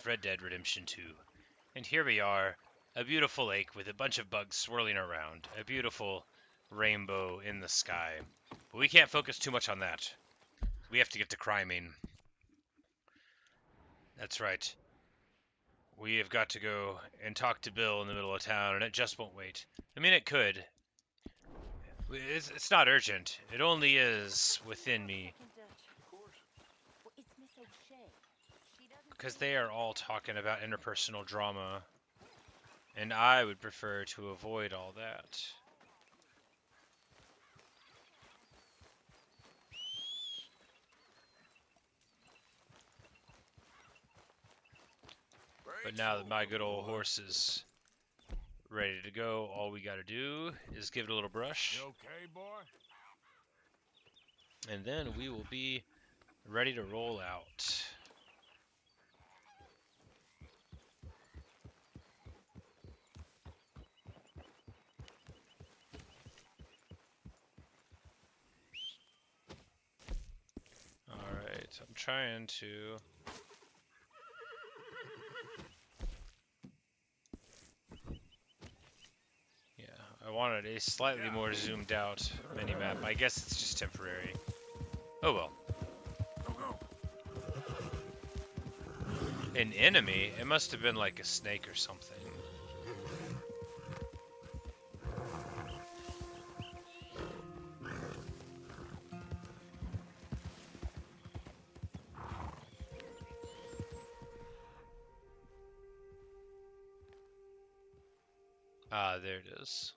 of Red Dead Redemption 2. And here we are, a beautiful lake with a bunch of bugs swirling around, a beautiful rainbow in the sky. But we can't focus too much on that. We have to get to criming. That's right. We have got to go and talk to Bill in the middle of town, and it just won't wait. I mean, it could. It's not urgent. It only is within me. Because they are all talking about interpersonal drama. And I would prefer to avoid all that. But now that my good old horse is ready to go, all we gotta do is give it a little brush. You okay, boy? And then we will be ready to roll out. Alright, I'm trying to... Yeah, I wanted a slightly more zoomed out mini-map. I guess it's just temporary. Oh well. An enemy? It must have been like a snake or something. Ah, there it is.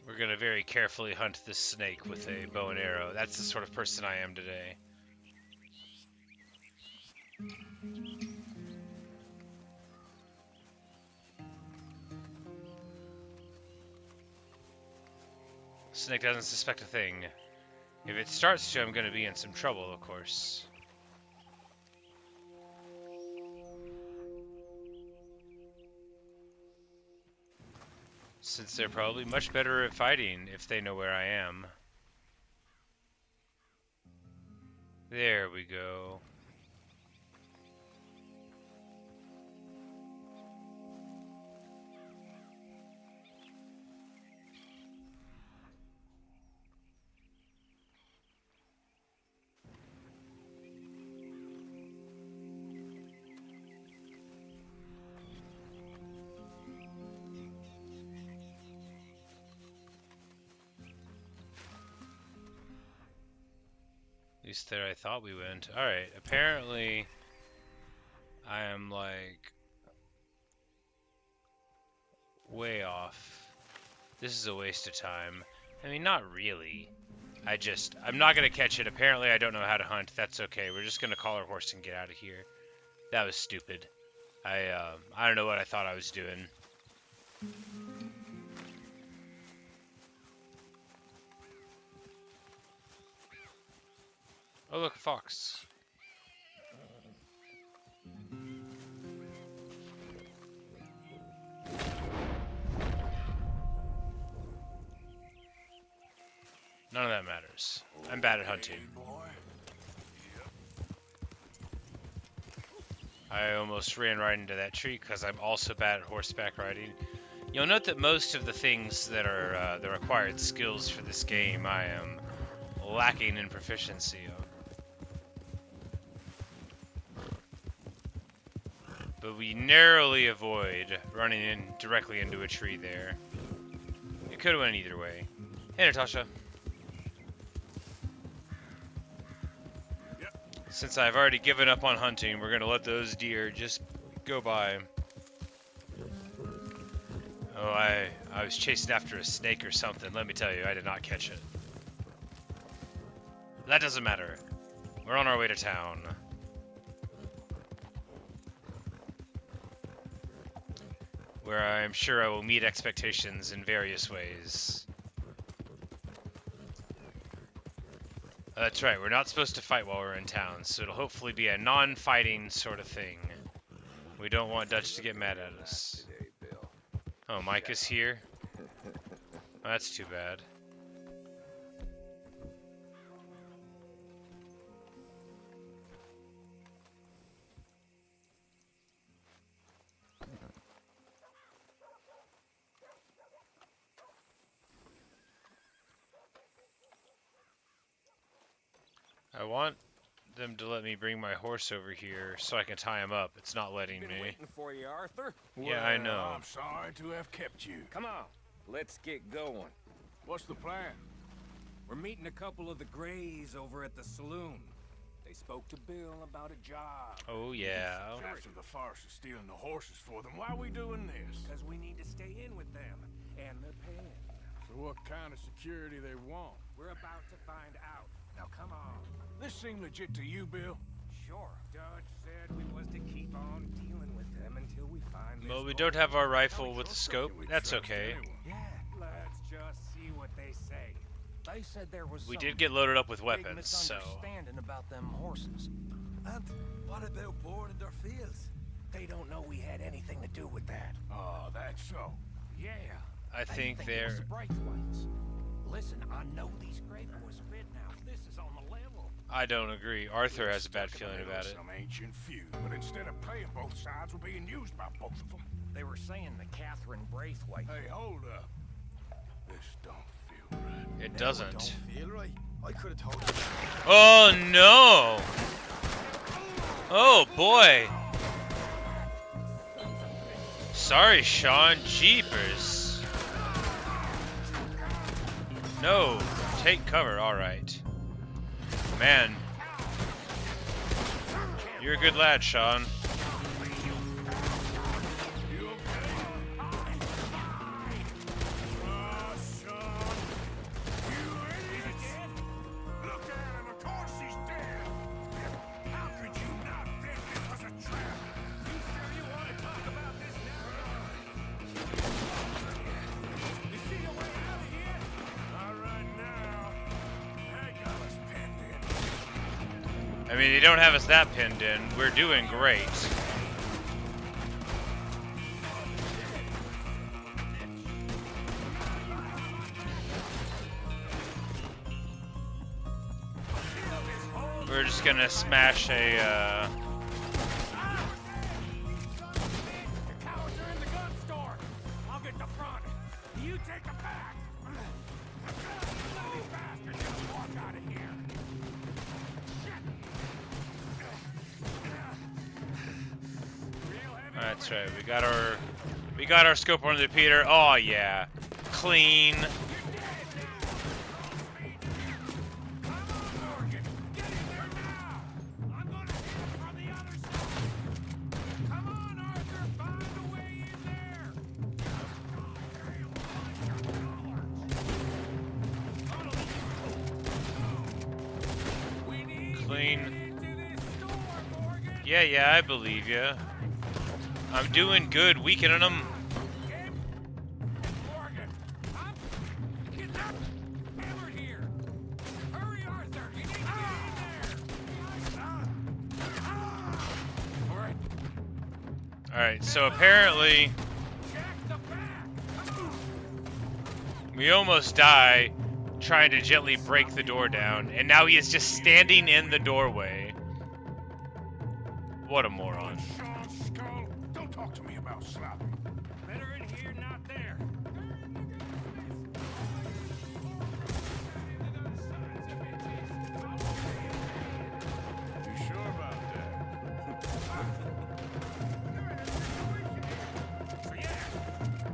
We're gonna very carefully hunt this snake with a bow and arrow. That's the sort of person I am today. Snake doesn't suspect a thing. If it starts to, I'm gonna be in some trouble, of course. Since they're probably much better at fighting if they know where I am. There we go. At least there I thought we went. Alright, apparently I am like way off. This is a waste of time. I mean, not really. I'm not gonna catch it. Apparently I don't know how to hunt. That's okay. We're just gonna call our horse and get out of here. That was stupid. I don't know what I thought I was doing. Oh look, a fox. None of that matters. I'm bad at hunting. I almost ran right into that tree because I'm also bad at horseback riding. You'll note that most of the things that are the required skills for this game I am lacking in proficiency of. But we narrowly avoid running in directly into a tree there. It could have went either way. Hey, Natasha. Since I've already given up on hunting, we're going to let those deer just go by. Oh, I was chasing after a snake or something. Let me tell you, I did not catch it. That doesn't matter. We're on our way to town. Where I'm sure I will meet expectations in various ways. That's right, we're not supposed to fight while we're in town, so it'll hopefully be a non-fighting sort of thing. We don't want Dutch to get mad at us. Oh, Mike is here? Oh, that's too bad. I want them to let me bring my horse over here so I can tie him up. It's not letting me. Waiting for you, Arthur. Yeah, I know. I'm sorry to have kept you. Come on, let's get going. What's the plan? We're meeting a couple of the Greys over at the saloon. They spoke to Bill about a job. Oh, yeah. After the farce of stealing the horses for them, why are we doing this? Because we need to stay in with them, and they're paying. So what kind of security they want? We're about to find out. Now come on. This seem legit to you, Bill? Sure. Dutch said we was to keep on dealing with them until we find this. Well, we don't have our rifle with the scope. That's okay. Yeah, let's just see what they say. They said there was We some did get loaded up with big weapons, so... misunderstanding about them horses. And what about boarding their fields? They don't know we had anything to do with that. Oh, that's so. Yeah. I think it was they're... the Braithwaites. Listen, I know these great boys fit now. This is on the level. I don't agree. Arthur has a bad feeling about it. Some ancient feud, but instead of paying both sides, we're being used by both of them. They were saying the Catherine Braithwaite. Hey, hold up. This don't feel right. It doesn't. Don't feel right. I could have told you. Oh, no! Oh, boy! Sorry, Sean. Jeepers. No. Take cover. Alright. Man. You're a good lad, Sean. You okay? Oh, son. You idiots. Look at him. Of course he's dead. How could you not think this was a trap? You sure you want to talk about this now? You see a way out of here? Not right now. They got us pinned in. I mean, they don't have us that pinned in. We're doing great. We're just gonna smash a, The cowards are in the gun store. I'll get the front. You take the back. These bastards just walk out of here. Real heavy. That's right. We got our scope on the repeater. Oh yeah, clean. Clean. Yeah, I believe ya. I'm doing good, weakening them. Alright, so apparently we almost die trying to gently break the door down, and now he is just standing in the doorway. What a moron. Sean Skull, don't talk to me about sloppy. Better in here, not there. You sure about that? So yeah,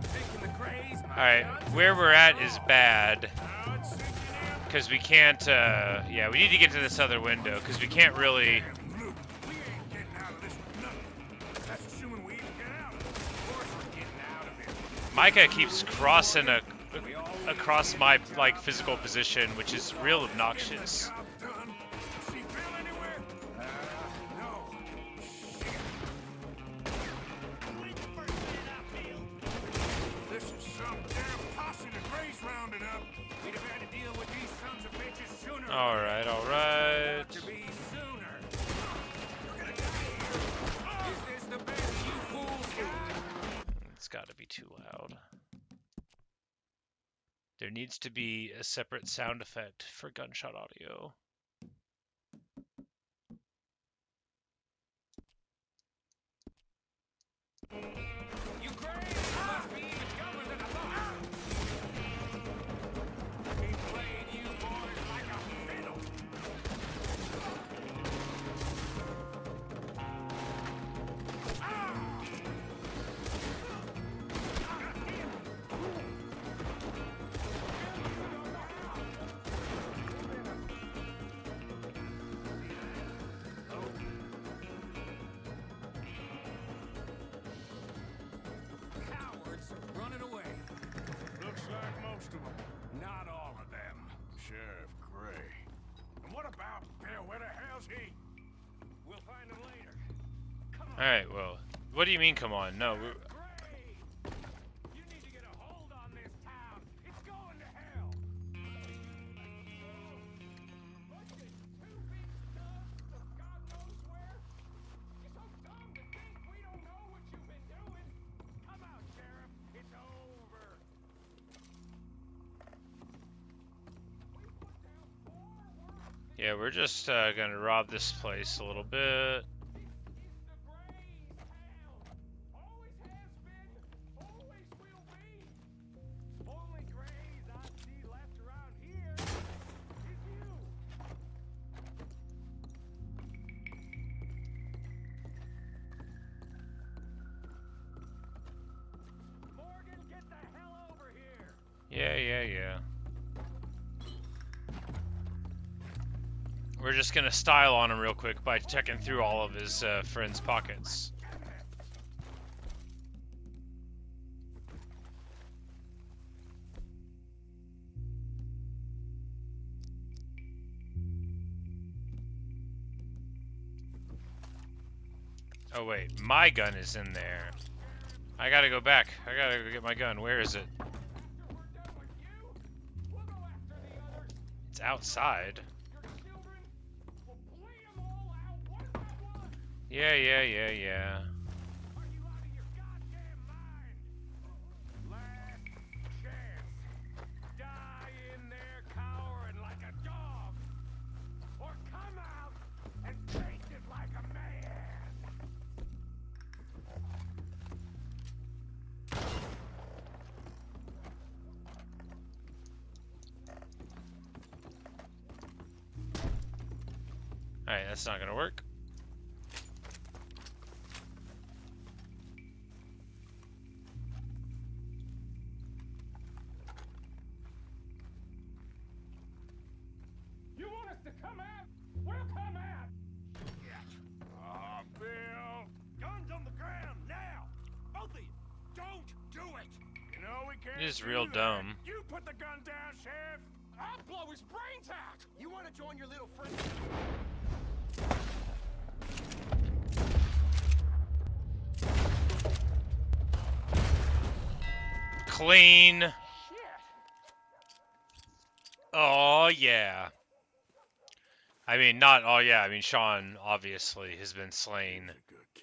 thinking the Greys might Alright, where we're at is bad. Because we can't, yeah, we need to get to this other window, because we can't really... Look, we ain't getting out of this with nothing. That's assuming we even get out of it. Of course we're getting out of it. Micah keeps crossing across my, like, physical position, which is real obnoxious. Job done. See Bill anywhere? No. This is some damn posse the Greys rounded up. We'd have had to deal with these sons of bitches sooner. Alright. to be too loud. There needs to be a separate sound effect for gunshot audio. You crazy? Must be even dumber than I thought. He played you boys like a fiddle. Cowards running away. Looks like most of them. Not all of them. Sheriff Gray. And what about Bill? Where the hell's he? We'll find him later. Come on. Alright, well, what do you mean, come on? No, Gray! You need to get a hold on this town. It's going to hell. What's this, 2 big stubs from God knows where? You're so dumb to think we don't know what you've been doing. Come out, Sheriff. It's over. We put down 4 words. yeah, we're just gonna rob this place a little bit. This is the Gray's town. Always has been, always will be. Only Grays I see left around here is you. Morgan, get the hell over here. Yeah. We're just gonna style on him real quick by checking through all of his friends' pockets. Oh wait, my gun is in there. I gotta go back. I gotta go get my gun. Where is it? After we're done with you, we'll go after the others. It's outside. Your children, we'll bleed them all out one by one. Yeah. Are you out of your goddamn mind? Last chance. Die in there cowering like a dog. Or come out and face it like a man. Alright, that's not gonna work. You want us to come out? We'll come out. Bill. Guns on the ground, now! Both of you! Don't do it! You know we can't It is do real that. dumb. You put the gun down, Sheriff. I'll blow his brains out. You want to join your little friend? Clean. Shit. Oh yeah. I mean, not oh yeah. I mean, Sean obviously has been slain,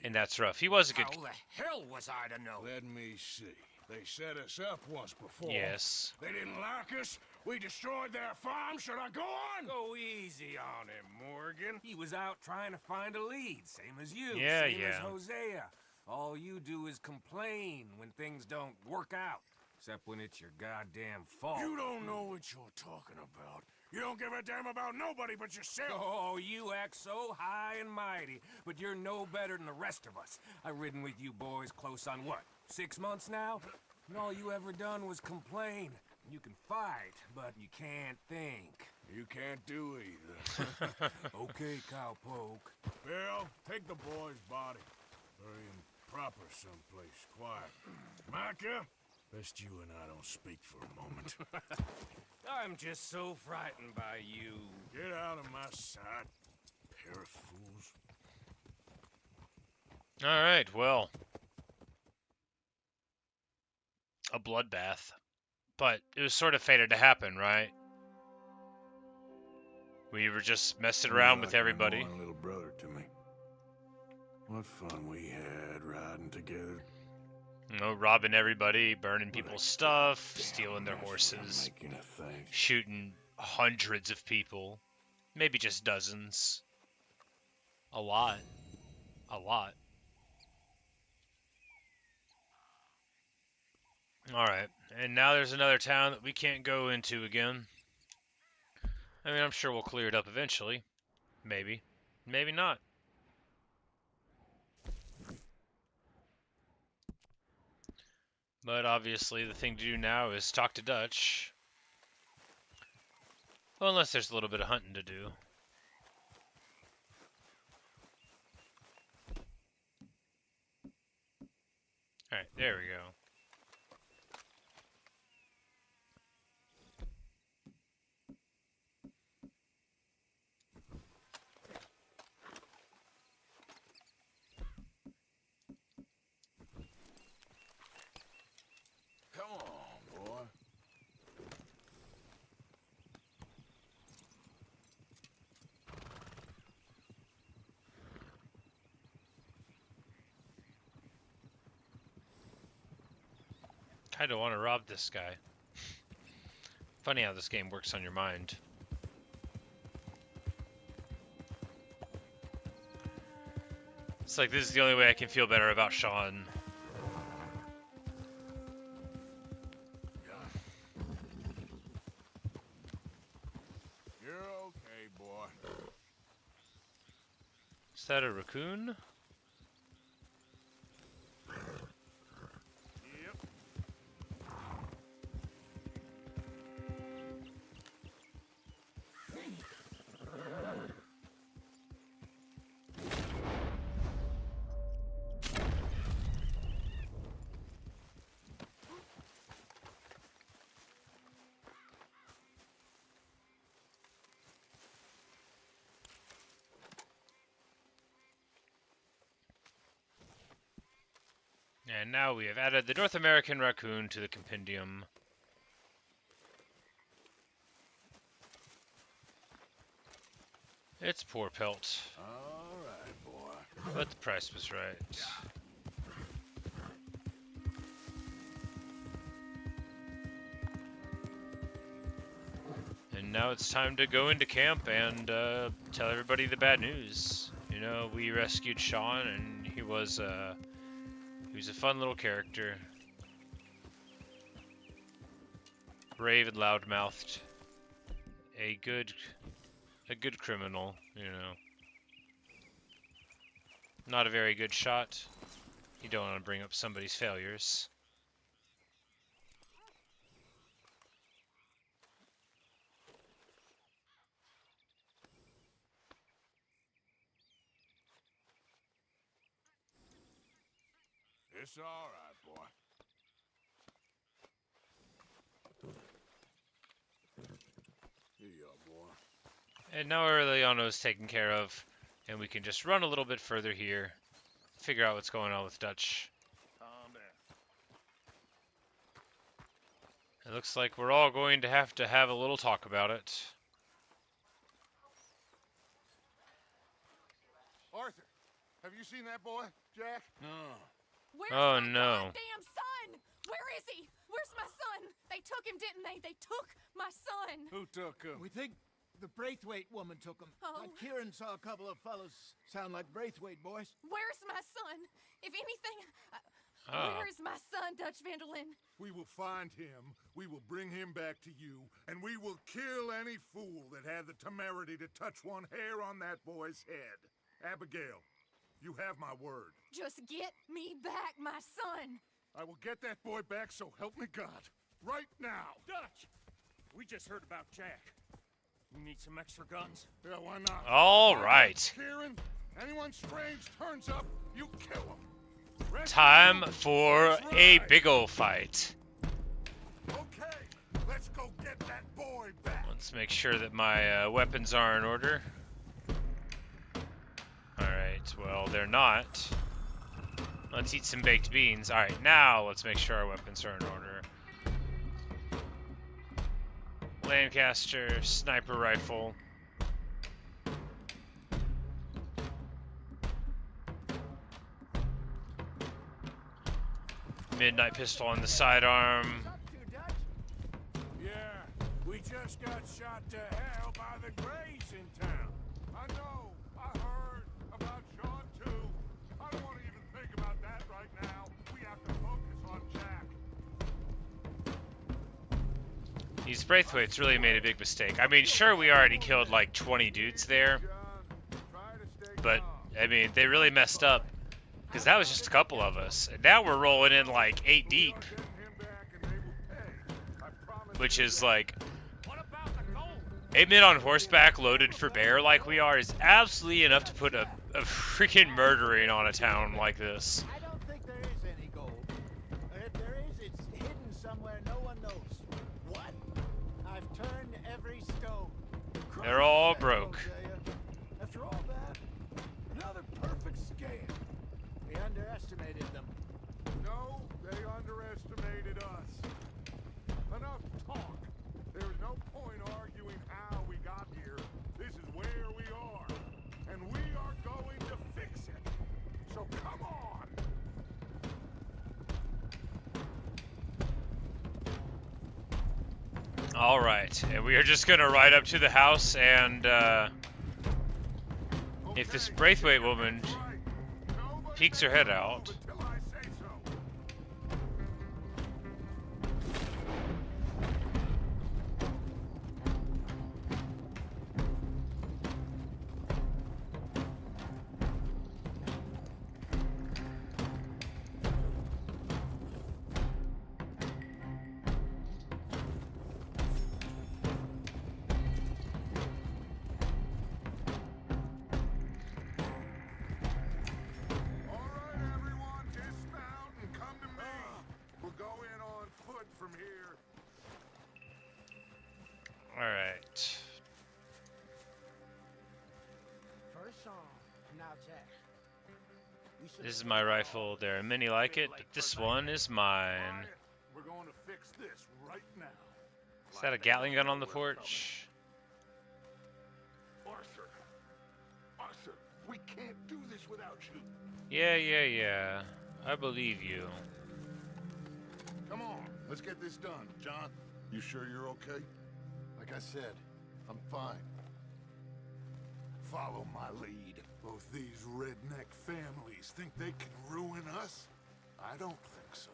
and that's rough. He was a good. How the hell was I to know? Let me see. They set us up once before. Yes. They didn't like us. We destroyed their farm. Should I go on? Go easy on him, Morgan. He was out trying to find a lead, same as you, Yeah, same as yeah. Hosea. All you do is complain when things don't work out, except when it's your goddamn fault. You don't know what you're talking about. You don't give a damn about nobody but yourself. Oh, you act so high and mighty, but you're no better than the rest of us. I've ridden with you boys close on what, 6 months now? And all you ever done was complain. You can fight, but you can't think. You can't do either. Okay, cowpoke. Bill, take the boy's body. Bury him proper someplace quiet. Micah, best you and I don't speak for a moment. I'm just so frightened by you. Get out of my sight, pair of fools. All right. Well, a bloodbath, but it was sort of fated to happen, right? We were just messing around with everybody. One little brother to me. What fun we had riding together. You know, robbing everybody, burning people's stuff, stealing their horses, Making a thing. shooting hundreds of people, maybe just dozens. A lot. A lot. Alright, and now there's another town that we can't go into again. I mean, I'm sure we'll clear it up eventually. Maybe. Maybe not. But obviously the thing to do now is talk to Dutch. Well, unless there's a little bit of hunting to do. Alright, there we go. Come on, boy. Kinda want to rob this guy. Funny how this game works on your mind. It's like this is the only way I can feel better about Sean. You're okay, boy. Is that a raccoon? Yep. And now we have added the North American raccoon to the compendium. It's poor pelt, All right, boy. but the price was right. And now it's time to go into camp and tell everybody the bad news. You know, we rescued Sean, and he was a fun little character. Brave and loudmouthed. A good criminal, you know. Not a very good shot. You don't want to bring up somebody's failures. It's all right, boy. Here you are, boy. And now Aureliano is taken care of, and we can just run a little bit further here, figure out what's going on with Dutch. Calm down. It looks like we're all going to have a little talk about it. Arthur, have you seen that boy, Jack? No. Where's Oh, my no. goddamn son? Where is he? Where's my son? They took him, didn't they? They took my son. Who took him? We think the Braithwaite woman took him. Oh. Kieran saw a couple of fellows sound like Braithwaite boys. Where's my son? If anything, Oh. where's my son, Dutch Vanderlyn? We will find him, we will bring him back to you, and we will kill any fool that had the temerity to touch one hair on that boy's head. Abigail, you have my word. Just get me back, my son. I will get that boy back, so help me God. Right now. Dutch! We just heard about Jack. You need some extra guns? Yeah, why not? All right. Kieran, anyone strange turns up, you kill him. Rest Time of for That's a right. big ol' fight. Okay, let's go get that boy back. Let's make sure that my weapons are in order. Alright, well, they're not. Let's eat some baked beans. Alright, now let's make sure our weapons are in order. Lancaster, sniper rifle. midnight pistol on the sidearm. Yeah, we just got shot to hell by the Greys in town. I know. I heard about Sean too. I don't want to even think about that right now. We have to focus on Jack. These Braithwaites really made a big mistake. I mean, sure, we already killed like 20 dudes there, John, try to stay but calm. I mean, they really messed up because that was just a couple of us. And now we're rolling in like 8 deep, We are getting him back and they will pay. I promise which you is that. like What about the gold? 8 men on horseback loaded for bear like we are is absolutely enough to put a freaking murdering on a town like this. I don't think there is any gold. If there is, it's hidden somewhere no one knows. What? I've turned every stone. They're all Christ, broke. Hosea. After all that, another perfect scam. We underestimated them. No, they underestimated us. Enough talk. There is no point arguing how we got here. This is where we are. And we are going to fix it. So come on. All right, and we are just gonna ride up to the house and if this Okay, Braithwaite woman right. Nobody peeks her head out. move until I say so. All right, everyone, dismount and come to me. We'll go in on foot from here. all right. First song. Now, Jack. We should This is my rifle. There are many like it, but this one is mine. Quiet. We're going to fix this right now. Is that a Gatling gun on the porch? Arthur. Arthur, we can't do this without you. Yeah. I believe you. Come on, let's get this done. John, you sure you're okay? Like I said, I'm fine. Follow my lead. Both these redneck families think they can ruin us? I don't think so.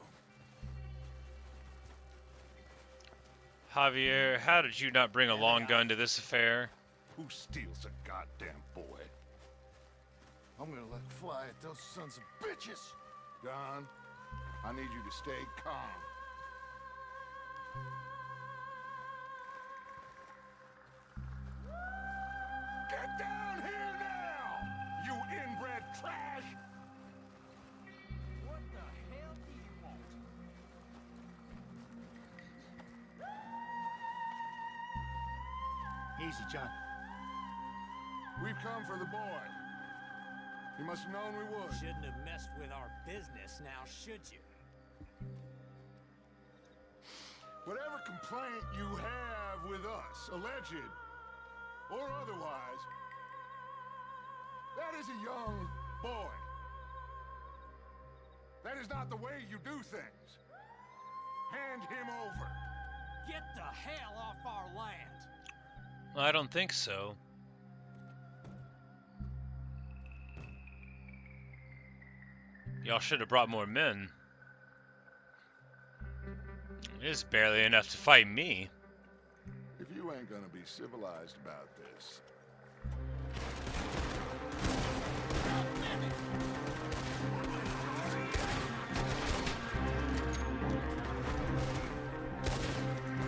Javier, how did you not bring a long gun to this affair? Who steals a goddamn boy? I'm gonna let fly at those sons of bitches! Don, I need you to stay calm. Get down here now! You inbred trash! What the hell do you want? Easy, John. We've come for the boy. You must have known we would. Shouldn't have messed with our business now, should you? Whatever complaint you have with us, alleged or otherwise, that is a young boy. That is not the way you do things. Hand him over. Get the hell off our land! I don't think so. Y'all should have brought more men. It's barely enough to fight me. If you ain't gonna be civilized about this.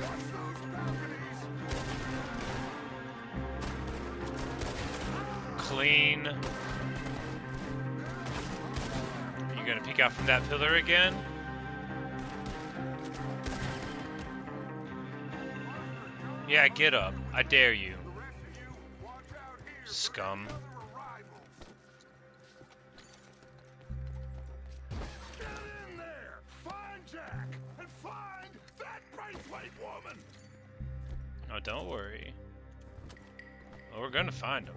Watch those balconies! Clean. You gonna peek out from that pillar again? Yeah, get up. I dare you. The rest of you, watch out here. Scum. There are other arrivals. Get in there! Find Jack! And find that Braithwaite woman! Oh, don't worry. Well, we're gonna find him.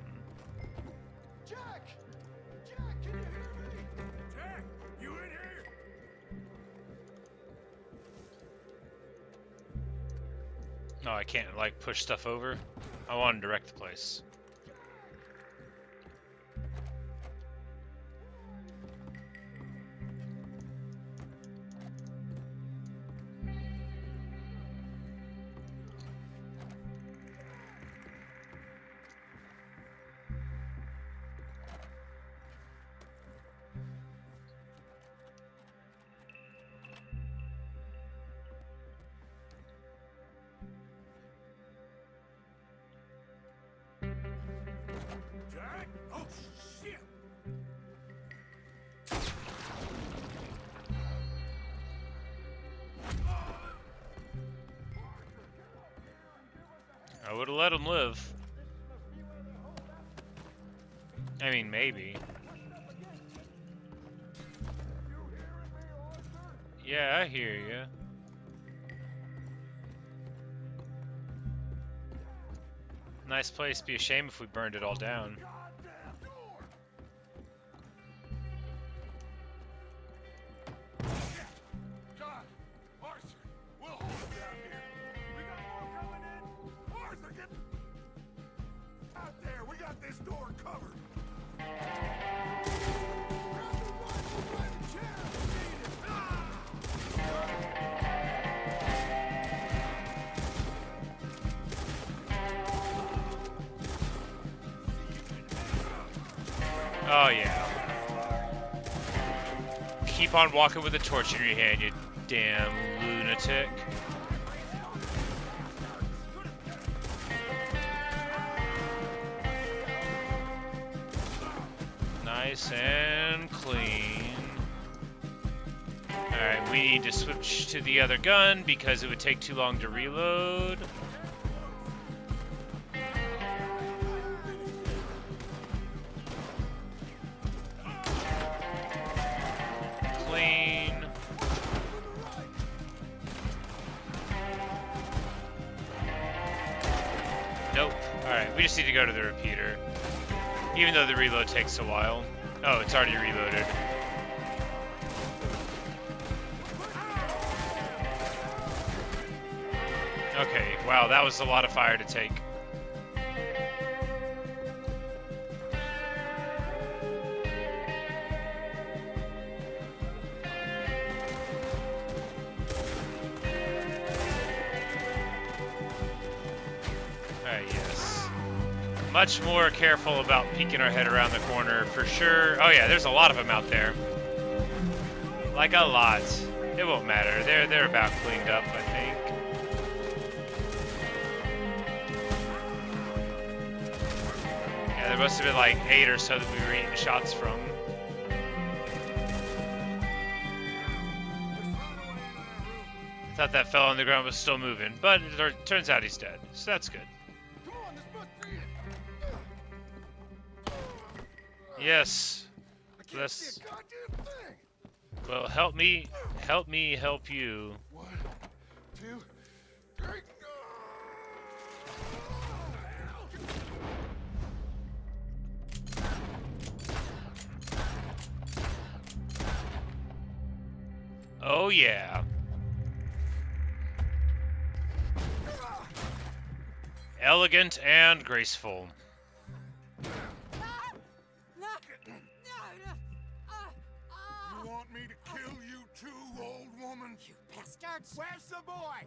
Jack! Jack, can you hear me? Jack, you in here? Oh, I can't, like, push stuff over? I want to direct the place. Jack? Oh, shit! I would have let him live. I mean, maybe. Yeah, I hear you. Nice place. Be a shame if we burned it all down. God, Arthur, we'll hold him down here. We got more coming in. Arthur, get out there. We got this door covered. Grab the rifle by the chair. We need it. Oh, yeah. Keep on walking with a torch in your hand, you damn lunatic. Nice and clean. Alright, we need to switch to the other gun because it would take too long to reload. Clean. Nope. Alright, we just need to go to the repeater. Even though the reload takes a while. Oh, it's already reloaded. Okay, wow, that was a lot of fire to take. Alright, yes. Much more careful about peeking our head around the corner, for sure. Oh yeah, there's a lot of them out there. Like a lot. It won't matter. They're about cleaned up, I think. Yeah, there must have been like 8 or so that we were eating shots from. Thought that fell on the ground was still moving, but it turns out he's dead, so that's good. Come on, this must be it. Yes. I can't see a goddamn thing. Well, help me help you. 1, 2, 3. Oh yeah. Elegant and graceful. You want me to kill you too, old woman? You bastards! Where's the boy?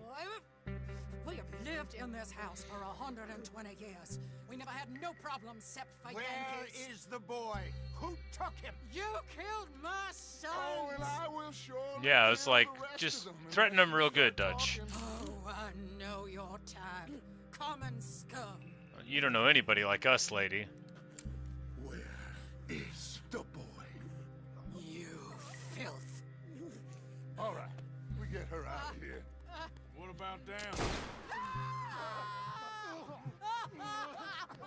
We have lived in this house for 120 years. We never had no problems except for Where Yankees. is the boy? Who took him? You killed my son! Oh, and I will surely Yeah, it's kill like, the rest just of them, and threaten let them you real start good, Dutch. talking. Oh, I know your time. Common scum. You don't know anybody like us, lady. Where is the boy? You filth. All right, we get her out of here. What about them?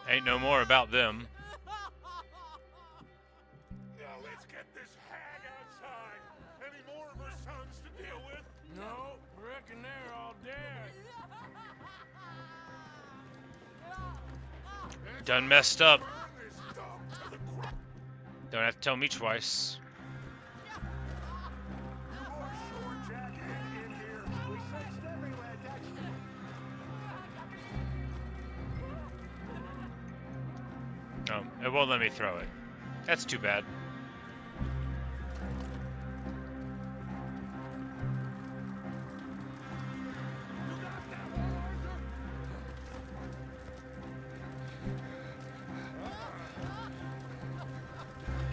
Ain't no more about them. Now let's get this hag outside. Any more of her sons to deal with? No, reckon they're all dead. Done messed up. Burn this dump to the ground. Don't have to tell me twice. You are sure Jack ain't in here. We searched everywhere, Dutch. No, it won't let me throw it. That's too bad.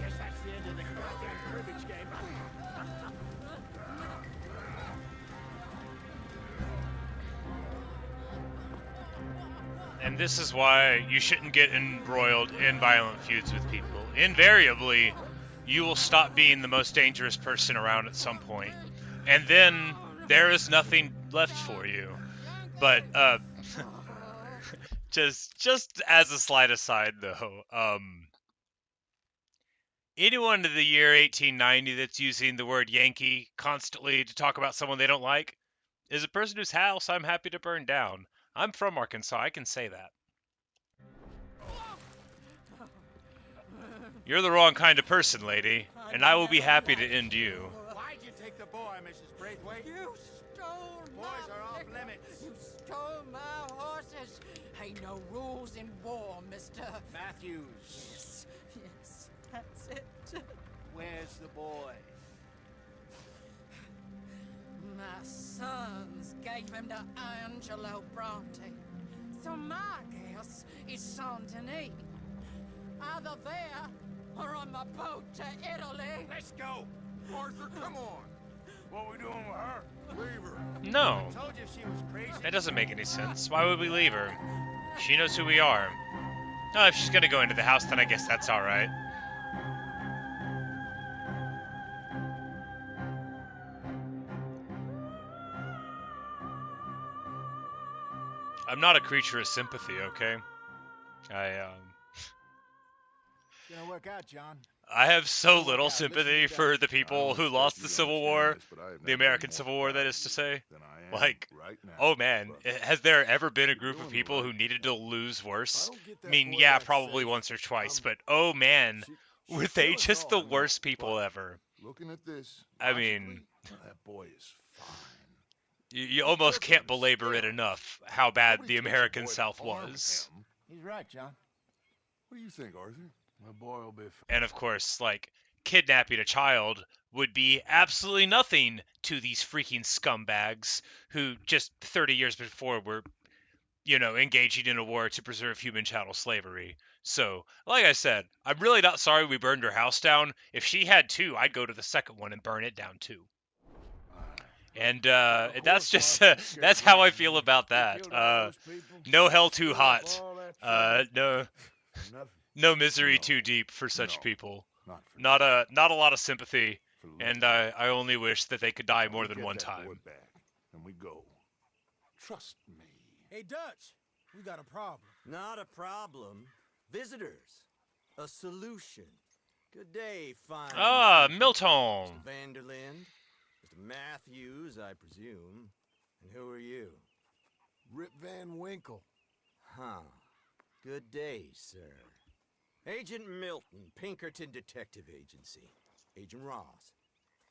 Guess that's the end of the goddamn cribbage game. And this is why you shouldn't get embroiled in violent feuds with people. Invariably, you will stop being the most dangerous person around at some point, and then there is nothing left for you. But just as a slight aside, though, anyone in the year 1890 that's using the word Yankee constantly to talk about someone they don't like is a person whose house I'm happy to burn down. I'm from Arkansas, I can say that. You're the wrong kind of person, lady, and I will be happy to end you. Why'd you take the boy, Mrs. Braithwaite? You stole Boys my are off liquor. limits. You stole my horses. Ain't no rules in war, mister. Matthews, Yes, yes, that's it. where's the boy? My sons gave him to Angelo Bronte. So my guess is Saint Denis. Either there or on the boat to Italy. Let's go. Arthur, come on. What we doing with her? Leave her. No, Told you she was crazy. that doesn't make any sense. Why would we leave her? She knows who we are. No, if she's gonna go into the house, then I guess that's alright. I'm not a creature of sympathy, okay? It's gonna work out, John. I have so Work little out. Listen sympathy to for Dutch. the people who lost the Civil War, the American Civil War, that is to say. Like, oh man, has there ever been a group of people who needed to lose worse? I mean, yeah, probably once or twice, but oh man, were they just the worst people ever? Looking at this, I mean, that boy is fine. you almost can't belabor it enough how bad the American South was. He's right, John. What do you think, Arthur? My boy will be fine. And of course, like, kidnapping a child would be absolutely nothing to these freaking scumbags who just 30 years before were, you know, engaging in a war to preserve human chattel slavery. So, like I said, I'm really not sorry we burned her house down. If she had two, I'd go to the second one and burn it down too. And that's just that's how I feel about that. No hell too hot. No misery too deep for such people. Not a lot of sympathy, and I only wish that they could die more than one time. And we go. Trust me. Hey, Dutch, we got a problem. Not a problem. Visitors. A solution. Good day, fine. Ah, people. Milton. Mr. Vanderlind. Mr. Matthews, I presume. And who are you? Rip Van Winkle. Huh. Good day, sir. Agent Milton, Pinkerton Detective Agency. Agent Ross.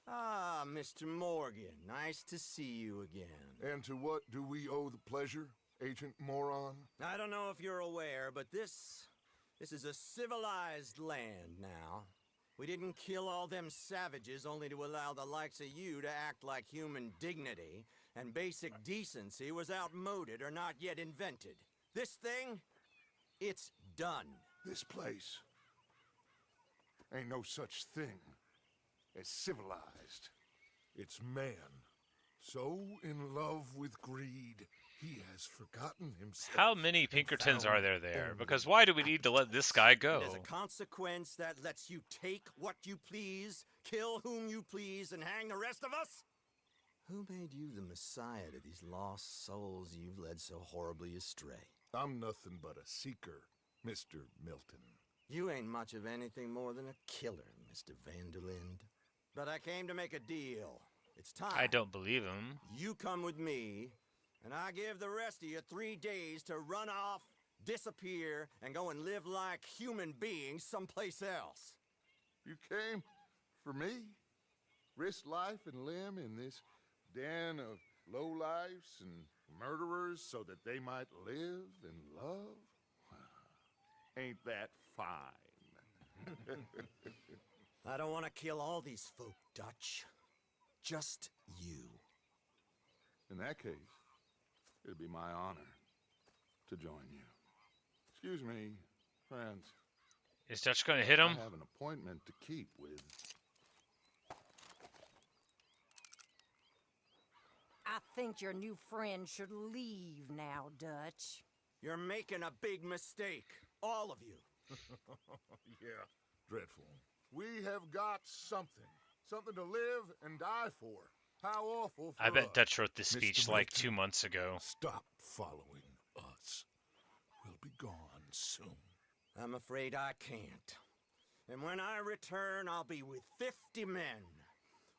Ah, Mr. Morgan. Nice to see you again. And to what do we owe the pleasure, Agent Moron? I don't know if you're aware, but this is a civilized land now. We didn't kill all them savages only to allow the likes of you to act like human dignity, and basic decency was outmoded or not yet invented. This thing, it's done. This place ain't no such thing as civilized. It's man, so in love with greed, he has forgotten himself. How many Pinkertons are there? Because why do we need to let this guy go? And as a consequence, that lets you take what you please, kill whom you please, and hang the rest of us? Who made you the messiah to these lost souls you've led so horribly astray? I'm nothing but a seeker, Mr. Milton. You ain't much of anything more than a killer, Mr. Vanderlind. But I came to make a deal. It's time. I don't believe him. You come with me, and I give the rest of you 3 days to run off, disappear, and go and live like human beings someplace else. You came for me? Risk life and limb in this den of lowlifes and murderers so that they might live and love? Ain't that fine? I don't want to kill all these folk, Dutch. Just you. In that case, it'd be my honor to join you. Excuse me, friends. Is Dutch going to hit him? I have an appointment to keep with... I think your new friend should leave now, Dutch. You're making a big mistake. All of you. Yeah, dreadful. We have got something. Something to live and die for. How awful for I bet us. Dutch wrote this speech Mr. like Milton, 2 months ago. Stop following us. We'll be gone soon. I'm afraid I can't. And when I return, I'll be with 50 men.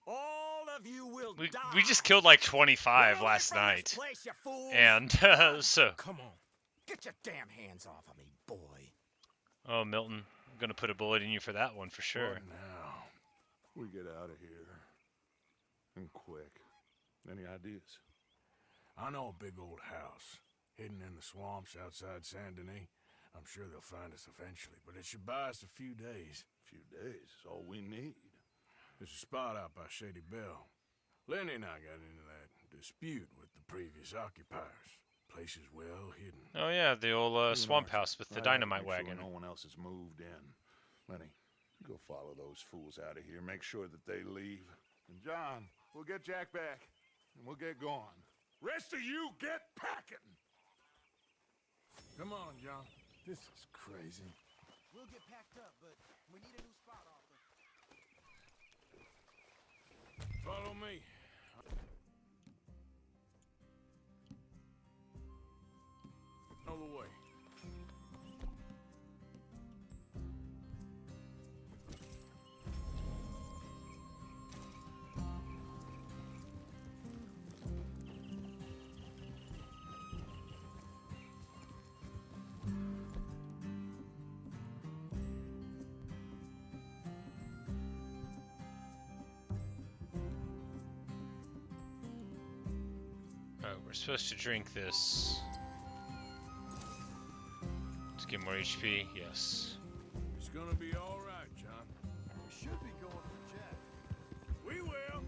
All of you will die. We just killed like 25 Get away last from this night. place, you fools. And so... Come on. Get your damn hands off of me, boy. Oh, Milton, I'm going to put a bullet in you for that one for sure. What now? We get out of here. And quick. Any ideas? I know a big old house hidden in the swamps outside Saint Denis. I'm sure they'll find us eventually, but it should buy us a few days. A few days is all we need. There's a spot out by Shady Bell. Lenny and I got into that dispute with the previous occupiers. Place is well hidden. Oh yeah, the old swamp house with the dynamite Make wagon. Sure no one else has moved in. Lenny, you go follow those fools out of here. Make sure that they leave. And John, we'll get Jack back, and we'll get going. Rest of you, get packing! Come on, John. This is crazy. We'll get packed up, but we need a new spot offer. Follow me. Know the way. Alright, we're supposed to drink this. To get more HP, yes. It's gonna be all right, John. We should be going for Jack. We will.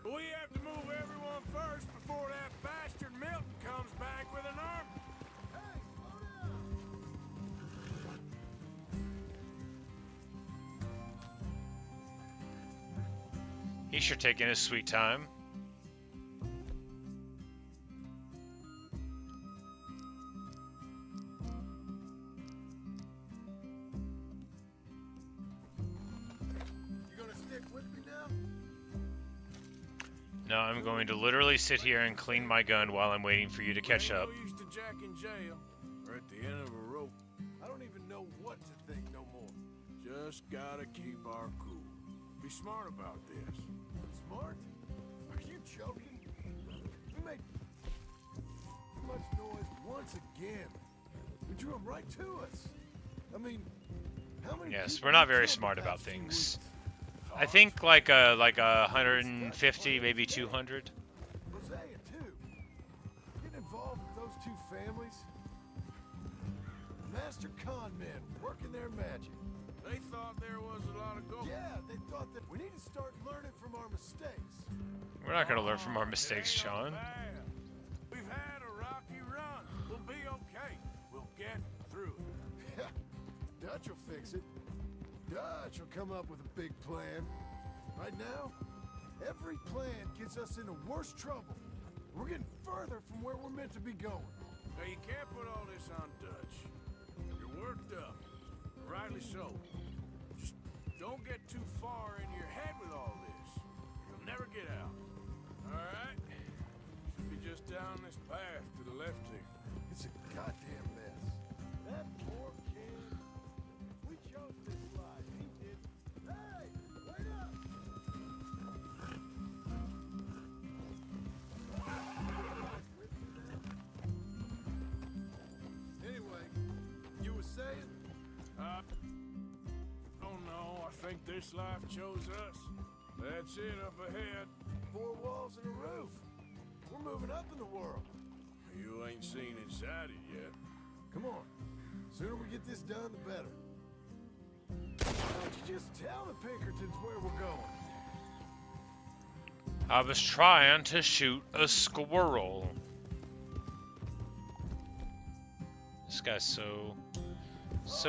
But we have to move everyone first before that bastard Milton comes back with an army. Hey, slow down! He's sure taking his sweet time. You gonna stick with me now? No, I'm going to literally sit here and clean my gun while I'm waiting for you to catch up. Ain't no use to Jack in jail or at the end of a rope. I don't even know what to think no more. Just gotta keep our cool. Be smart about this. Smart? Are you joking? We made too much noise once again. We drew them right to us. I mean, how many Yes, people we're not we very killed smart the about past few things. weeks? I think like a 150, maybe 200. Hosea, too. Getting involved with those two families. Master con men working their magic. They thought there was a lot of gold. Yeah, they thought that we need to start learning from our mistakes. We're not going to learn from our It mistakes, ain't all Sean. bad. We've had a rocky run. We'll be okay. We'll get through it. Dutch will fix it. Dutch will come up with a big plan. Right now, every plan gets us into worse trouble. We're getting further from where we're meant to be going. Now, you can't put all this on Dutch. You're worked up. Rightly so. Just don't get too far in your head with all this. You'll never get out. All right? Should be just down this path to the left here. It's a goddamn mess. That poor kid. We chose this life. He did. Hey, wait up! Anyway, you were saying? Oh no, I think this life chose us. That's it up ahead. 4 walls and a roof. We're moving up in the world. You ain't seen inside it yet. Come on. Sooner we get this done, the better. Why don't you just tell the Pinkertons where we're going? I was trying to shoot a squirrel. This guy's so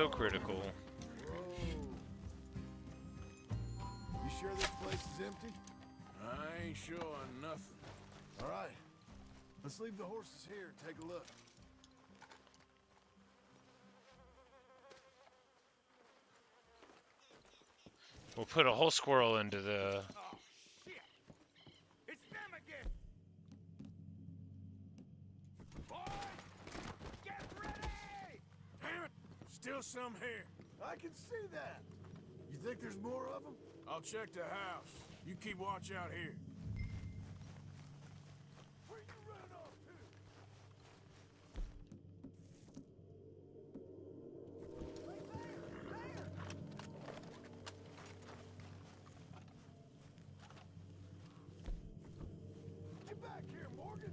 critical. Whoa. You sure this place is empty? I ain't sure on nothing. All right. Let's leave the horses here and take a look. We'll put a whole squirrel into the... Oh, shit! It's them again! Boys! Get ready! Damn it! Still some here. I can see that. You think there's more of them? I'll check the house. You keep watch out here. Where you run off to? Get back here, Morgan.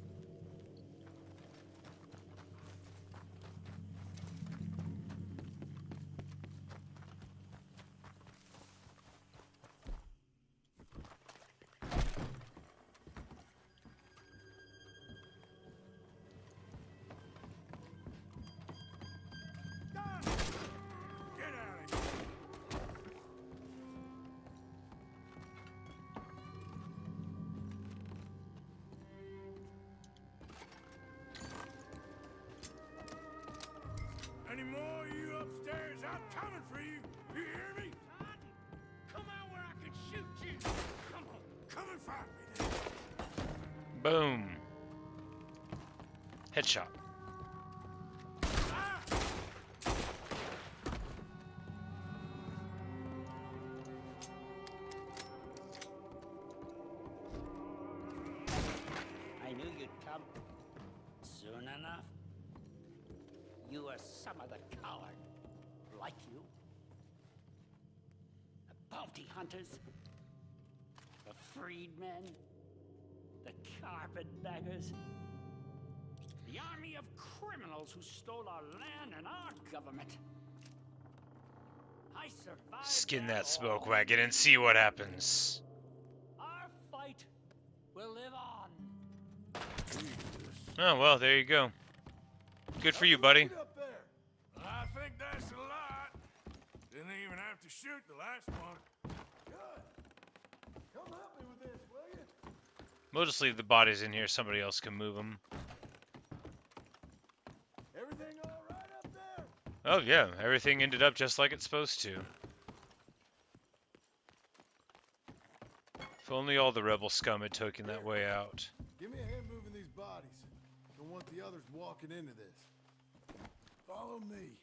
Get out of here. Any more of you upstairs? I'm coming for you. You hear me? Come out where I can shoot you! Come on! Come and find me then. Boom. Headshot. Ah! I knew you'd come. Soon enough. You are some of the coward. Like you. The bounty hunters. The freedmen. The carpetbaggers. The army of criminals who stole our land and our government. I survived. Skin that that smoke all. wagon and see what happens. Our fight will live on. Oh, well, there you go. Good for you, buddy. Get up there. I think that's a lot. Didn't even have to shoot the last one. Good. Come help me with this, will you? We'll just leave the bodies in here. Somebody else can move them. Everything all right up there? Oh, yeah. Everything ended up just like it's supposed to. If only all the rebel scum had taken that way out. Give me a hand moving these bodies. Don't want the others walking into this. Follow me.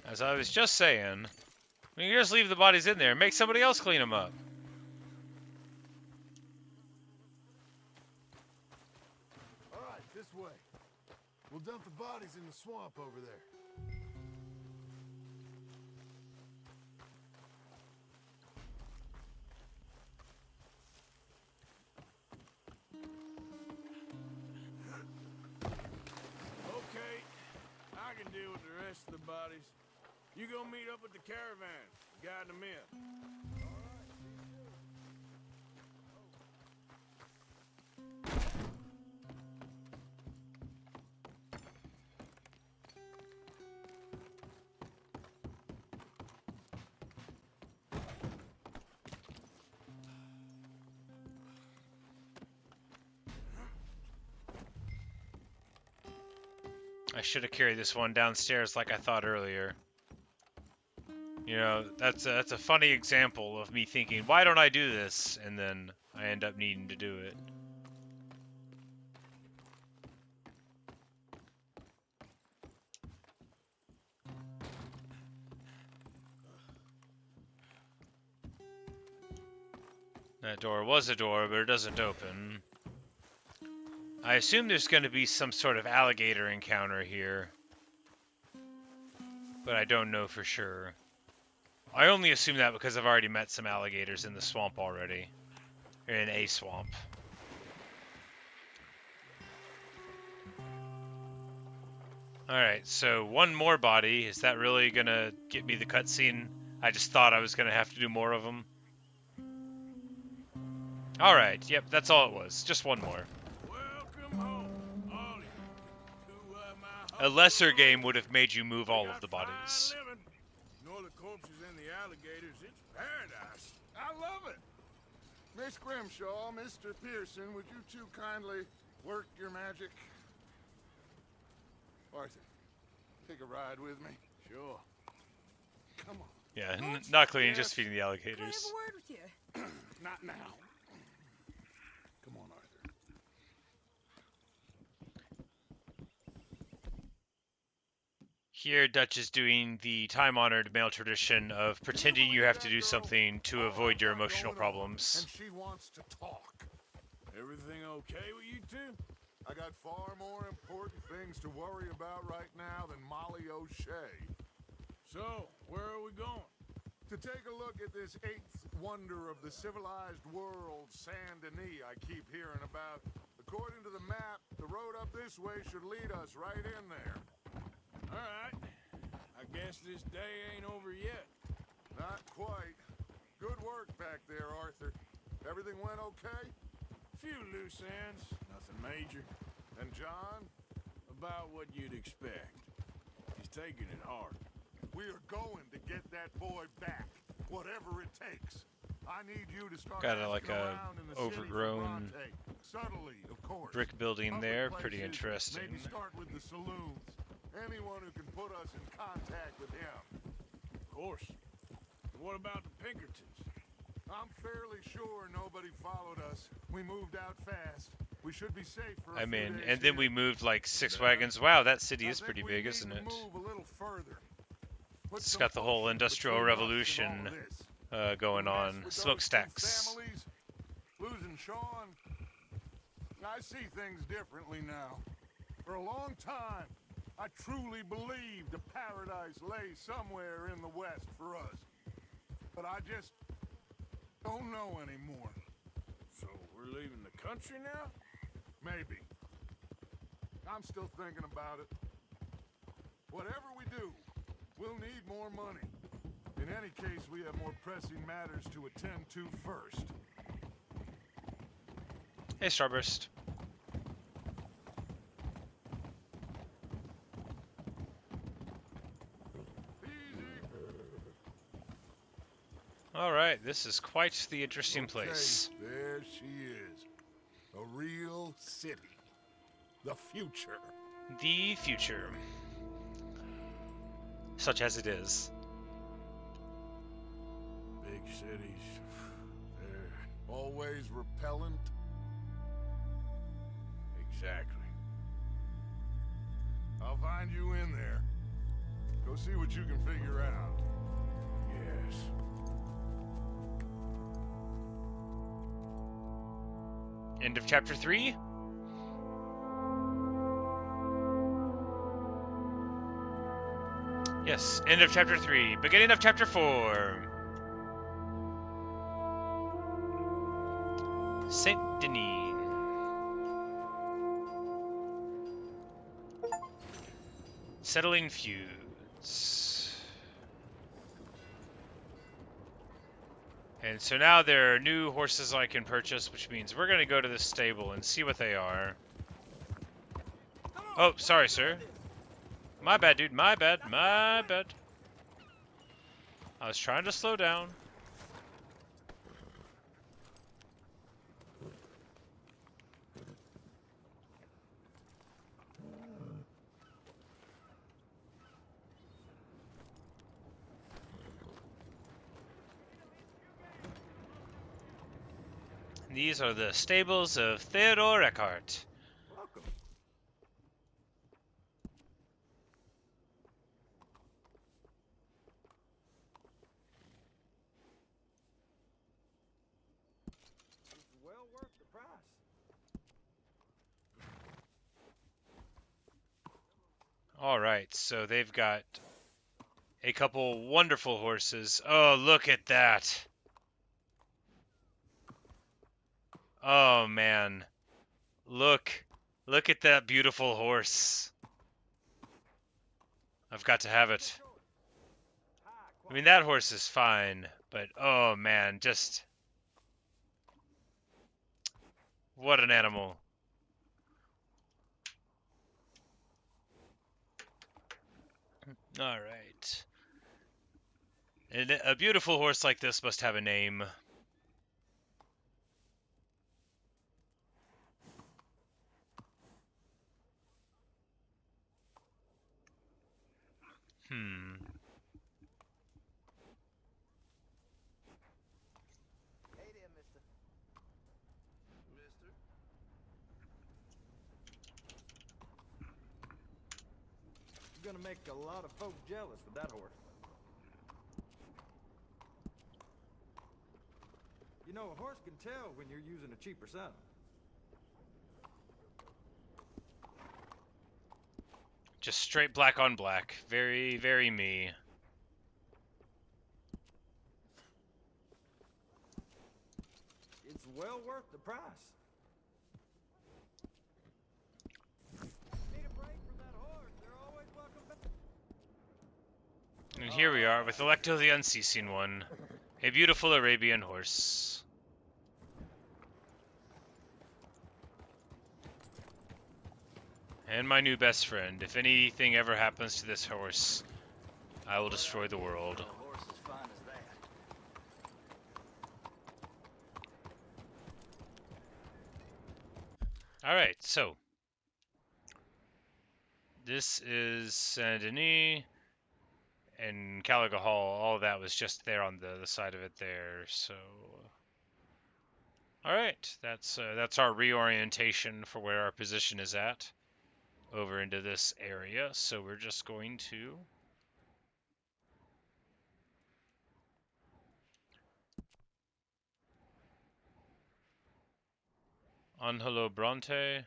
As I was just saying, we can just leave the bodies in there and make somebody else clean them up. All right, this way. We'll dump the bodies in the swamp over there. Okay, I can deal with the rest of the bodies. You go meet up with the caravan, guide them in. I should have carried this one downstairs like I thought earlier. You know, that's a funny example of me thinking, why don't I do this? And then I end up needing to do it. That door was a door, but it doesn't open. I assume there's going to be some sort of alligator encounter here, but I don't know for sure. I only assume that because I've already met some alligators in the swamp already, or in a swamp. Alright, so one more body. Is that really gonna get me the cutscene? I just thought I was gonna have to do more of them. Alright, yep, that's all it was. Just one more. Welcome home, all of you, to my A lesser humble game would have made you move We all got of the fine bodies. living. Ignore the corpses and the alligators. It's paradise. I love it. Miss Grimshaw, Mr. Pearson, would you two kindly work your magic? Arthur, take a ride with me. Sure. Come on. Yeah, not cleaning, Yes. just feeding the Can I have alligators. a word with you? Not now. Come on, Arthur. Here, Dutch is doing the time-honored male tradition of pretending you have to do something to avoid your emotional problems. And she wants to talk. Everything okay with you two? I got far more important things to worry about right now than Molly O'Shea. So, where are we going? To take a look at this eighth wonder of the civilized world, Saint Denis, I keep hearing about. According to the map, the road up this way should lead us right in there. All right. I guess this day ain't over yet. Not quite. Good work back there, Arthur. Everything went okay? Few loose ends, nothing major. And John? About what you'd expect. He's taking it hard. We are going to get that boy back, whatever it takes. I need you to start Got asking like a around in the city for overgrown Bronte. Subtly, of course. brick building Public there, places, pretty interesting. Maybe start with the saloons. Anyone who can put us in contact with him. Of course. What about the Pinkertons? I'm fairly sure nobody followed us. We moved out fast. We should be safe for a I few mean, days and then here. we moved like 6 wagons. Wow, that city I is think pretty we big, need isn't to it? move a little further. Put It's some got the whole push Industrial between us and Revolution all this. going We mess on. with those two Smokestacks. families, losing Sean, I see things differently now. For a long time, I truly believed a paradise lay somewhere in the West for us. But I just don't know anymore. So we're leaving the country now? Maybe. I'm still thinking about it. Whatever we do, we'll need more money. In any case, we have more pressing matters to attend to first. Hey, Starburst. Alright, this is quite the interesting place. There she is. A real city. The future. The future. Such as it is. Big cities. They're Always repellent. exactly. I'll find you in there. Go see what you can figure out. Yes. End of chapter 3? Yes, end of chapter 3. Beginning of chapter 4. Saint Denis. Settling feuds. And so now there are new horses I can purchase, which means we're going to go to the stable and see what they are. Oh, sorry, sir. My bad, dude. My bad. My bad. I was trying to slow down. These are the stables of Theodore Eckhart. Welcome. It's well worth the price. Alright, so they've got a couple wonderful horses. Oh, look at that. Oh, man. Look at that beautiful horse. I've got to have it. I mean, that horse is fine, but oh man, just what an animal. All right. And a beautiful horse like this must have a name. Hmm. Hey there, mister. Mister? You're gonna make a lot of folks jealous with that horse. You know, a horse can tell when you're using a cheaper saddle. Just straight black on black. Very, very me. It's well worth the price. Need a break from that horse. They're always welcome back. And here we are with Electo the Unceasing One. A beautiful Arabian horse. And my new best friend. If anything ever happens to this horse, I will destroy the world. A horse as fine as that. Alright, so. This is Saint Denis. And Caliga Hall. All of that was just there on the side of it there, so... Alright, that's our reorientation for where our position is at. Over into this area, so we're just going to Angelo Bronte.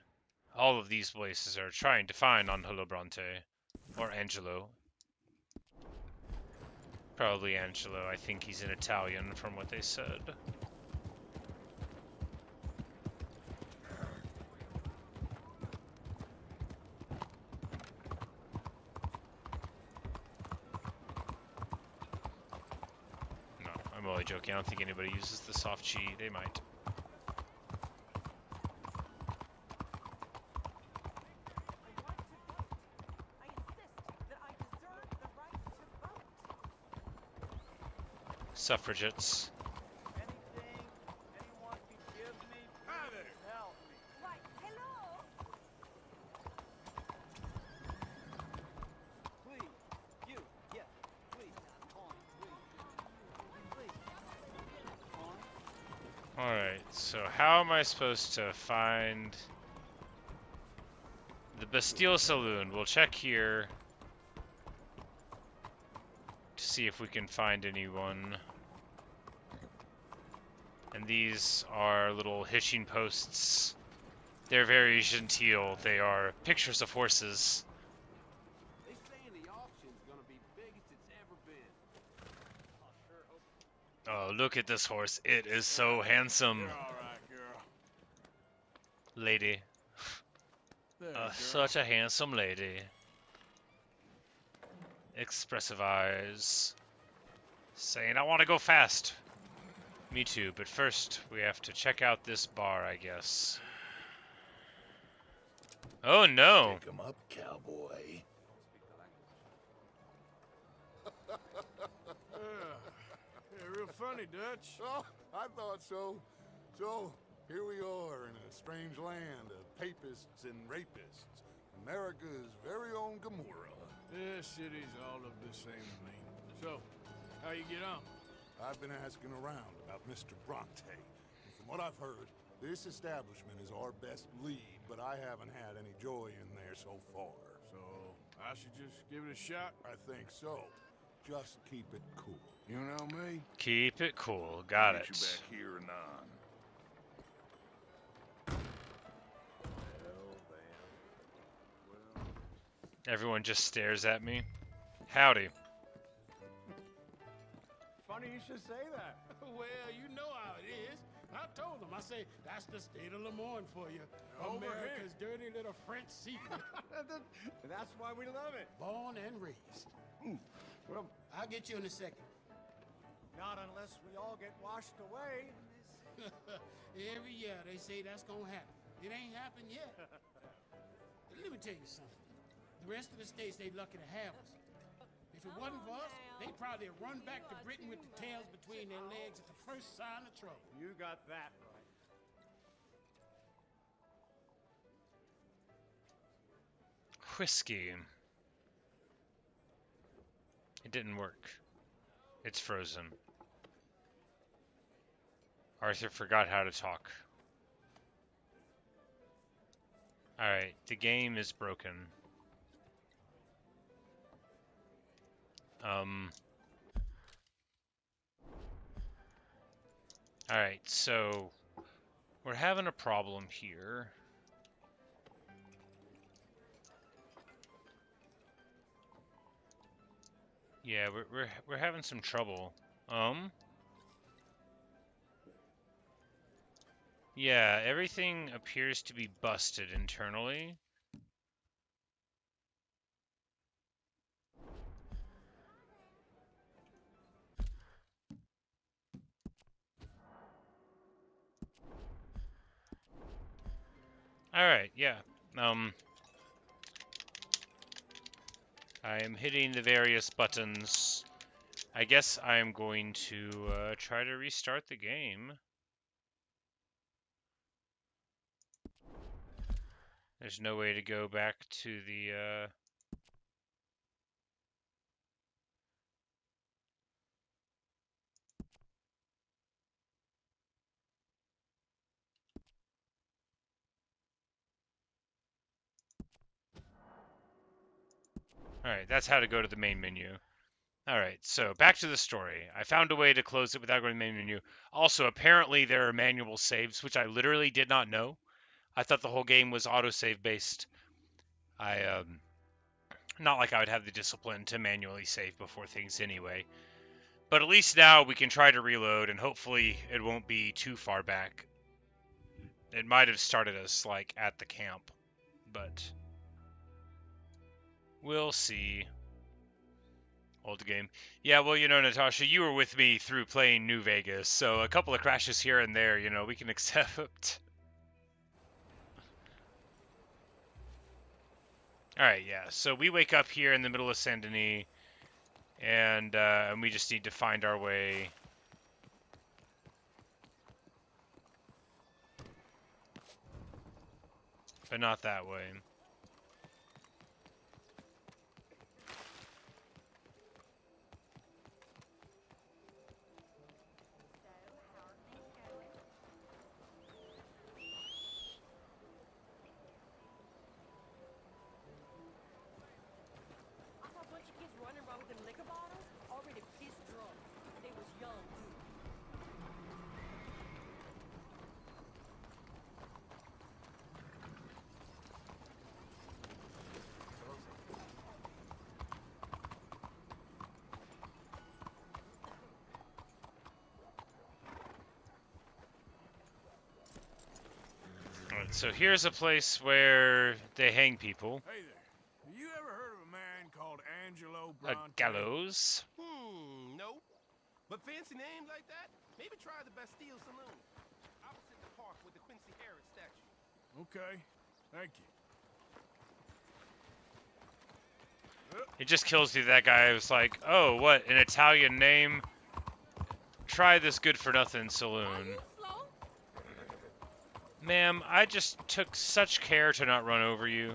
All of these places are trying to find Angelo Bronte or Angelo. Probably Angelo. I think he's an Italian from what they said. I'm only joking. I don't think anybody uses the soft G. They might. Suffragettes. Anything anyone can give me, please help me. Why, hello? Please, you, yes, please, coin, please. Coin. Alright, so how am I supposed to find the Bastille Saloon? We'll check here to see if we can find anyone. And these are little hitching posts. They're very genteel. They are pictures of horses. They saying the auction's gonna be biggest it's ever been. Oh, look at this horse. It is so handsome. You're all right, girl. Lady. There, girl. Such a handsome lady. Expressive eyes. Saying, I want to go fast. Me too, but first we have to check out this bar, I guess. Oh no! Pick 'em up, cowboy. Yeah, real funny, Dutch. Oh, I thought so. So, here we are in a strange land of papists and rapists. America's very own Gomorrah. This city's all of the same to me. So, how you get on? I've been asking around about Mr. Bronte. And from what I've heard, this establishment is our best lead, but I haven't had any joy in there so far. So, I should just give it a shot? I think so. Just keep it cool. You know me? Keep it cool. Got Get it. you back here anon. Everyone just stares at me. Howdy. Funny you should say that. Well, you know how it is. I told him. I say, that's the state of Lemoyne for you. Over here. America's dirty little French secret. That's why we love it. Born and raised. Well, I'll get you in a second. Not unless we all get washed away. Every year they say that's gonna happen. It ain't happened yet. Let me tell you something. The rest of the states, they lucky to have us. If it wasn't for us, they'd probably have run back to Britain with the tails between their legs at the first sign of trouble. You got that right. Whiskey. It didn't work. It's frozen. Arthur forgot how to talk. Alright, the game is broken. Alright, so we're having a problem here. Yeah, we're having some trouble. Yeah, everything appears to be busted internally. Alright, yeah. I am hitting the various buttons. I guess I am going to try to restart the game. There's no way to go back to the Alright, that's how to go to the main menu. Alright, so back to the story. I found a way to close it without going to the main menu. Also, apparently there are manual saves, which I literally did not know. I thought the whole game was autosave based. Not like I would have the discipline to manually save before things anyway. But at least now we can try to reload, and hopefully it won't be too far back. It might have started us, like, at the camp, but we'll see. Old game. Yeah, well, you know, Natasha, you were with me through playing New Vegas, so a couple of crashes here and there, you know, we can accept. Alright, yeah, so we wake up here in the middle of Saint Denis, and we just need to find our way. But not that way. So here's a place where they hang people. Hey there. You ever heard of a man called Angelo A Bronte? gallows. No. But fancy names like that? Maybe try the Bastille Saloon. Opposite the park with the Quincy Harris statue. Okay. Thank you. It just kills you that guy was like, oh, what, an Italian name? Try this good-for-nothing saloon. Ma'am, I just took such care to not run over you.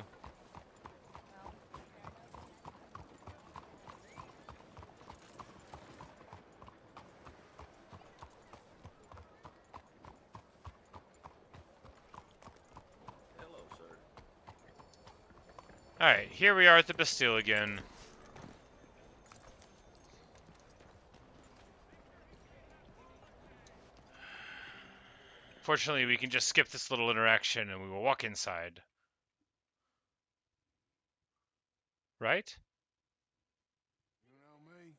Hello, sir. Alright, here we are at the Bastille again. Fortunately, we can just skip this little interaction and we will walk inside. Right? You know me?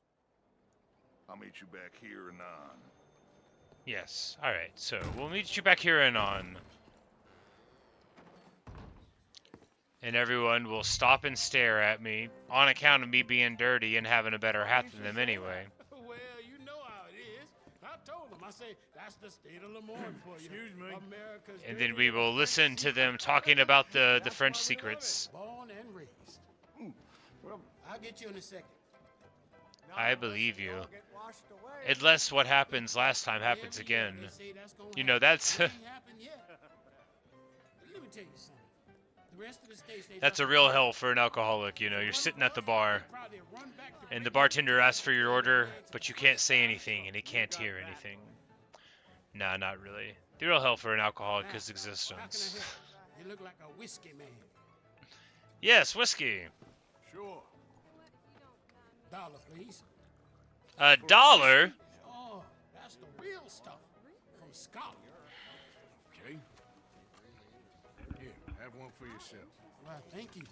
I'll meet you back here anon. Yes. Alright, so we'll meet you back here anon. And everyone will stop and stare at me on account of me being dirty and having a better hat than them anyway. Well, you know how it is. I told them. I say that's the state of Lemoyne for you. Excuse me. America's And then dirty we will little listen French to them secret. talking about the That's French why we love secrets. it. Born and raised. Well, I'll get you in a second. I believe you. All get washed away. Unless what happens last time happens Every year again. they say that's gonna You know, happen. that's It ain't happened yet. Let me tell you something. The rest of the states, they that's a don't real care. hell for an alcoholic, you know. You're One sitting of at the us, bar, they probably run back to and the Britain bartender and asks for your order, eggs but you and can't say fries. anything, and he can't hear anything. Nah, not really. The real hell for an alcoholic is How can I existence. help? You look like a whiskey man. Yes, whiskey. Sure. $1, please. $1? Oh, that's the real stuff from Scotland. Okay. Here, have one for yourself. Well, thank you.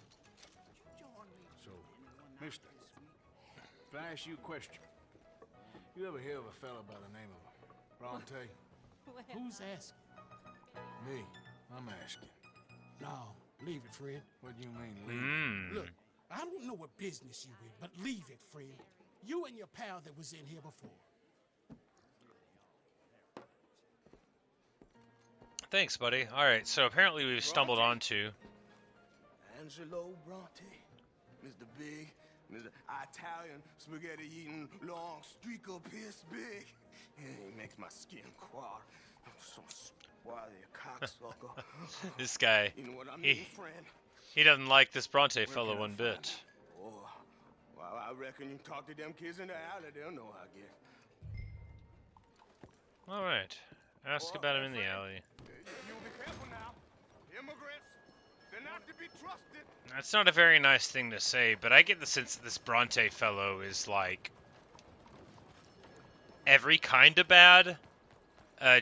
So, mister, if I ask you a question, you ever hear of a fella by the name of Bronte? Who's asking? Me. I'm asking. No, leave it, friend. What do you mean, leave? Look, I don't know what business you in, but leave it, friend. You and your pal that was in here before. Thanks, buddy. Alright, so apparently we've stumbled onto... Angelo Bronte, Mr. Big, Mr. Italian spaghetti-eating, long streak of piss big. He makes my skin crawl. I'm so spoily, cocksucker. This guy, You know what I mean, friend? he doesn't like this Bronte Where fellow can I one find bit. him? Oh, well, I reckon you talk to them kids in the alley, they'll know, I guess. Alright, ask about him in the alley. You be careful now. Immigrants, they're not to be trusted. That's not a very nice thing to say, but I get the sense that this Bronte fellow is like... every kind of bad.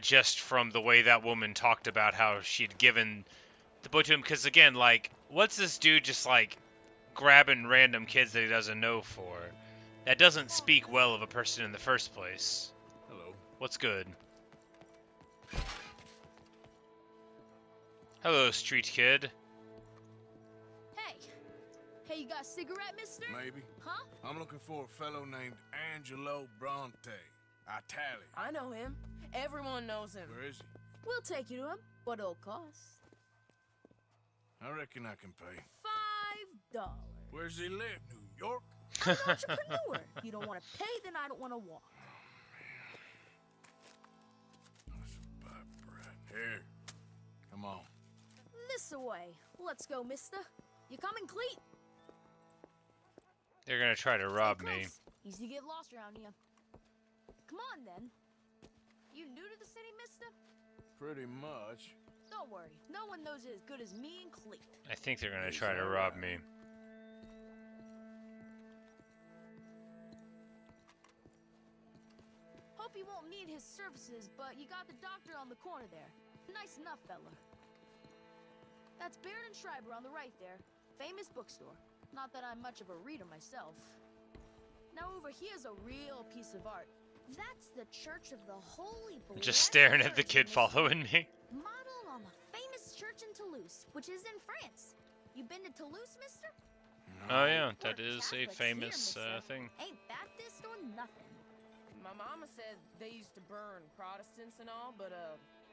Just from the way that woman talked about how she'd given the boy to him. Because again, like, what's this dude just like grabbing random kids that he doesn't know for? That doesn't speak well of a person in the first place. Hello. What's good? Hello, street kid. Hey. Hey, you got a cigarette, mister? Maybe. Huh? I'm looking for a fellow named Angelo Bronte. Italian. I know him. Everyone knows him. Where is he? We'll take you to him. What it'll cost? I reckon I can pay. $5. Where's he live? New York? Entrepreneur. If you don't want to pay, then I don't want to walk. That's a bad bread. Here. Come on. This away. Let's go, mister. You coming, Cleet? They're gonna try to rob Stay me. close. Easy to get lost around here. Come on, then. You new to the city, mister? Pretty much. Don't worry. No one knows it as good as me and Cleet. I think they're gonna try to rob me. Hope you won't need his services, but you got the doctor on the corner there. Nice enough, fella. That's Baird and Schreiber on the right there. Famous bookstore. Not that I'm much of a reader myself. Now over here's a real piece of art. That's the Church of the Holy Blessed Just staring at the Virgin, kid mister. following me. Modeled on the famous church in Toulouse, which is in France. You been to Toulouse, mister? Oh yeah, We're that is a Catholics famous here, mister. thing. Ain't Baptist or nothing. My mama said they used to burn Protestants and all, but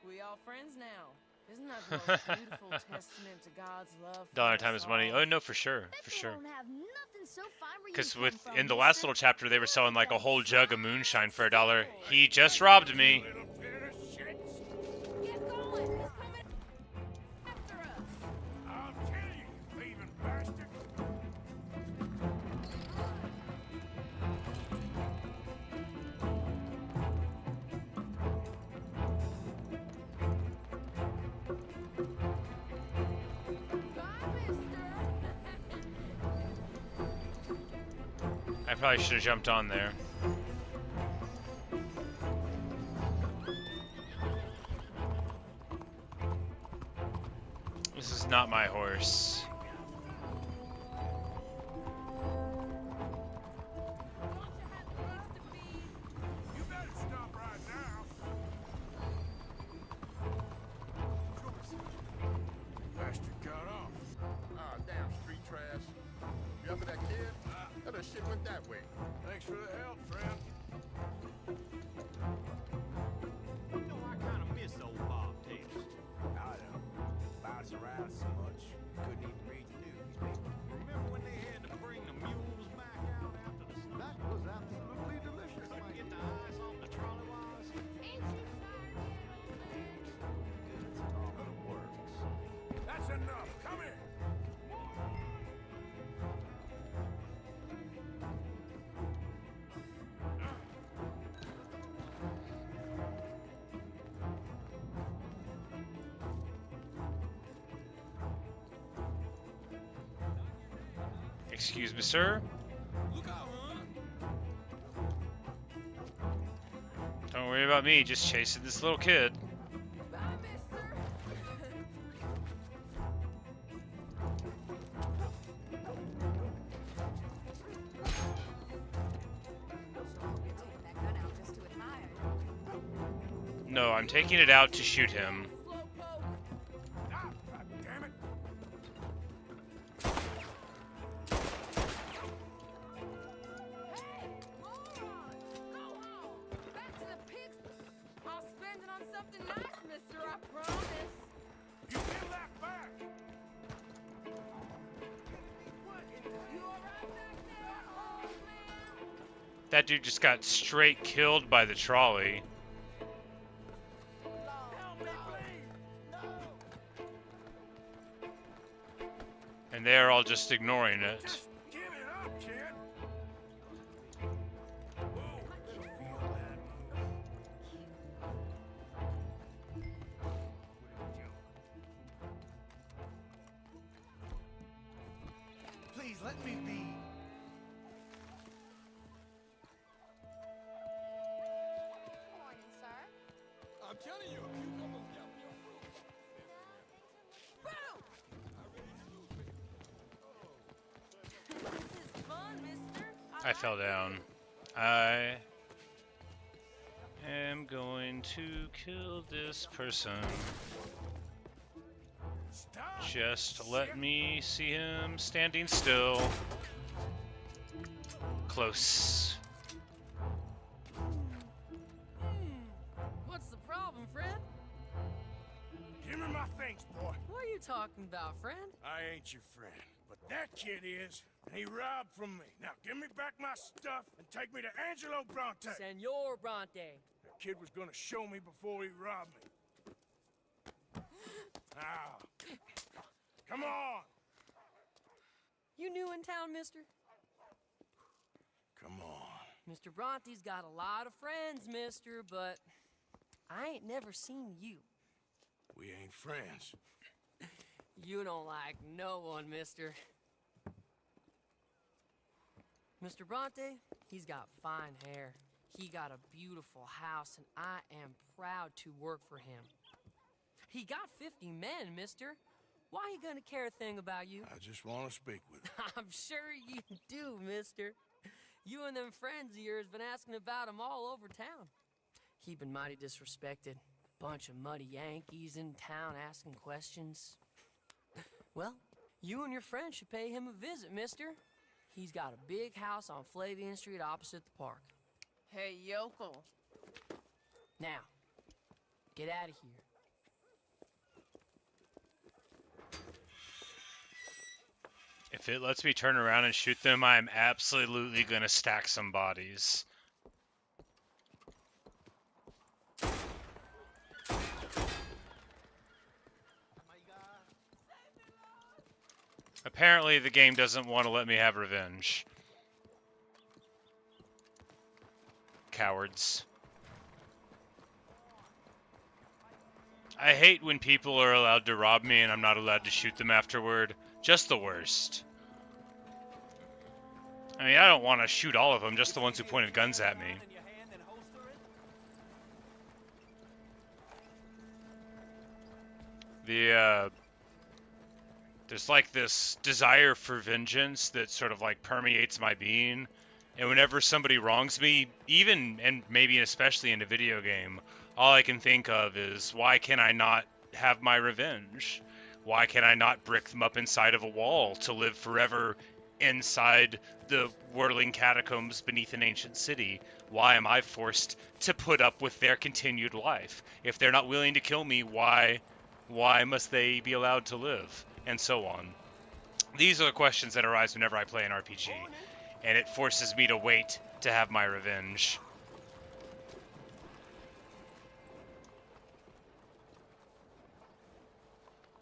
we all friends now. Isn't that the most beautiful testament to God's love? for Dollar us time is money. all? Oh no, for sure, Bet for they sure. don't have nothing so fine where you Because come with from, in the last mister. little chapter, they were selling like a whole jug of moonshine for $1. Oh, He just robbed me. Little bit of shit. Get going! He's coming after us! I'll kill you, thieving bastard. I probably should have jumped on there. This is not my horse. You better stop right now. Remember that kid? That shit went that way. Thanks for the help, friend. You know, I kind of miss old Bob Taylor. I know. Bounce around so much. Couldn't even read the newspaper. Remember when they had to bring the mules back out after the snow? That was absolutely delicious, Couldn't man. get the ice off the trolley wires. Goods and all of the works. That's enough. Come here. Excuse me, sir. Look out, huh? Don't worry about me, just chasing this little kid. Bye, mister. No, I'm taking it out to shoot him. Ah, God damn it. Back to the pigs. I'll spend it on something nice, mister, I promise. You give that back. You alright back there, old man? That dude just got straight killed by the trolley. Help me, please. And they're all just ignoring it. Just give it up, kid. Please let me be. Morning, sir. I'm telling you, a cucumber's down your fruit. This is fun, mister. I fell down. I am going to kill this person. Stop. Just let me see him standing still. Close. What's the problem, friend? Give me my things, boy. What are you talking about, friend? I ain't your friend, but that kid is, and he robbed from me. Now give me back my stuff and take me to Angelo Bronte. Senor Bronte. That kid was gonna show me before he robbed me. Now, come on. You new in town, mister? Come on. Mr. Bronte's got a lot of friends, mister, but I ain't never seen you. We ain't friends. You don't like no one, mister. Mr. Bronte, he's got fine hair. He got a beautiful house, and I am proud to work for him. He got 50 men, mister. Why he gonna care a thing about you? I just want to speak with him. I'm sure you do, mister. You and them friends of yours been asking about him all over town. He been mighty disrespected. Bunch of muddy Yankees in town asking questions. Well, you and your friend should pay him a visit, mister. He's got a big house on Flavian Street opposite the park. Hey, yokel. Now, get out of here. If it lets me turn around and shoot them, I am absolutely gonna stack some bodies. Apparently the game doesn't want to let me have revenge. Cowards. I hate when people are allowed to rob me and I'm not allowed to shoot them afterward. Just the worst. I mean, I don't want to shoot all of them, just the ones who pointed guns at me. There's like this desire for vengeance that sort of like permeates my being. And whenever somebody wrongs me, even and maybe especially in a video game, all I can think of is, why can I not have my revenge? Why can I not brick them up inside of a wall to live forever inside the whirling catacombs beneath an ancient city. Why am I forced to put up with their continued life? If they're not willing to kill me, why must they be allowed to live? And so on. These are the questions that arise whenever I play an RPG, and it forces me to wait to have my revenge.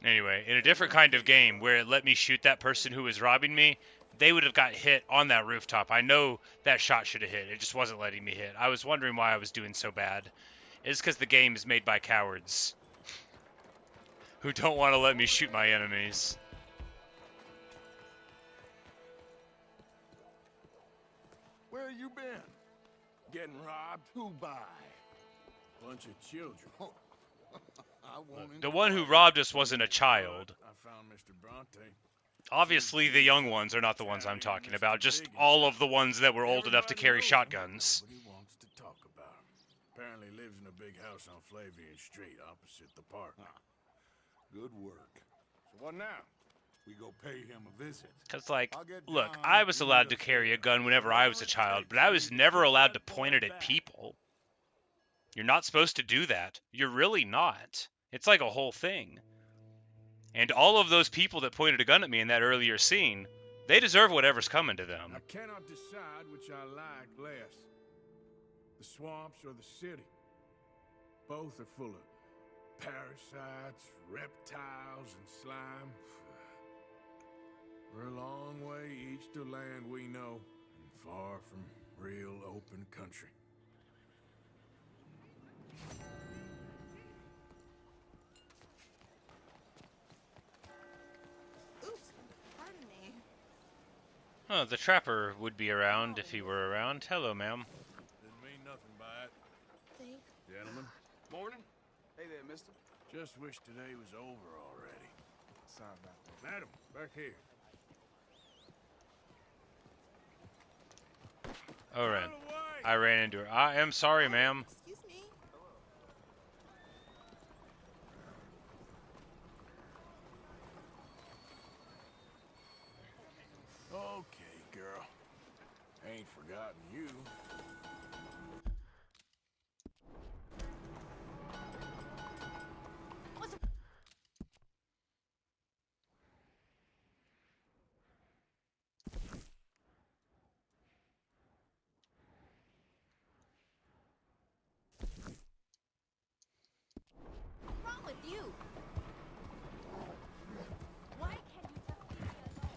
Anyway, in a different kind of game where it let me shoot that person who was robbing me, they would have got hit on that rooftop. I know that shot should have hit. It just wasn't letting me hit. I was wondering why I was doing so bad. It's because the game is made by cowards who don't want to let me shoot my enemies. Where you been? Getting robbed? Who by? Bunch of children. I won't The one who robbed us wasn't a child. I found Mr. Bronte. Obviously, the young ones are not the ones I'm talking about. Just all of the ones that were old enough to carry shotguns. Nobody wants to talk about him. Apparently lives in a big house on Flavian Street, opposite the park. Good work. So what now? We go pay him a visit. Because, like, I'll get look, John I was to allowed meet to us carry a there. gun whenever I was a child, but I was never allowed to point it at people. You're not supposed to do that. You're really not. It's like a whole thing. And all of those people that pointed a gun at me in that earlier scene, they deserve whatever's coming to them. I cannot decide which I like less. The swamps or the city. Both are full of parasites, reptiles, and slime. We're a long way east of land we know, and far from real open country. Oops, pardon me. Oh, the trapper would be around if he were around. Hello, ma'am. Didn't mean nothing by it. Thank Gentlemen, Morning. Hey there, mister. just wish today was over already. Sorry about that. Madam, back here. Oh, ran. Out of the way! I ran into her. I am sorry, ma'am. Excuse me. Okay, girl. Ain't forgotten you. What's wrong with you? Why can't you just leave me alone?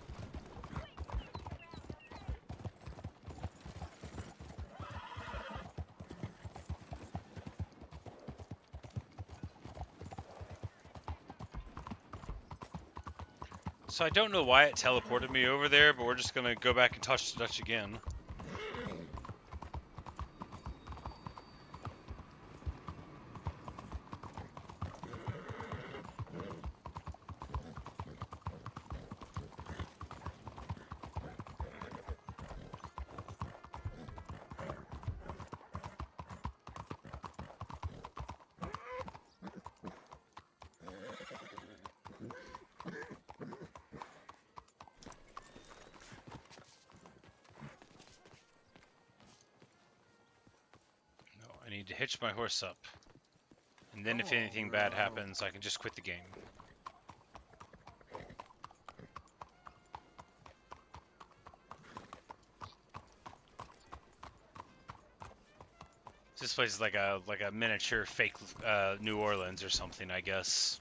So I don't know why it teleported me over there, but we're just gonna go back and touch the Dutch again. I need to hitch my horse up. And then if anything bad happens, I can just quit the game. This place is like a miniature fake New Orleans or something, I guess.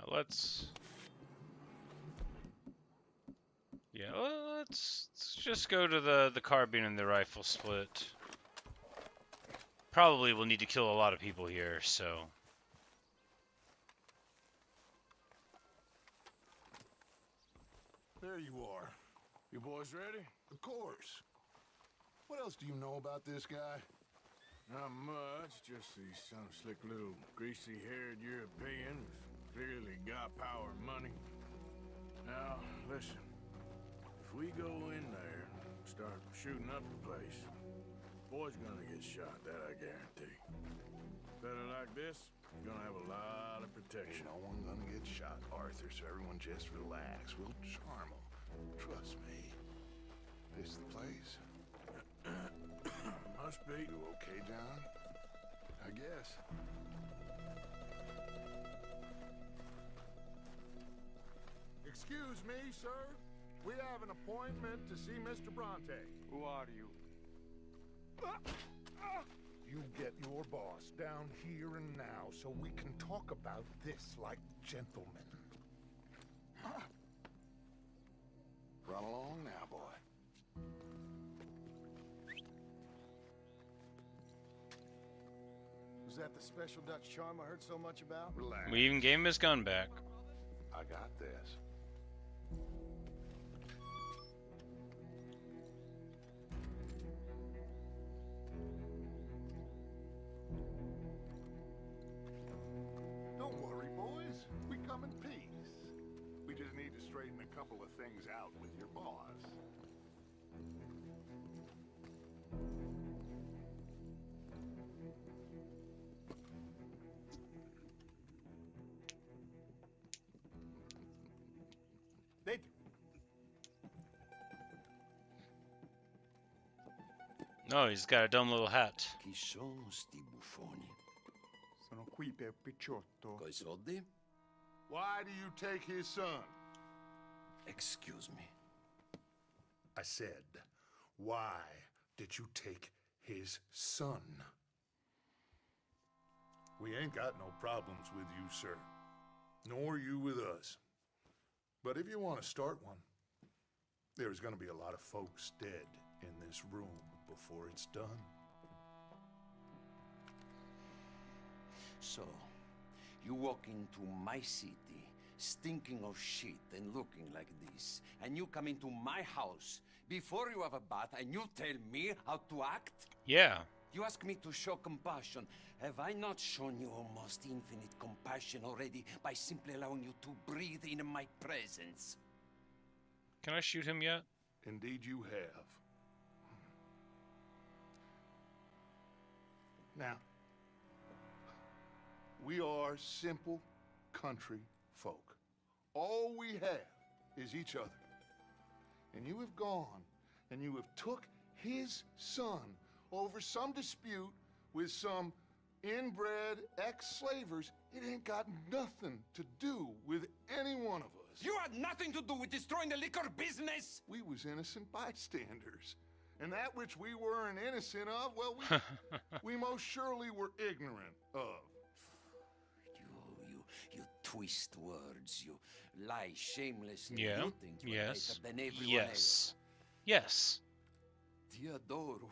Let's... Yeah, let's just go to the carbine and the rifle split. Probably we'll need to kill a lot of people here, so... There you are. You boys ready? Of course. What else do you know about this guy? Not much, just he's some slick little greasy-haired European who's clearly got power and money. Now, listen. If we go in there and start shooting up the place, boy's gonna get shot, that I guarantee. Fella like this is gonna have a lot of protection. No one gonna get shot, Arthur, so everyone just relax. We'll charm them. Trust me. This the place? Must be. You okay, John? I guess. Excuse me, sir. We have an appointment to see Mr. Bronte. Who are you? You get your boss down here and now so we can talk about this like gentlemen. Run along now, boy. Was that the special Dutch charm I heard so much about? Relax. We even gave him his gun back. I got this. Don't worry, boys. We come in peace. We just need to straighten a couple of things out with your boss. No, he's got a dumb little hat. Chi sono sti buffoni? Sono qui per Picciotto. Coi soldi? Why do you take his son? Excuse me. I said, why did you take his son? We ain't got no problems with you, sir. Nor you with us. But if you want to start one, there's going to be a lot of folks dead in this room before it's done. So, you walk into my city, stinking of shit and looking like this, and you come into my house before you have a bath and you tell me how to act? Yeah. You ask me to show compassion. Have I not shown you almost infinite compassion already by simply allowing you to breathe in my presence? Can I shoot him yet? Indeed you have. Now, we are simple country folk. All we have is each other. And you have gone and you have took his son over some dispute with some inbred ex-slavers. It ain't got nothing to do with any one of us. You had nothing to do with destroying the liquor business! We was innocent bystanders. And that which we weren't innocent of, well, we most surely were ignorant of. You twist words, you lie shamelessly. Yeah. You think you are Yes. better than everyone else. Yes. Ti adoro.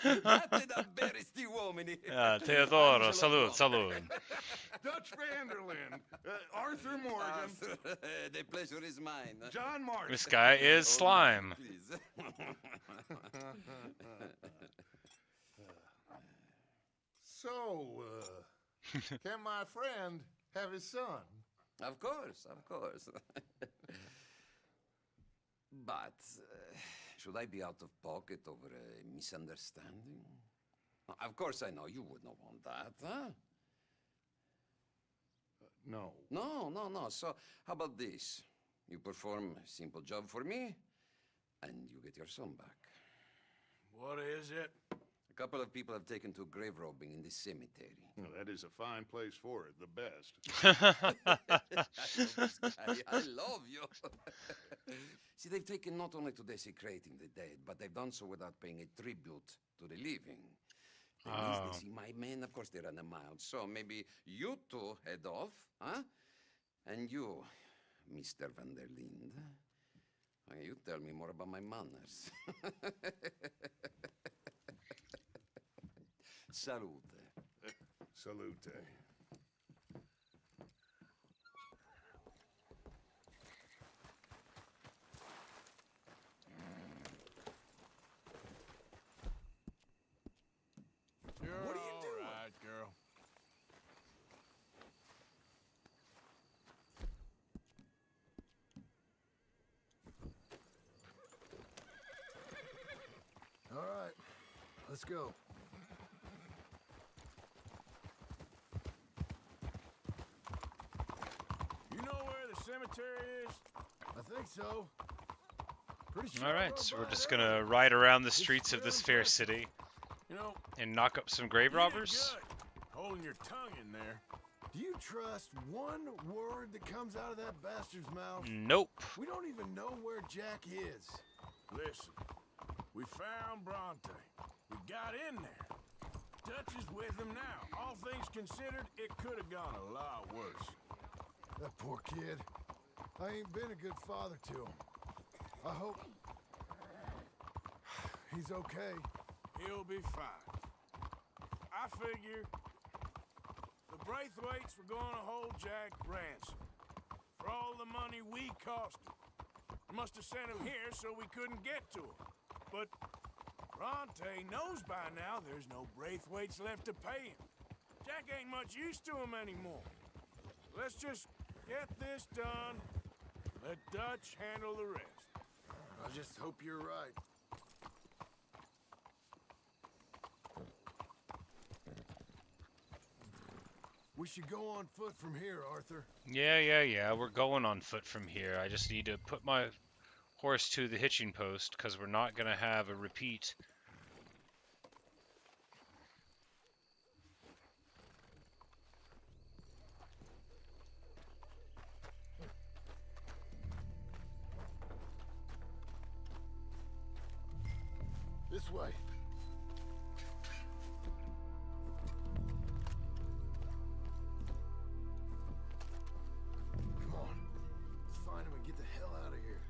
Date davvero sti uomini. Teodoro, salud, salud. Dutch Vanderlyn, Arthur Morgan. The pleasure is mine. John Martin. This guy is Slime. Please. So, can my friend have his son? Of course, of course. But should I be out of pocket over a misunderstanding? Of course I know you would not want that, huh? No. No. So, how about this? You perform a simple job for me, and you get your son back. What is it? A couple of people have taken to grave robbing in this cemetery. Well, that is a fine place for it, the best. I love you. See, they've taken not only to desecrating the dead, but they've done so without paying a tribute to the living. They see my men, of course, they run a mile. So maybe you two head off, huh? And you, Mr. Van der Linde, you tell me more about my manners. Salute. Salute. Let's go. You know where the cemetery is? I think so. Pretty sure. All right, so we're just gonna ride around the streets of this fair city You know, and knock up some grave you did robbers. good, holding your tongue in there. Do you trust one word that comes out of that bastard's mouth? Nope. We don't even know where Jack is. Listen, we found Bronte. We got in there. Dutch is with him now. All things considered, it could have gone a lot worse. That poor kid. I ain't been a good father to him. I hope he's okay. He'll be fine. I figure the Braithwaites were going to hold Jack ransom for all the money we cost him. Must have sent him here so we couldn't get to him. But Bronte knows by now there's no Braithwaites left to pay him. Jack ain't much use to him anymore. Let's just get this done. Let Dutch handle the rest. I just hope you're right. We should go on foot from here, Arthur. Yeah. We're going on foot from here. I just need to put my horse to the hitching post because we're not gonna have a repeat. This way. Come on. Let's find him and get the hell out of here.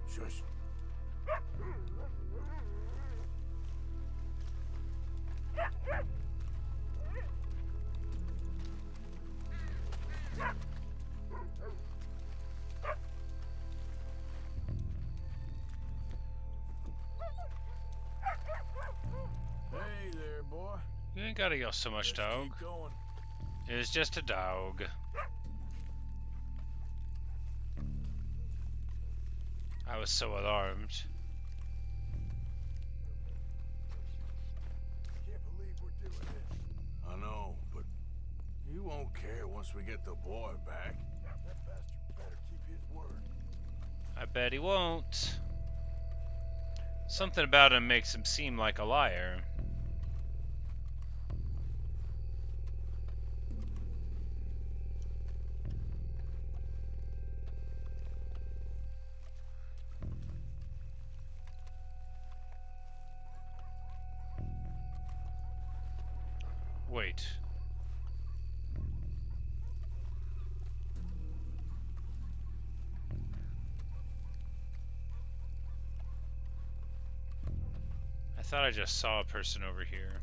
Shush. Hey there, boy. You ain't gotta yell so much, dog. Keep going. It's just a dog. I was so alarmed. Can't believe we're doing this. I know, but he won't care once we get the boy back. That bastard better keep his word. I bet he won't. Something about him makes him seem like a liar. Wait. I thought I just saw a person over here.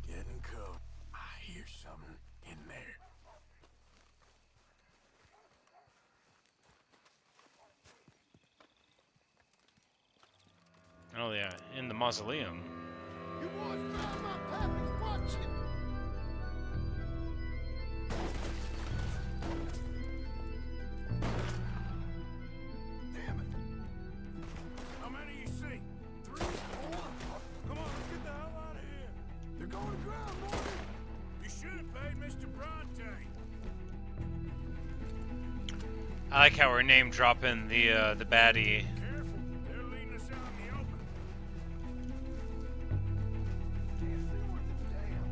Getting covered. I hear something in there. Oh yeah, in the mausoleum. You boys found my pappy's watching. Damn it. How many you see? 3, 4? Come on, let's get the hell out of here. They're going to ground, boy. You should have paid Mr. Bronte. I like how we're name dropping the baddie. Careful, they're leading us out in the open. Can't see worth a damn.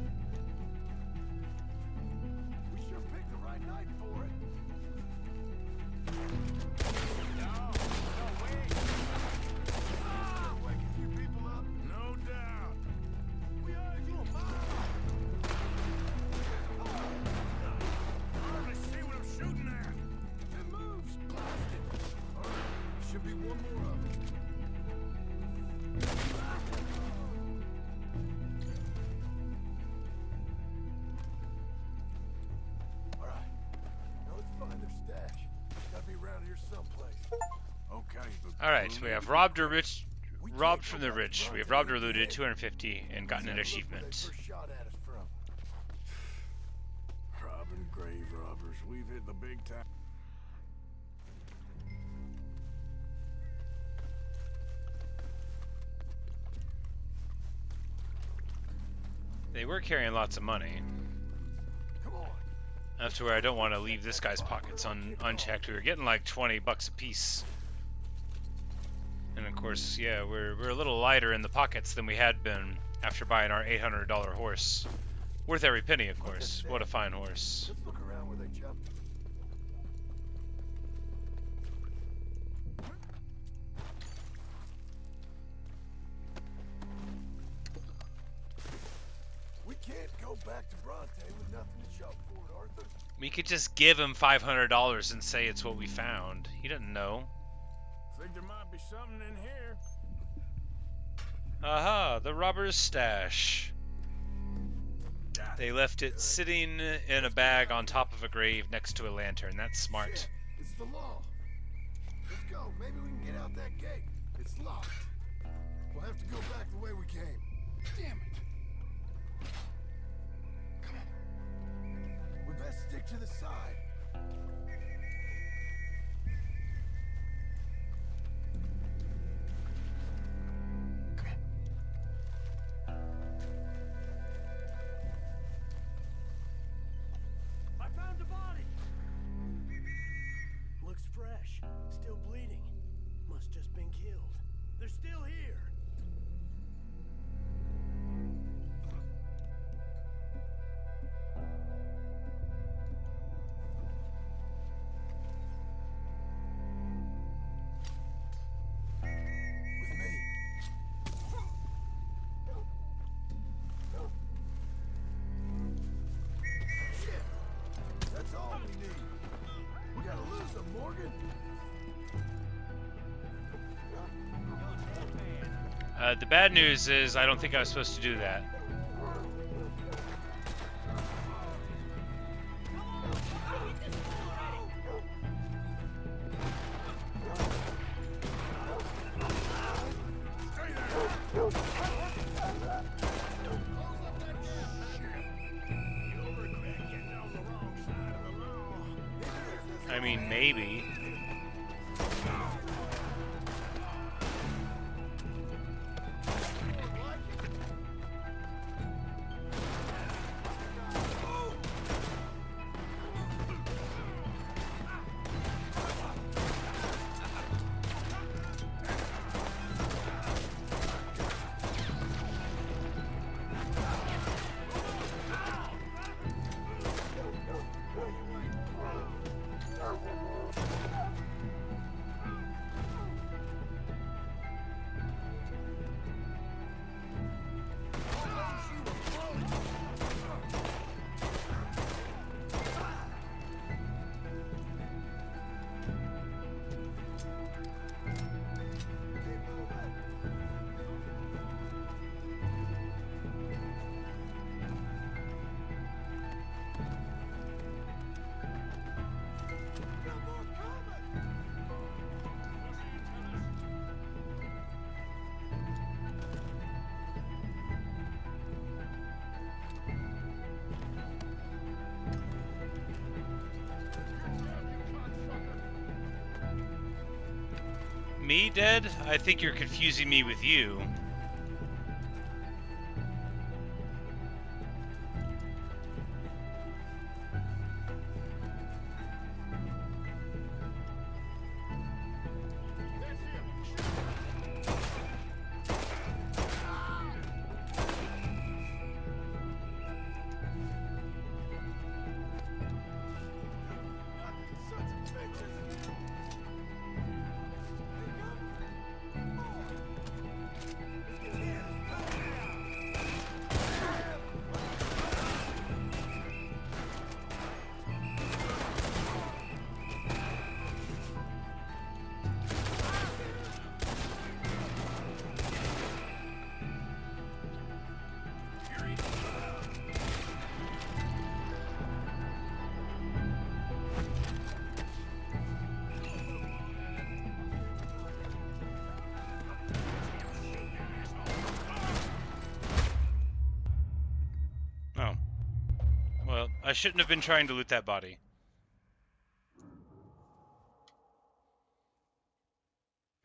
We sure picked the right night for it. Alright, we have robbed from the rich. We have robbed or looted 250 and gotten an achievement. Robbing grave robbers. We've hit the big time. They were carrying lots of money. Up to where I don't want to leave this guy's pockets unchecked. We were getting like 20 bucks a piece. And of course, yeah, we're a little lighter in the pockets than we had been after buying our $800 horse. Worth every penny, of course. What a fine horse. Let's look around where they jumped. We can't go back to Bronte with nothing to show for it, Arthur. We could just give him $500 and say it's what we found. He doesn't know. Think there might be something in here. Aha, the robber's stash. They left it sitting in a bag on top of a grave next to a lantern. That's smart. Shit, it's the law. Let's go. Maybe we can get out that gate. It's locked. We'll have to go back the way we came. Damn it. Come on. We best stick to the side. I found the body. Looks fresh. Still bleeding. Must just been killed. They're still here. With me. Shit. That's all we need. We gotta lose them, Morgan. The bad news is I don't think I was supposed to do that. I mean, maybe. Me dead? I think you're confusing me with you. Well, I shouldn't have been trying to loot that body.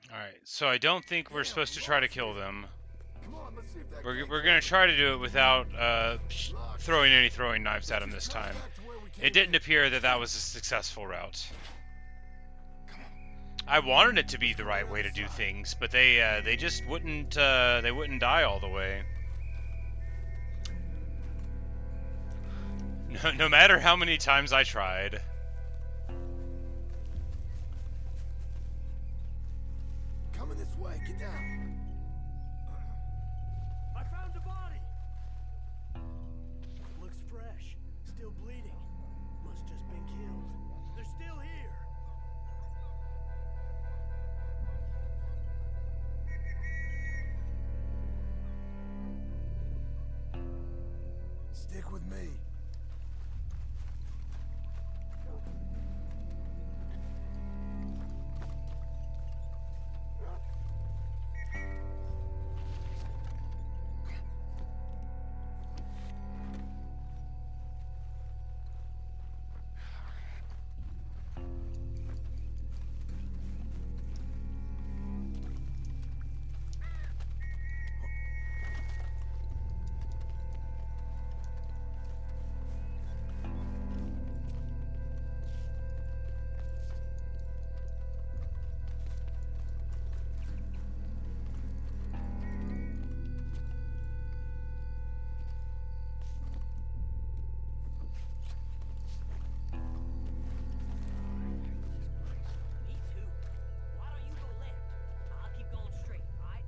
Alright, so I don't think we're supposed to try to kill them. We're gonna try to do it without throwing any throwing knives at them this time. It didn't appear that that was a successful route. I wanted it to be the right way to do things, but they just wouldn't die all the way. No matter how many times I tried. Coming this way, get down. I found the body. Looks fresh. Still bleeding. Must just been killed. They're still here. Stick with me. Me too. Why don't you go left? I'll keep going straight, alright?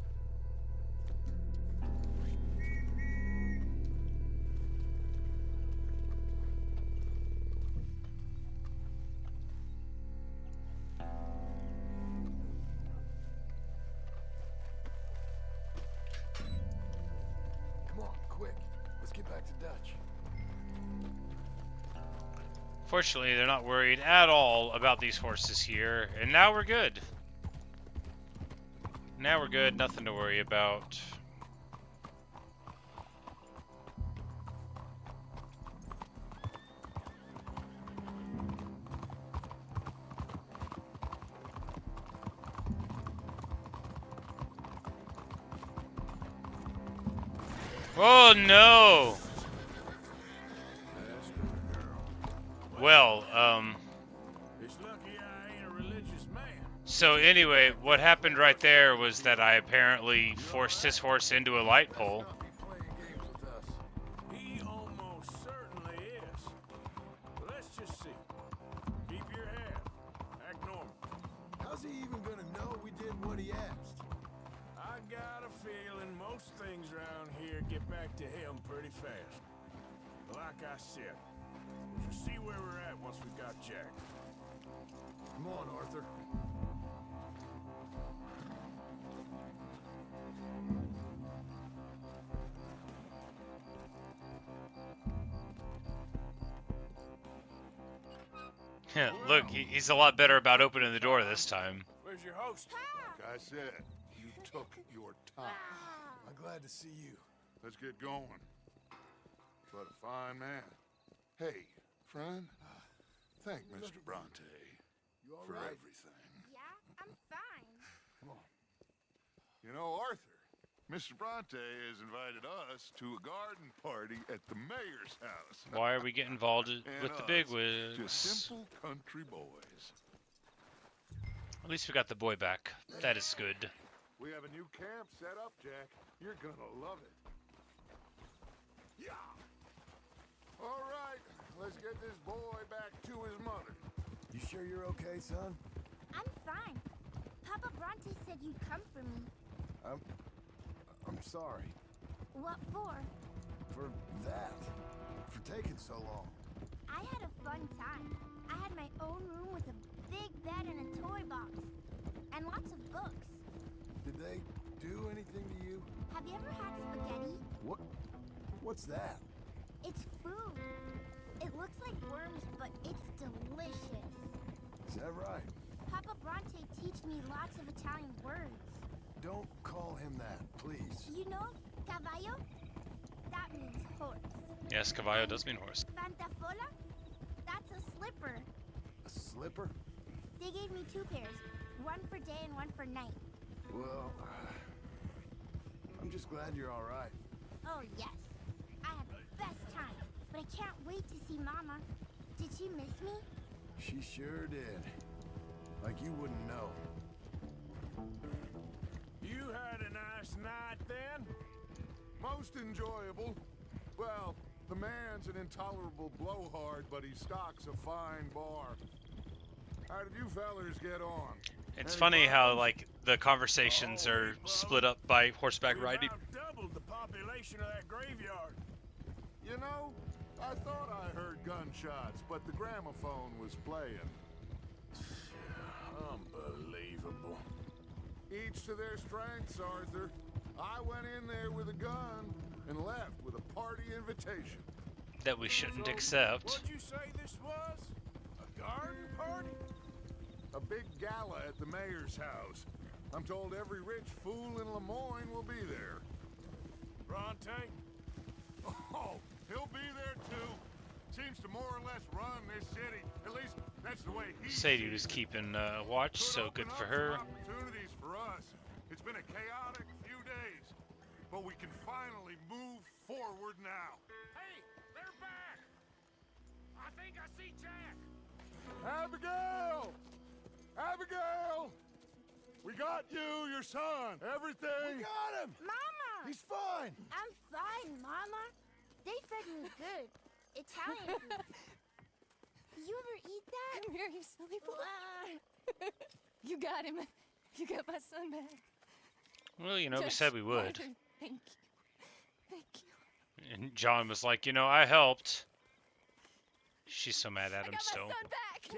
Come on, quick. Let's get back to Dutch. Fortunately, they're not worried at all about these horses here, and now we're good. Now we're good, nothing to worry about. Oh no! Well, It's lucky I ain't a religious man. so anyway, what happened right there was that I apparently forced his horse into a light pole. He almost certainly is. Let's just see. Keep your head. Act normal. How's he even gonna know we did what he asked? I got a feeling most things around here get back to him pretty fast. Like I said, we'll just see where we're at once we've got Jack. Come on, Arthur. Look, he's a lot better about opening the door this time. Where's your host? Like I said, you took your time. I'm glad to see you. Let's get going. What a fine man. Hey, friend. Thank Mr. Bronte You all for right? everything. Yeah, I'm fine. Come on. You know, Arthur, Mr. Bronte has invited us to a garden party at the mayor's house. Why are we getting involved with the And us, bigwigs? just simple country boys. At least we got the boy back. That is good. We have a new camp set up, Jack. You're gonna love it. Yeah. All right, let's get this boy back to his mother. You sure you're okay, son? I'm fine. Papa Bronte said you'd come for me. I'm sorry. What for? For that. For taking so long. I had a fun time. I had my own room with a big bed and a toy box. And lots of books. Did they do anything to you? Have you ever had spaghetti? What's that? It's food. It looks like worms, but it's delicious. Is that right? Papa Bronte teach me lots of Italian words. Don't call him that, please. You know, caballo? That means horse. Yes, caballo does mean horse. Pantafola? That's a slipper. A slipper? They gave me 2 pairs. One for day and one for night. Well, I'm just glad you're all right. Oh, yes. I had the best time. But I can't wait to see Mama. Did she miss me? She sure did. Like you wouldn't know. You had a nice night then? Most enjoyable. Well, the man's an intolerable blowhard, but he stocks a fine bar. How did you fellers get on? It's Any funny how, problems? like, the conversations are split up by horseback We riding. about doubled the population of that graveyard. You know, I thought I heard gunshots, but the gramophone was playing. Unbelievable. Each to their strengths, Arthur. I went in there with a gun and left with a party invitation. That we shouldn't So, accept. What'd you say this was? A garden party? A big gala at the mayor's house. I'm told every rich fool in Lemoyne will be there. Bronte? Oh, he'll be there too. Seems to more or less run this city. At least that's the way he Sadie sees was it. keeping watch, Could so open good for up her. some opportunities for us. It's been a chaotic few days, but we can finally move forward now. Hey, they're back! I think I see Jack! Abigail! Abigail! We got you, your son. Everything. We got him. Mama! He's fine. I'm fine, Mama. They fed me good. Italian food. You ever eat that? Come here, you silly boy. You got him. You got my son back. Well, you know, we Judge said we would. Arthur, thank you. Thank you. And John was like, you know, I helped. She's so mad at him I got still. my son back.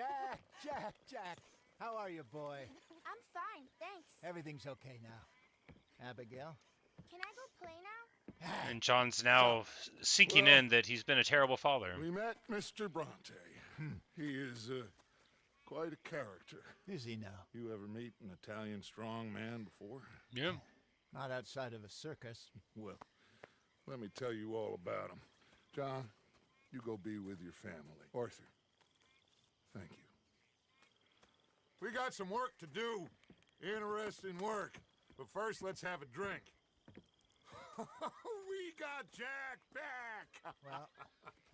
Jack. How are you, boy? I'm fine, thanks. Everything's okay now. Abigail? Can I go play now? And John's now sinking Well, in that he's been a terrible father. We met Mr. Bronte. He is quite a character. Is he now? You ever meet an Italian strong man before? Yeah. Not outside of a circus. Well, let me tell you all about him. John, you go be with your family. Arthur, thank you. We got some work to do. Interesting work. But first, let's have a drink. We got Jack back! Well,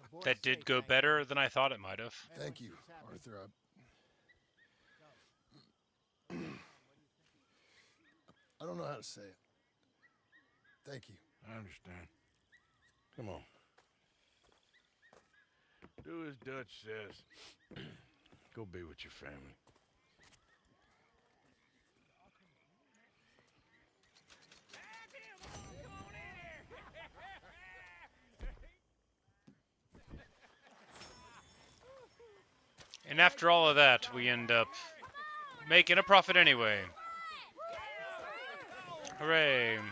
the boy's That did safe, go thank better than I thought it might have. Thank you, Arthur. I don't know how to say it. Thank you. I understand. Come on. Do as Dutch says. Go be with your family. And after all of that, we end up making a profit anyway. Hooray. Good to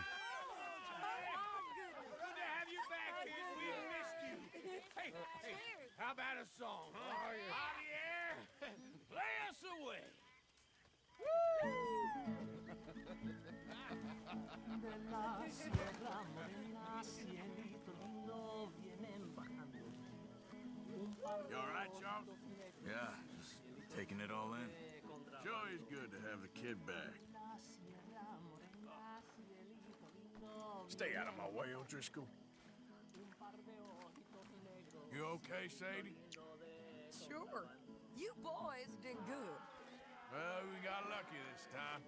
have you back, kid. We missed you. Hey, how about a song, huh? Javier, play us away. You all right, Charles? Yeah, just taking it all in. Sure is good to have the kid back. Stay out of my way, O'Driscoll. You okay, Sadie? Sure. You boys did good. Well, we got lucky this time.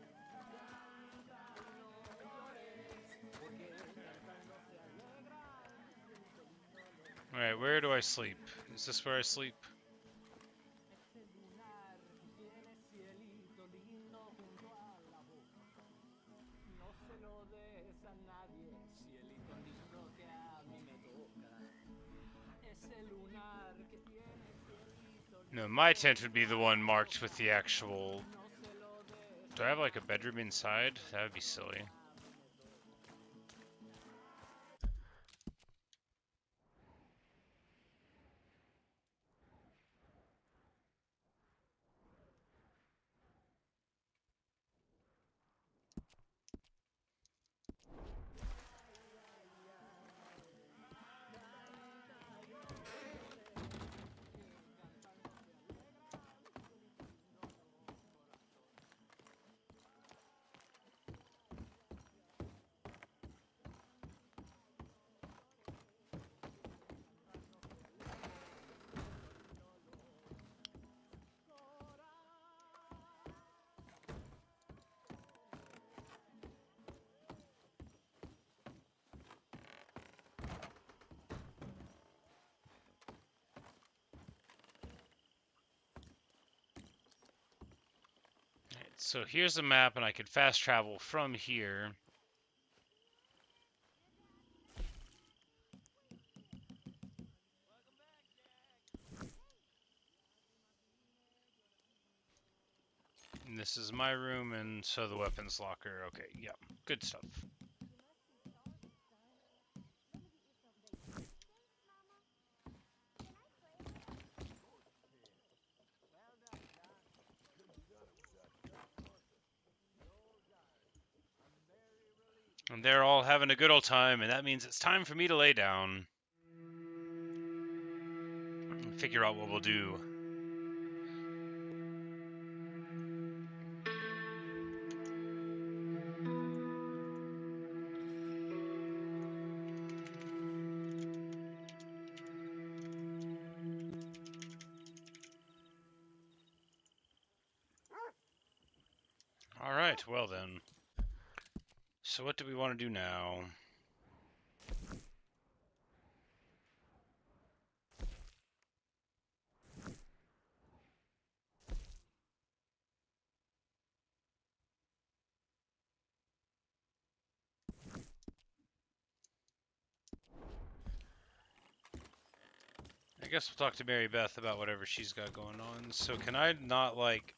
Alright, where do I sleep? Is this where I sleep? No, my tent would be the one marked with the actual... Do I have like a bedroom inside? That would be silly. So here's a map, and I could fast travel from here. And this is my room, and so the weapons locker. Okay, yeah, good stuff. And they're all having a good old time, and that means it's time for me to lay down and figure out what we'll do. All right, well then. So what do we want to do now? I guess we'll talk to Mary Beth about whatever she's got going on. So can I not, like,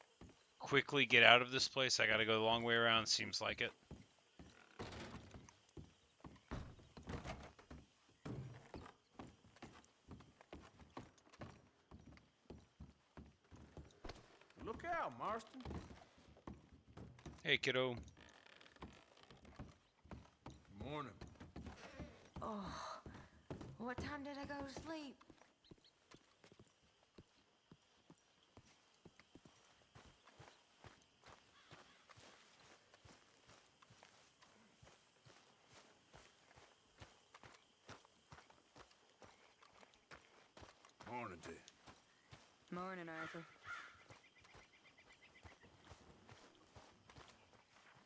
quickly get out of this place? I gotta go the long way around, seems like it. Look out, Marston. Hey, kiddo. Morning. Oh, what time did I go to sleep? Morning, T. Morning, Arthur.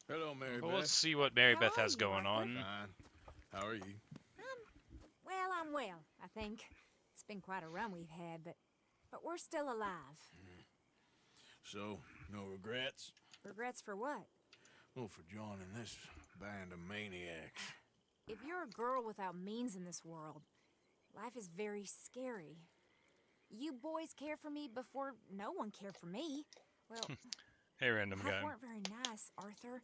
Hello, Mary Well, Beth. let's see what Mary How Beth are has you, going Arthur? on. Fine. How are you? Well, I'm well, I think. It's been quite a run we've had, but we're still alive. So, no regrets? Regrets for what? Well, for joining this band of maniacs. If you're a girl without means in this world, life is very scary. You boys cared for me before no one cared for me. Well, Hey, random life guy. weren't very nice, Arthur.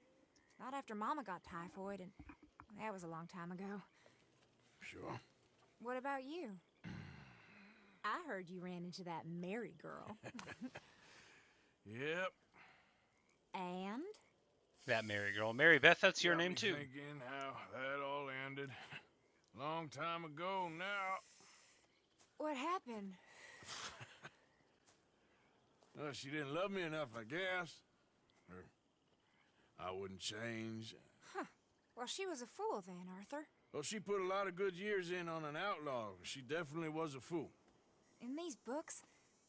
Not after Mama got typhoid, and that was a long time ago. Sure. What about you? I heard you ran into that Mary girl. Yep. And? That Mary girl. Mary Beth, that's your Got name me too. Thinking how that all ended. Long time ago now. What happened? Well, she didn't love me enough, I guess. Or I wouldn't change. Huh. Well, she was a fool then, Arthur. Well, she put a lot of good years in on an outlaw. She definitely was a fool. In these books,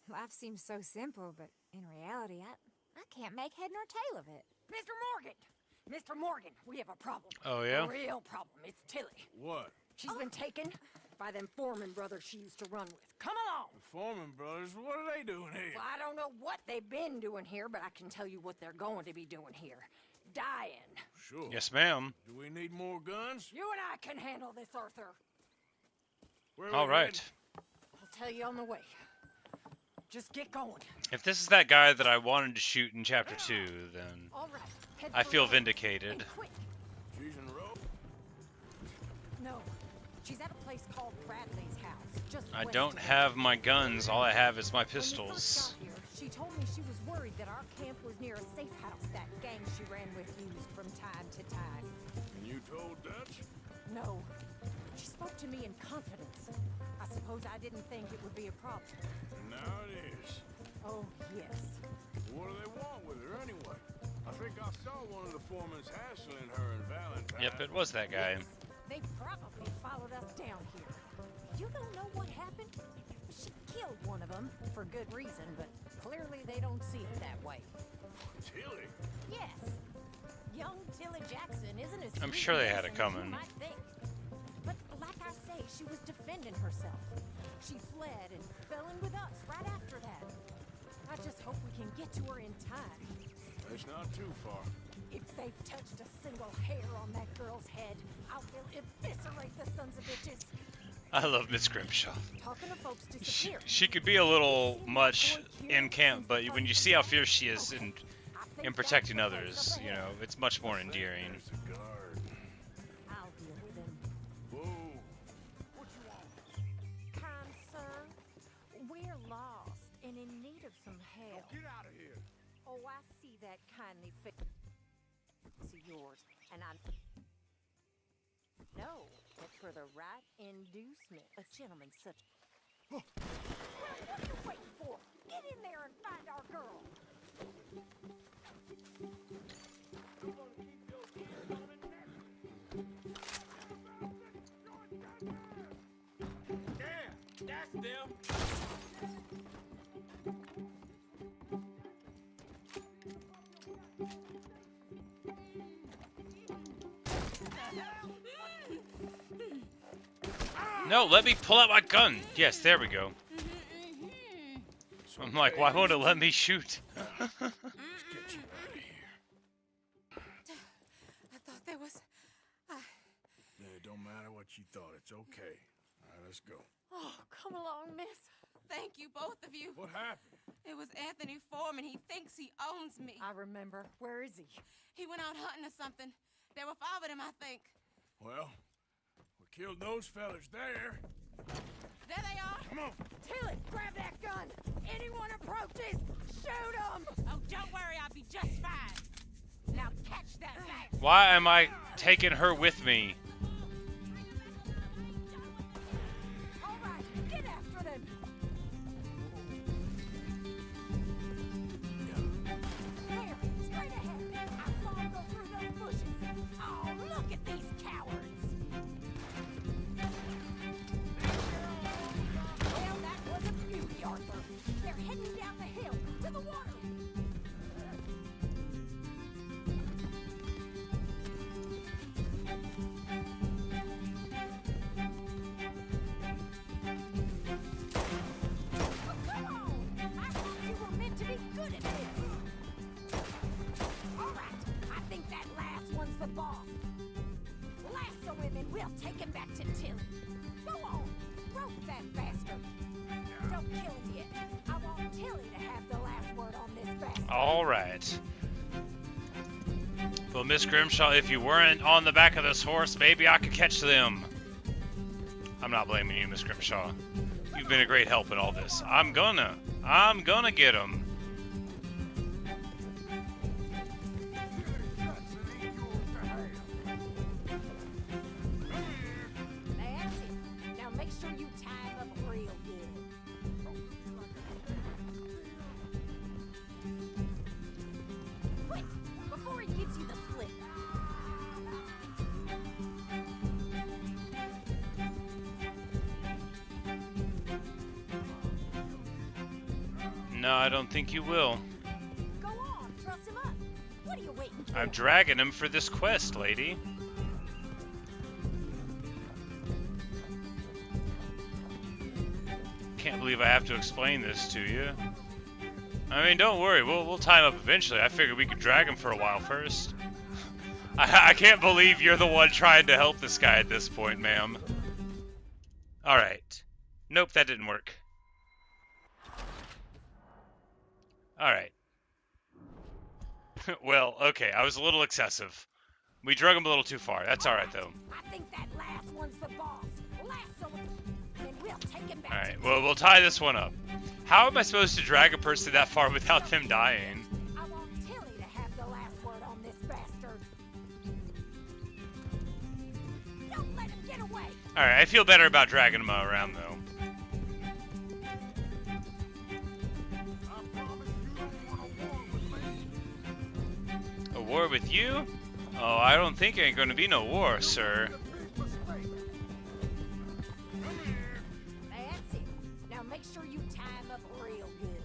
life seems so simple, but in reality, I can't make head nor tail of it. Mr. Morgan! Mr. Morgan, we have a problem. Oh, yeah? A real problem. It's Tilly. What? She's been taken by them Foreman brothers she used to run with. Come along! The Foreman brothers, what are they doing here? Well, I don't know what they've been doing here, but I can tell you what they're going to be doing here. Dying. Sure. Yes, ma'am. Do we need more guns? You and I can handle this, Arthur. Where are All we right. headed? I'll tell you on the way. Just get going. If this is that guy that I wanted to shoot in chapter 2, then All right. Head I for feel Rhodes. vindicated. And quick. She's in Rhodes? No. She's at a place called Bradley's house. Just I west don't of have my guns. All I have is my When we first pistols. got here, she told me she was worried that our camp was near a safe house that gang she ran with used from time to time. And you told Dutch? No. She spoke to me in confidence. I suppose I didn't think it would be a problem. And now it is. Oh, yes. What do they want with her anyway? I think I saw one of the foremans hassling her and Valentine. Yep, it was that guy. They probably followed us down here. You don't know what happened? She killed one of them for good reason, but clearly they don't see it that way. Tilly? Yes. Young Tilly Jackson isn't as I'm sweet sure they and had it innocent as coming. you might think. But like I say, she was defending herself. She fled and fell in with us right after that. I just hope we can get to her in time. It's not too far. If they've touched a single hair on that girl's head, I will eviscerate the sons of bitches. I love Miss Grimshaw. Talking to folks disappear. She could be a little much in camp, but when you see how fierce she is in protecting others, you know, it's much more endearing. I'll deal with him. Whoa. What you want? Kind sir, we're lost and in need of some help. Get out of here. Oh, I see that kindly face of yours, and I know that for the right inducement, a gentleman such. What are you waiting for? Get in there and find our girl. Yeah, that's them. No, let me pull out my gun. Yes, there we go. I'm like, why won't it let me shoot? Let's get you out of here. I thought there was. Yeah, it don't matter what you thought. It's okay. All right, let's go. Oh, come along, miss. Thank you, both of you. What happened? It was Anthony Foreman. He thinks he owns me. I remember. Where is he? He went out hunting or something. There were 5 of them, I think. Well, we killed those fellas there. There they are. Come on. Tilly, grab that gun. Anyone approaches, shoot them. Oh, don't worry. I'll be just fine. Now catch that back. Why am I taking her with me? All right, get after them. There, straight ahead. I saw them go through those bushes. Oh, look at these cowards. Well, that was a beauty, Arthur. They're heading down the hill to the water. We'll take him back to Tilly. Go on, rope that bastard. Don't kill him yet. I want Tilly to have the last word on this bastard. All right. Well, Miss Grimshaw, if you weren't on the back of this horse, maybe I could catch them. I'm not blaming you, Miss Grimshaw. You've been a great help in all this. I'm gonna get them. That's it. Now make sure you tie him up real good. Quick, before he gives you the slip. No, I don't think you will. Go on, truss him up. What are you waiting for? I'm dragging him for this quest, lady. Can't believe I have to explain this to you. I mean, don't worry, we'll tie him up eventually. I figured we could drag him for a while first. I can't believe you're the one trying to help this guy at this point, ma'am. Alright. Nope, that didn't work. Alright. Well, okay, I was a little excessive. We drug him a little too far. That's alright, though. I think that last one's the boss. Lasso him, and we'll take him back. Alright, well, we'll tie this one up. How am I supposed to drag a person that far without them dying? I want Tilly to have the last word on this bastard. Don't let him get away. Alright, I feel better about dragging him around, though. A war with you? Oh, I don't think ain't gonna be no war, sir. That's it. Now make sure you tie him up real good.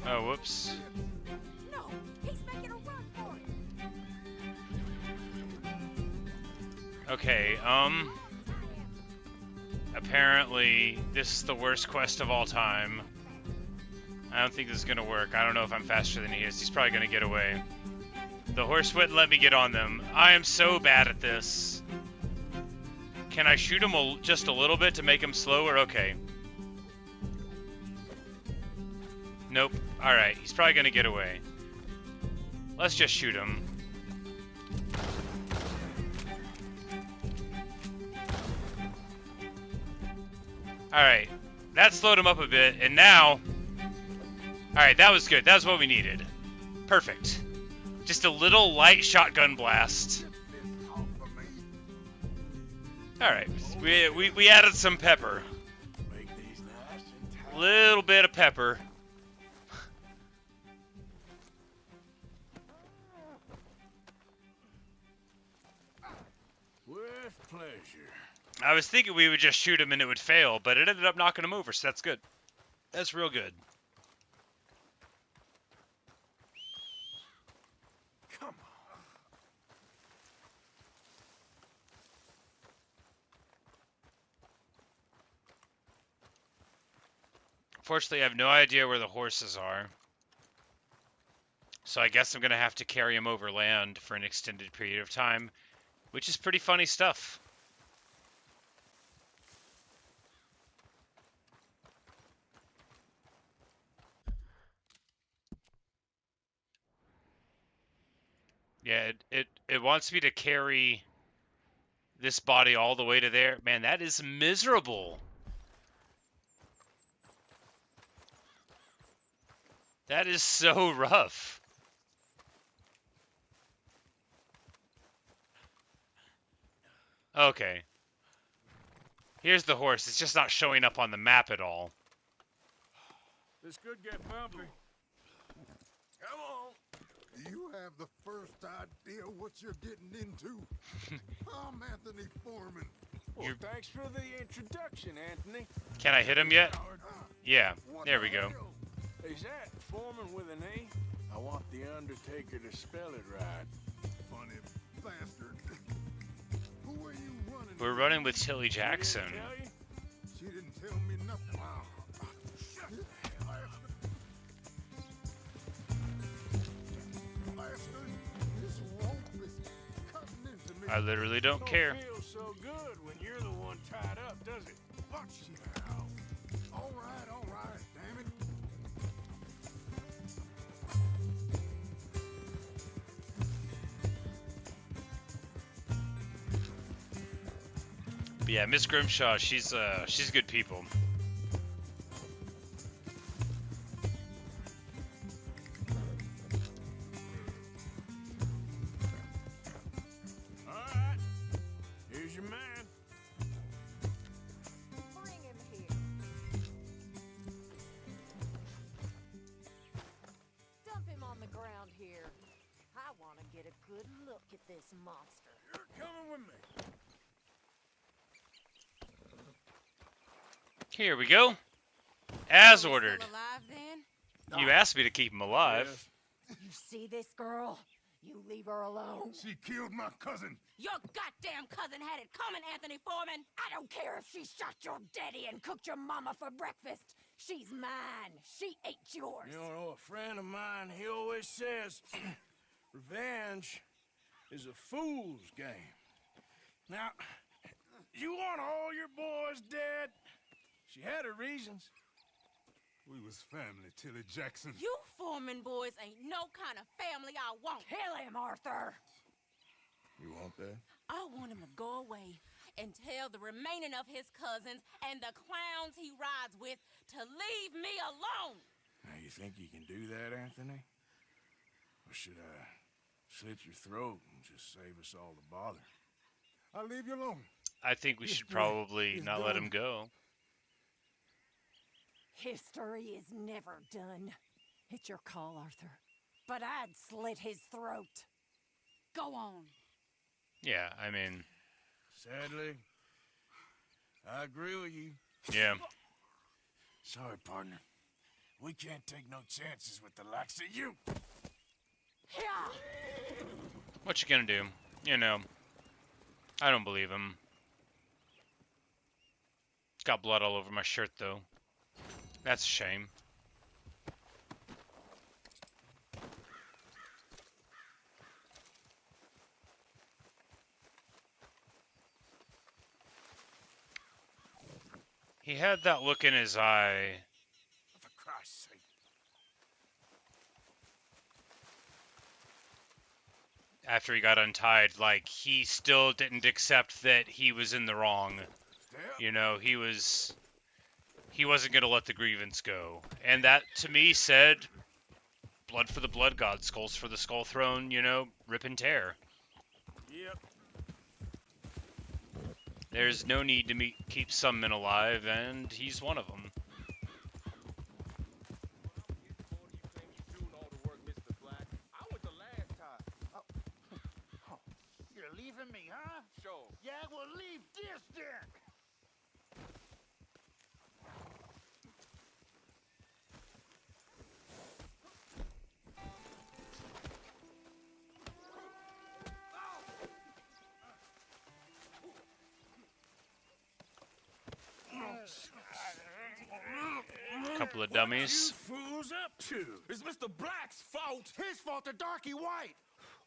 Oh, whoops. No, he's making a run for it. Okay, apparently this is the worst quest of all time. I don't think this is gonna work. I don't know if I'm faster than he is. He's probably gonna get away. The horse wouldn't let me get on them. I am so bad at this. Can I shoot him just a little bit to make him slower? Okay. Nope. Alright, he's probably gonna get away. Let's just shoot him. Alright, that slowed him up a bit, and now... Alright, that was good. That was what we needed. Perfect. Just a little light shotgun blast. Alright, we added some pepper. Little bit of pepper. With pleasure. I was thinking we would just shoot him and it would fail, but it ended up knocking him over, so that's good. That's real good. Come on. Fortunately, I have no idea where the horses are. So I guess I'm going to have to carry him over land for an extended period of time, which is pretty funny stuff. Yeah, it wants me to carry this body all the way to there. Man, that is miserable. That is so rough. Okay. Here's the horse. It's just not showing up on the map at all. This could get bumpy. Come on. You have the first idea what you're getting into. I'm Anthony Foreman. Well, thanks for the introduction, Anthony. Can I hit him yet? Yeah, there we go. Is that Foreman with an A? I want the Undertaker to spell it right. Funny bastard. Who are you running? We're running with Tilly Jackson. She didn't tell me nothing. I literally don't care. Feel so good when you're the one tied up, does it? Watch now. All right, damn it. But yeah, Miss Grimshaw, she's good people. Alright. Here's your man. Bring him here. Dump him on the ground here. I want to get a good look at this monster. You're coming with me. Here we go. As ordered. Still alive then? You asked me to keep him alive. You see this girl? You leave her alone. She killed my cousin. Your goddamn cousin had it coming, Anthony Foreman. I don't care if she shot your daddy and cooked your mama for breakfast. She's mine. She ate yours. You know, a friend of mine, he always says, revenge is a fool's game. Now, you want all your boys dead? She had her reasons. We was family, Tilly Jackson. You Foreman boys ain't no kind of family I want. Kill him, Arthur. You want that? I want him to go away and tell the remaining of his cousins and the clowns he rides with to leave me alone. Now, you think you can do that, Anthony? Or should I slit your throat and just save us all the bother? I'll leave you alone. I think we should probably not let him go. History is never done. It's your call, Arthur. But I'd slit his throat. Go on. Yeah, I mean... Sadly, I agree with you. Yeah. Sorry, partner. We can't take no chances with the likes of you. What you gonna do? You know, I don't believe him. Got blood all over my shirt, though. That's a shame. He had that look in his eye. For Christ's sake. After he got untied, like, he still didn't accept that he was in the wrong. You know, he wasn't gonna let the grievance go. And that, to me, said, blood for the blood god, skulls for the skull throne, you know, rip and tear. Yep. There's no need to keep some men alive, and he's one of them. You're leaving me, huh? Sure. Yeah, well, leave this then. Couple of dummies. What you fools up to? It's Mr. Black's fault. His fault, the darky white.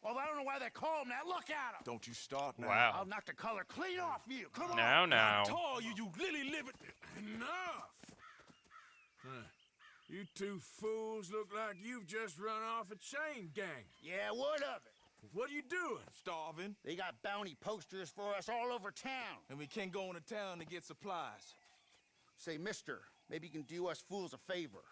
Well, I don't know why they call him that. Look at him. Don't you start now. Wow. I'll knock the color clean off you. Come on. Now. How tall you lily livered. Enough. Huh. You two fools look like you've just run off a chain gang. Yeah, what of it? What are you doing? Starving. They got bounty posters for us all over town. And we can't go into town to get supplies. Say, mister, maybe you can do us fools a favor.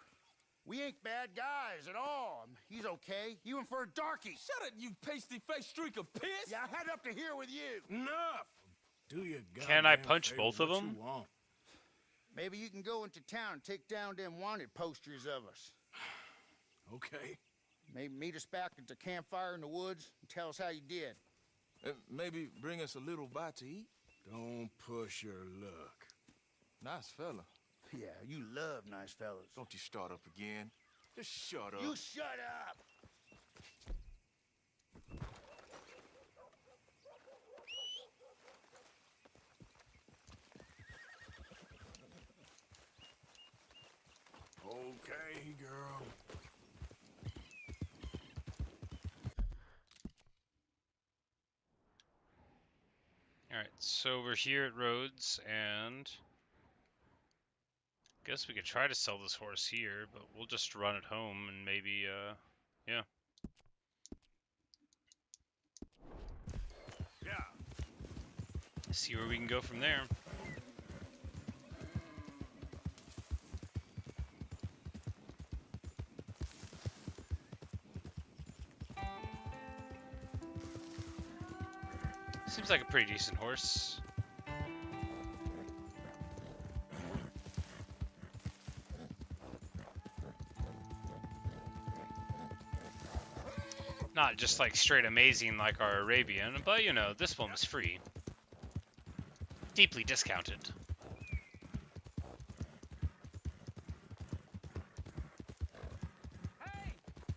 We ain't bad guys at all. He's okay. Even for a darky. Shut it, you pasty-faced streak of piss! Yeah, I had up to here with you. Enough! Do you Can I punch both of them? Maybe you can go into town and take down them wanted posters of us. Okay. Maybe meet us back at the campfire in the woods and tell us how you did. Maybe bring us a little bite to eat? Don't push your luck. Nice fella. Yeah, you love nice fellas. Don't you start up again. Just shut up. You shut up! Okay, girl. Alright, so we're here at Rhodes, and guess we could try to sell this horse here, but we'll just run it home and maybe, yeah. See where we can go from there. Seems like a pretty decent horse. Not just like straight amazing like our Arabian, but you know, this one was free. Deeply discounted. Hey!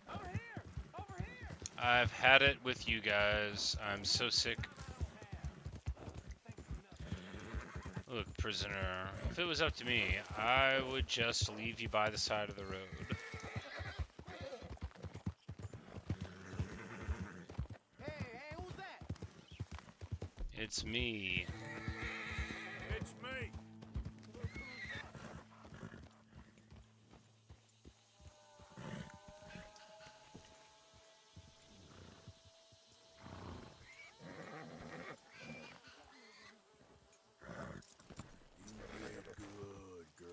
Over here! Over here! I've had it with you guys. I'm so sick. Look, prisoner, if it was up to me, I would just leave you by the side of the road. Hey, who's that? It's me. It's me. Good girl.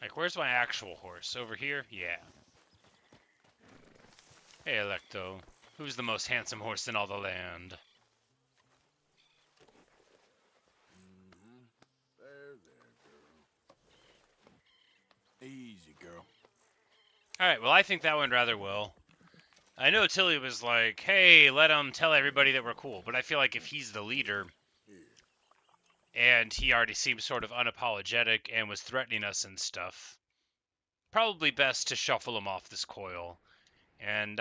Like, where's my actual horse? Over here? Yeah. Hey, Electo. Who's the most handsome horse in all the land? There, girl. Easy, girl. Alright, well, I think that went rather well. I know Tilly was like, hey, let him tell everybody that we're cool, but I feel like if he's the leader, and he already seems sort of unapologetic and was threatening us and stuff, probably best to shuffle him off this coil and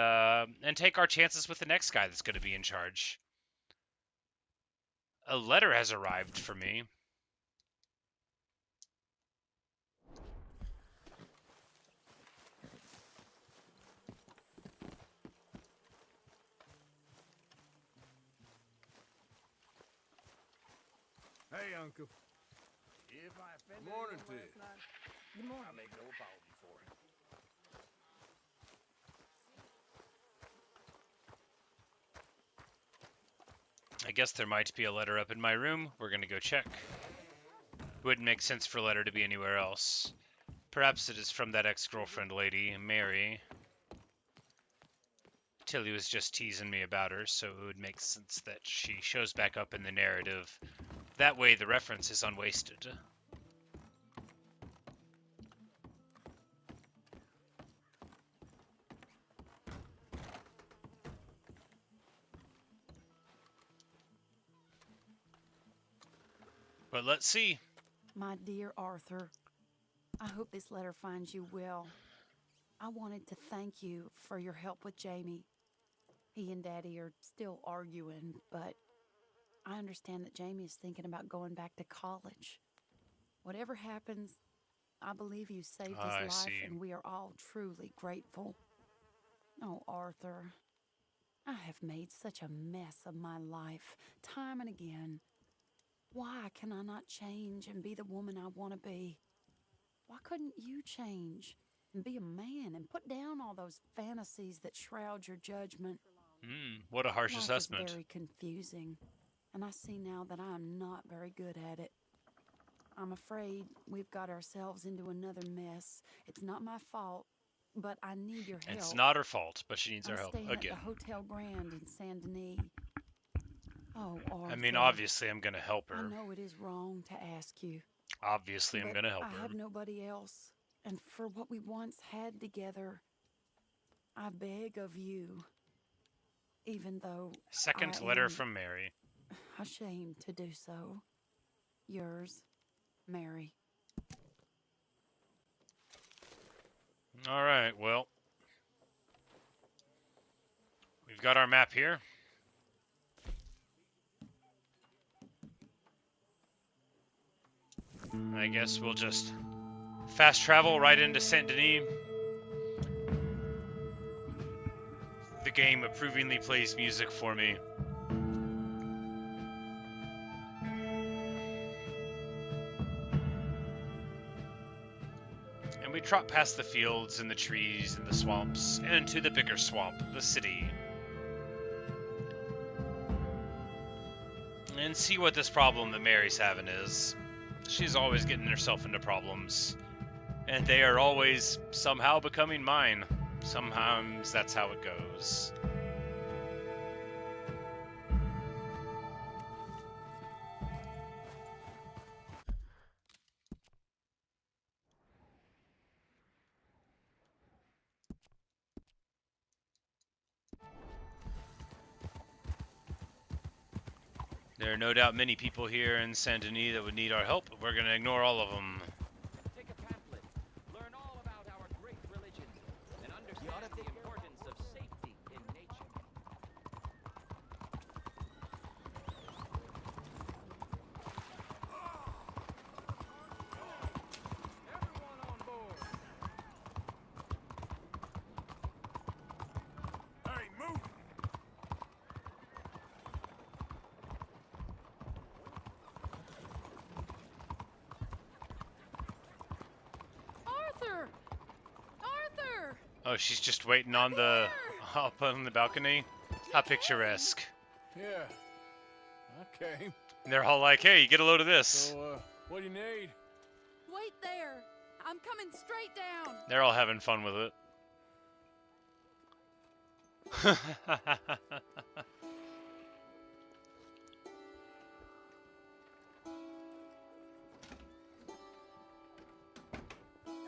take our chances with the next guy that's going to be in charge. A letter has arrived for me. Uncle. If I offended Morning anyone to you. last night, Good morning. I make no apology for it. I guess there might be a letter up in my room. We're gonna go check. Wouldn't make sense for a letter to be anywhere else. Perhaps it is from that ex-girlfriend lady, Mary. Tilly was just teasing me about her, so it would make sense that she shows back up in the narrative. That way the reference is unwasted. But let's see. My dear Arthur, I hope this letter finds you well. I wanted to thank you for your help with Jamie. He and Daddy are still arguing, but I understand that Jamie is thinking about going back to college. Whatever happens, I believe you saved his I life, see. and we are all truly grateful. Oh, Arthur, I have made such a mess of my life, time and again. Why can I not change and be the woman I want to be? Why couldn't you change and be a man and put down all those fantasies that shroud your judgment? What a harsh Life assessment. is very confusing, and I see now that I'm not very good at it. I'm afraid we've got ourselves into another mess. It's not my fault, but I need your help. It's not her fault, but she needs I'm our help staying again. at the Hotel Grand in Saint Denis. Oh, Arthur. I mean, obviously I'm gonna help I her. know it is wrong to ask you. Obviously I'm but gonna help I her. have nobody else, and for what we once had together, I beg of you, even though Second I letter am from Mary. ashamed to do so. Yours, Mary. All right, well, we've got our map here. I guess we'll just fast travel right into Saint Denis. The game approvingly plays music for me. And we trot past the fields and the trees and the swamps and into the bigger swamp, the city. And see what this problem that Mary's having is. She's always getting herself into problems. And they are always somehow becoming mine. Sometimes that's how it goes. There are no doubt many people here in Saint Denis that would need our help. We're going to ignore all of them. Take a pamphlet, learn all about our great religion, and understand the importance of safety in nature. Everyone on board. Hey, move! Arthur! Arthur! Oh, she's just waiting on the up on the balcony. How picturesque. Yeah. Okay. And they're all like, "Hey, get a load of this." So, what do you need? Wait there! I'm coming straight down! They're all having fun with it.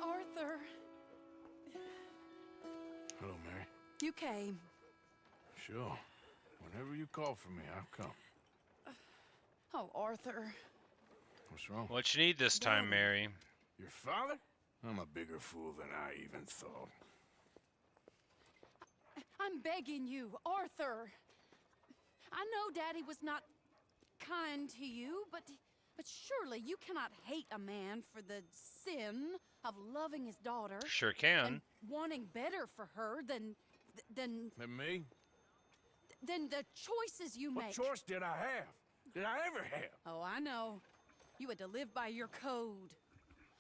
Arthur, Hello, Mary. you came. Sure. Whenever you call for me, I'll come. Oh, Arthur. What's wrong? What you need this time, Mary? Your father? I'm a bigger fool than I even thought. I'm begging you, Arthur. I know Daddy was not kind to you, but surely you cannot hate a man for the sin of loving his daughter. Sure can. And wanting better for her than And me? than the choices you What make. choice did I have? Did I ever have? Oh, I know. You had to live by your code.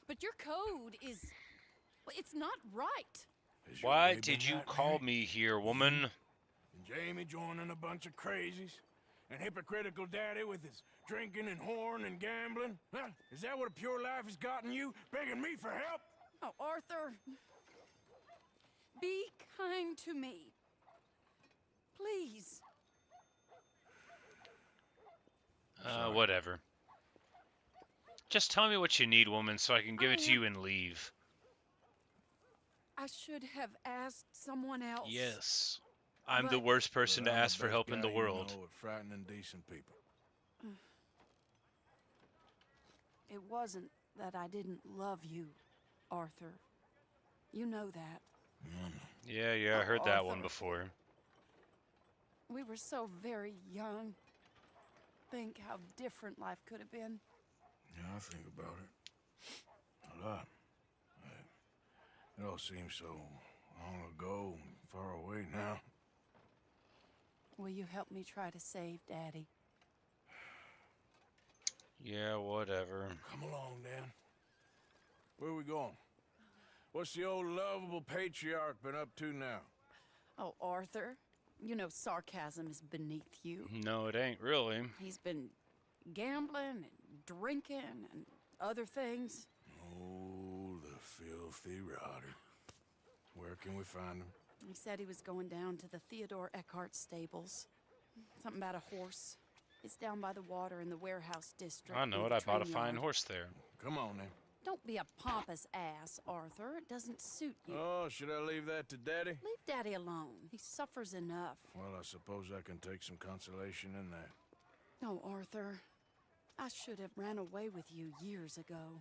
But your code is... well, it's not right. Why did you call me here, woman? And Jamie joining a bunch of crazies? And hypocritical daddy with his drinking and whoring and gambling? Huh? Is that what a pure life has gotten you? Begging me for help? Oh, Arthur. Be kind to me. Please. Whatever. Just tell me what you need, woman, so I can give it to you and leave. I should have asked someone else. Yes. I'm the worst person to ask for help in the world. With frightening decent people. It wasn't that I didn't love you, Arthur. You know that. Yeah, I heard that one before. We were so very young. Think how different life could have been. Yeah, I think about it a lot. It all seems so long ago and far away now. Will you help me try to save Daddy? Yeah, whatever. Come along, Dan. Where are we going? What's the old lovable patriarch been up to now? Oh, Arthur, you know sarcasm is beneath you. No, it ain't really. He's been gambling and drinking and other things. Oh, the filthy rotter. Where can we find him? He said he was going down to the Theodore Eckhart stables. Something about a horse. It's down by the water in the warehouse district. I know it. I bought a fine horse there. Come on, then. Don't be a pompous ass, Arthur. It doesn't suit you. Oh, should I leave that to Daddy? Leave Daddy alone. He suffers enough. Well, I suppose I can take some consolation in that. No, Arthur. I should have ran away with you years ago.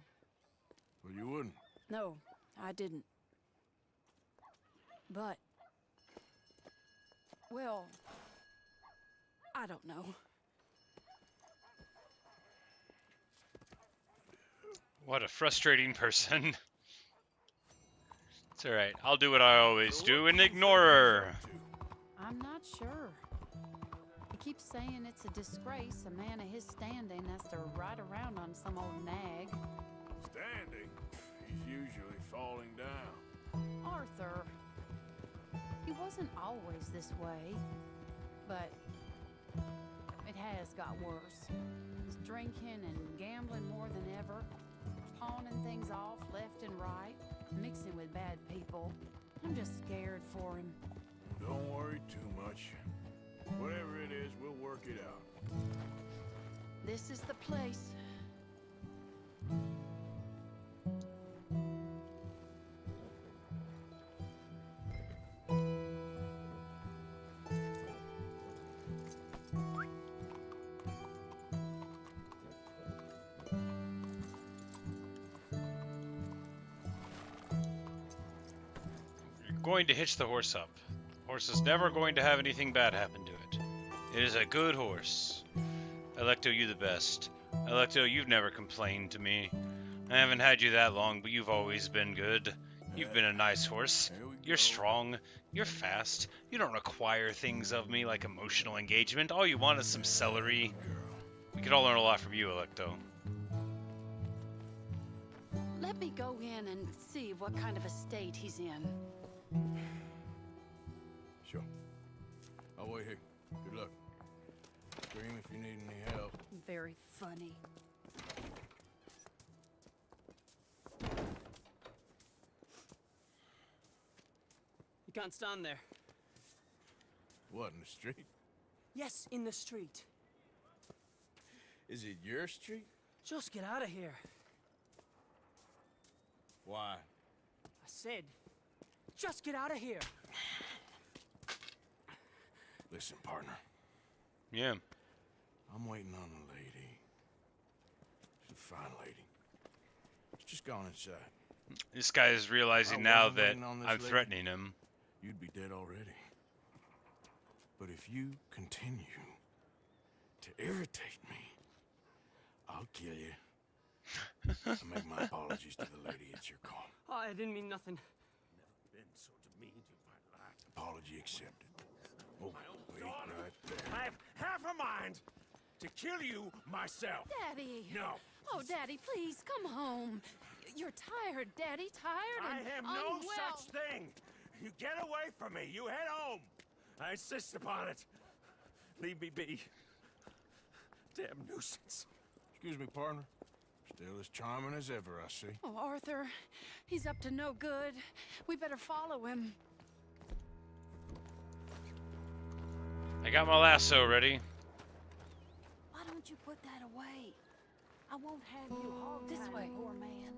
Well, you wouldn't. No, I didn't. But... well... I don't know. What a frustrating person. It's alright. I'll do what I always do and ignore her. I'm not sure. He keeps saying it's a disgrace a man of his standing has to ride around on some old nag. Standing? He's usually falling down. Arthur. He wasn't always this way, but it has got worse. He's drinking and gambling more than ever, pawning things off left and right, mixing with bad people. I'm just scared for him. Don't worry too much. Whatever it is, we'll work it out. This is the place. Going to hitch the horse up. The horse is never going to have anything bad happen to it. It is a good horse. Electo, you the best. Electo, you've never complained to me. I haven't had you that long, but you've always been good. You've been a nice horse. You're strong. You're fast. You don't require things of me like emotional engagement. All you want is some celery. We could all learn a lot from you, Electo. Let me go in and see what kind of a state he's in. Sure. I'll wait here. Good luck. Scream if you need any help. Very funny. You can't stand there. What, in the street? Yes, in the street. Is it your street? Just get out of here. Why? I said, just get out of here. Listen, partner. Yeah. I'm waiting on a lady. She's a fine lady. She's just gone inside. This guy is realizing now that I'm threatening him. You'd be dead already. But if you continue to irritate me, I'll kill you. I make my apologies to the lady. It's your call. Oh, I didn't mean nothing. Never been so demeaned in my life. Apology accepted. Oh, wait right there. I have half a mind to kill you myself. Daddy! No. Oh, Daddy, please, come home. You're tired, Daddy, tired I and have no unwell. such thing. You get away from me. You head home. I insist upon it. Leave me be. Damn nuisance. Excuse me, partner. Still as charming as ever, I see. Oh, Arthur, he's up to no good. We better follow him. I got my lasso ready. Why don't you put that away? I won't have you hog this way, poor man.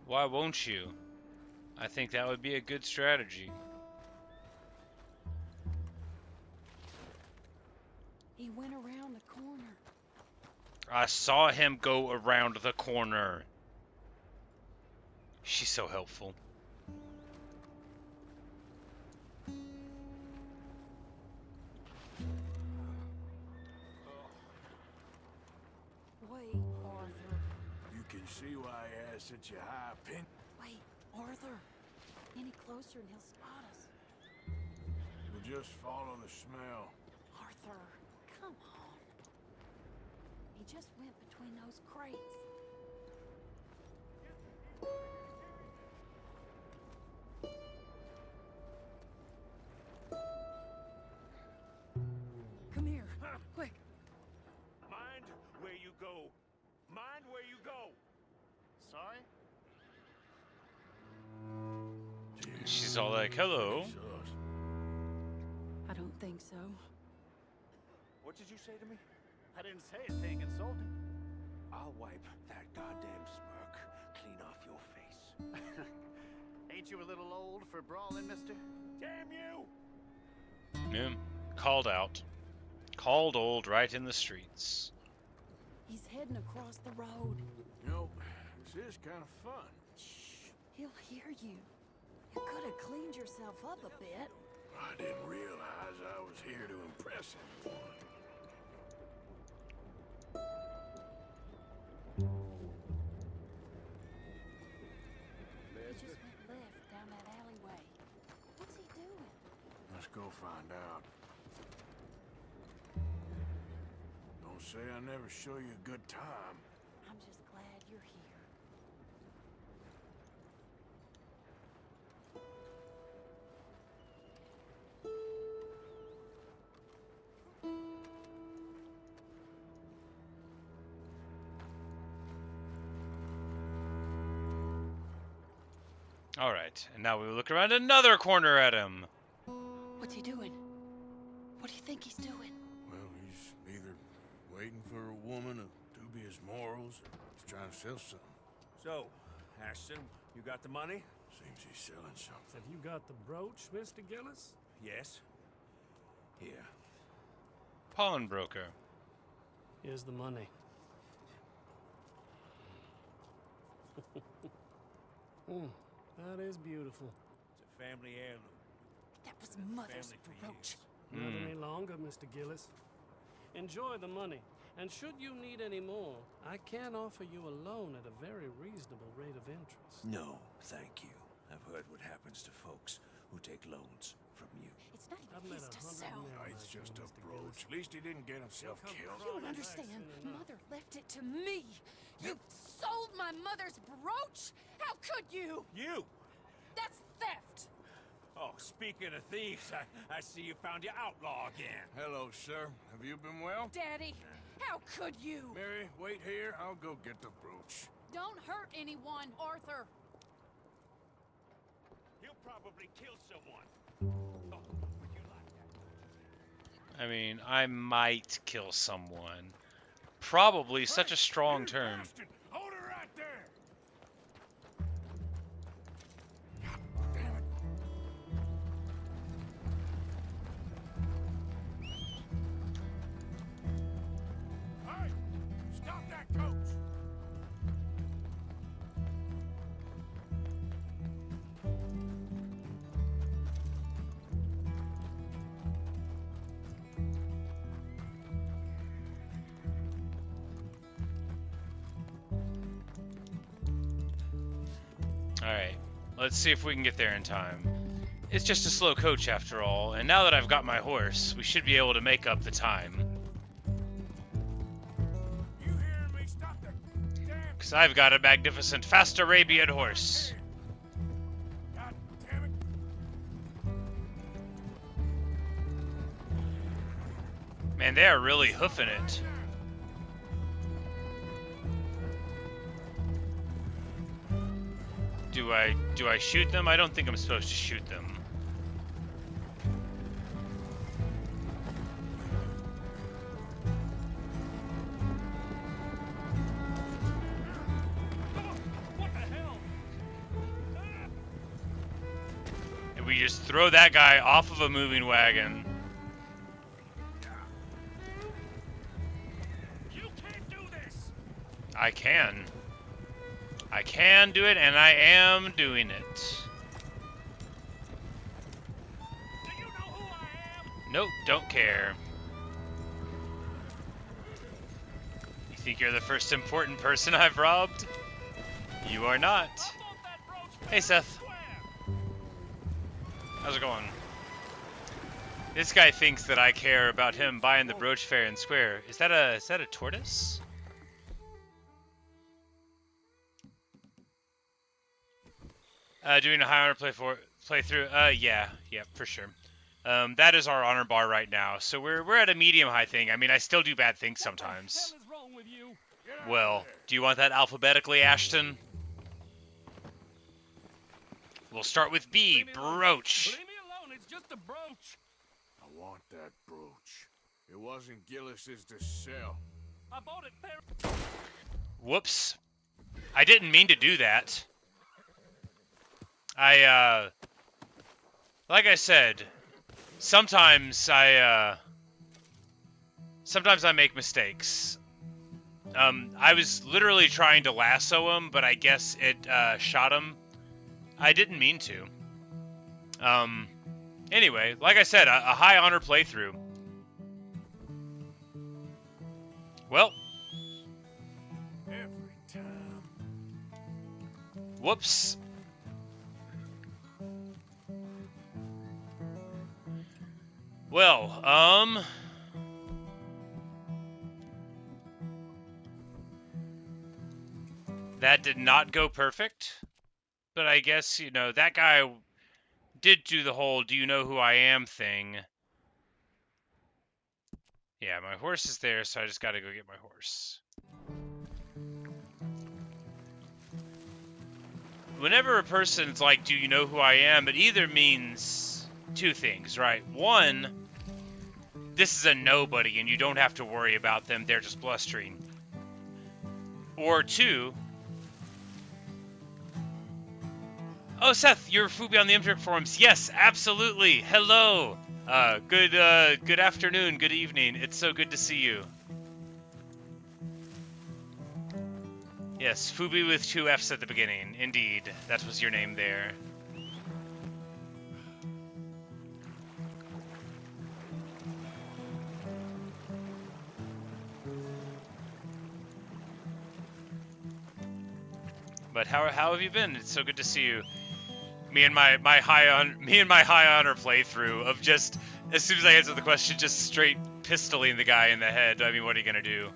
Why won't you? I think that would be a good strategy. He went around the corner. I saw him go around the corner. She's so helpful. Wait, Arthur. You can see why he has such a high opinion. Wait, Arthur. Any closer and he'll spot us. We'll just follow the smell. Arthur, come on. He just went between those crates. Come here, quick. Mind where you go. Mind where you go. Sorry? She's all like, hello. I don't think so. What did you say to me? I didn't say anything insulting. I'll wipe that goddamn smirk clean off your face. Ain't you a little old for brawling, mister? Damn you! Yeah. Called out. Called old right in the streets. He's heading across the road. You know, this is kind of fun. Shh, he'll hear you. You could have cleaned yourself up a bit. I didn't realize I was here to impress anyone. He just went left down that alleyway. What's he doing? Let's go find out. Don't say I never show you a good time. I'm just glad you're here. Alright, and now we look around another corner at him. What's he doing? What do you think he's doing? Well, he's either waiting for a woman of dubious morals or he's trying to sell something. So, Ashton, you got the money? Seems he's selling something. Have you got the brooch, Mr. Gillis? Yes. Here. Pawnbroker. Here's the money. That is beautiful. It's a family heirloom. That was Mother's brooch. Not any longer, Mr. Gillis. Enjoy the money. And should you need any more, I can offer you a loan at a very reasonable rate of interest. No, thank you. I've heard what happens to folks who take loans from you. It's not I've even met his to 100 sell. men It's like just you, a Mr. brooch. Gillis. At least he didn't get himself Come killed. You don't crawling understand. back soon enough. Mother left it to me. You sold my mother's brooch? How could you? You! That's theft. Oh, speaking of thieves, I see you found your outlaw again. Hello, sir. Have you been well? Daddy, how could you? Mary, wait here. I'll go get the brooch. Don't hurt anyone, Arthur. He'll probably kill someone. Oh, would you like that? I mean, I might kill someone. Probably such a strong term. Ashton, hold her right there! Hey! Stop that coach! Alright, let's see if we can get there in time. It's just a slow coach after all, and now that I've got my horse, we should be able to make up the time. Because I've got a magnificent, fast Arabian horse. God damn it. Man, they are really hoofing it. Do I shoot them? I don't think I'm supposed to shoot them. And we just throw that guy off of a moving wagon. You can't do this. I can. I can do it, and I am doing it. Do you know who I am? Nope, don't care. You think you're the first important person I've robbed? You are not. Hey, Seth. How's it going? This guy thinks that I care about him buying the brooch fair and square. Is that a tortoise? Doing a high honor playthrough. Yeah, for sure. That is our honor bar right now. So we're at a medium high thing. I mean, I still do bad things sometimes. What the hell is wrong with you? Well, do you want that alphabetically, Ashton? We'll start with B, brooch. Leave me alone. It's just a brooch. I want that brooch. It wasn't Gillis's to sell. I bought it fair. Whoops. I didn't mean to do that. Like I said, sometimes I make mistakes. I was literally trying to lasso him, but I guess it, shot him. I didn't mean to. Anyway, like I said, a high honor playthrough. Well. Every time. Whoops. Well, that did not go perfect, but I guess, you know, that guy did do the whole "do you know who I am" thing. Yeah, my horse is there, so I just gotta go get my horse. Whenever a person's like, "do you know who I am?" it either means two things, right? One, this is a nobody and you don't have to worry about them, they're just blustering. Or two, oh, Seth, you're Fubi on the Imtrick forums. Yes, absolutely. Hello. Good afternoon, good evening. It's so good to see you. Yes, Fubi with 2 F's at the beginning. Indeed, that was your name there. But how have you been? It's so good to see you. Me and my high honor playthrough of just, as soon as I answer the question, just straight pistoling the guy in the head. I mean, what are you gonna do?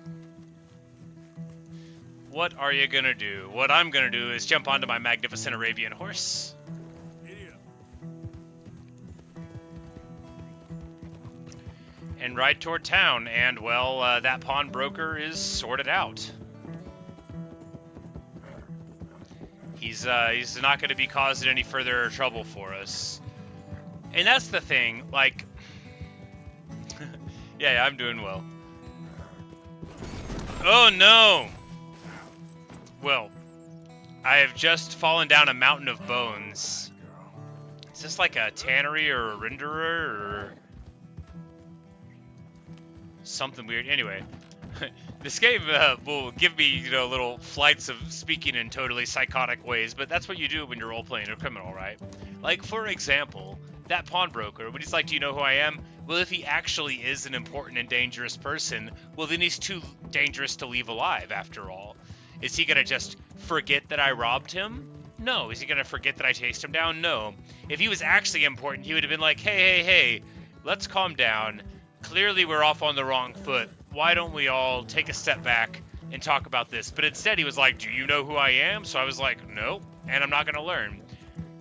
What are you gonna do? What I'm gonna do is jump onto my magnificent Arabian horse. And ride toward town, and well, that pawnbroker is sorted out. He's not going to be causing any further trouble for us. And that's the thing, like... yeah, I'm doing well. Oh, no! Well, I have just fallen down a mountain of bones. Is this like a tannery or a renderer or... something weird? Anyway... This game will give me, you know, little flights of speaking in totally psychotic ways, but that's what you do when you're role-playing a criminal, right? Like, for example, that pawnbroker, when he's like, "Do you know who I am?" Well, if he actually is an important and dangerous person, well, then he's too dangerous to leave alive, after all. Is he gonna just forget that I robbed him? No. Is he gonna forget that I chased him down? No. If he was actually important, he would have been like, hey, let's calm down. Clearly we're off on the wrong foot. Why don't we all take a step back, and talk about this. But instead he was like, do you know who I am? So I was like, no, and I'm not going to learn.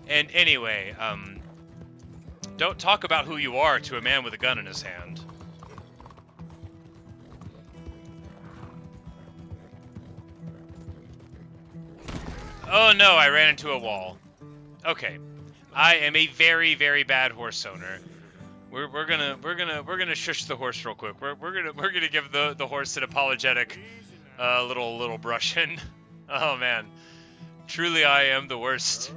And anyway, don't talk about who you are to a man with a gun in his hand. Oh no, I ran into a wall. Okay. I am a very, very bad horse owner. We're gonna shush the horse real quick. We're gonna give the horse an apologetic little brushing. Oh man. Truly I am the worst.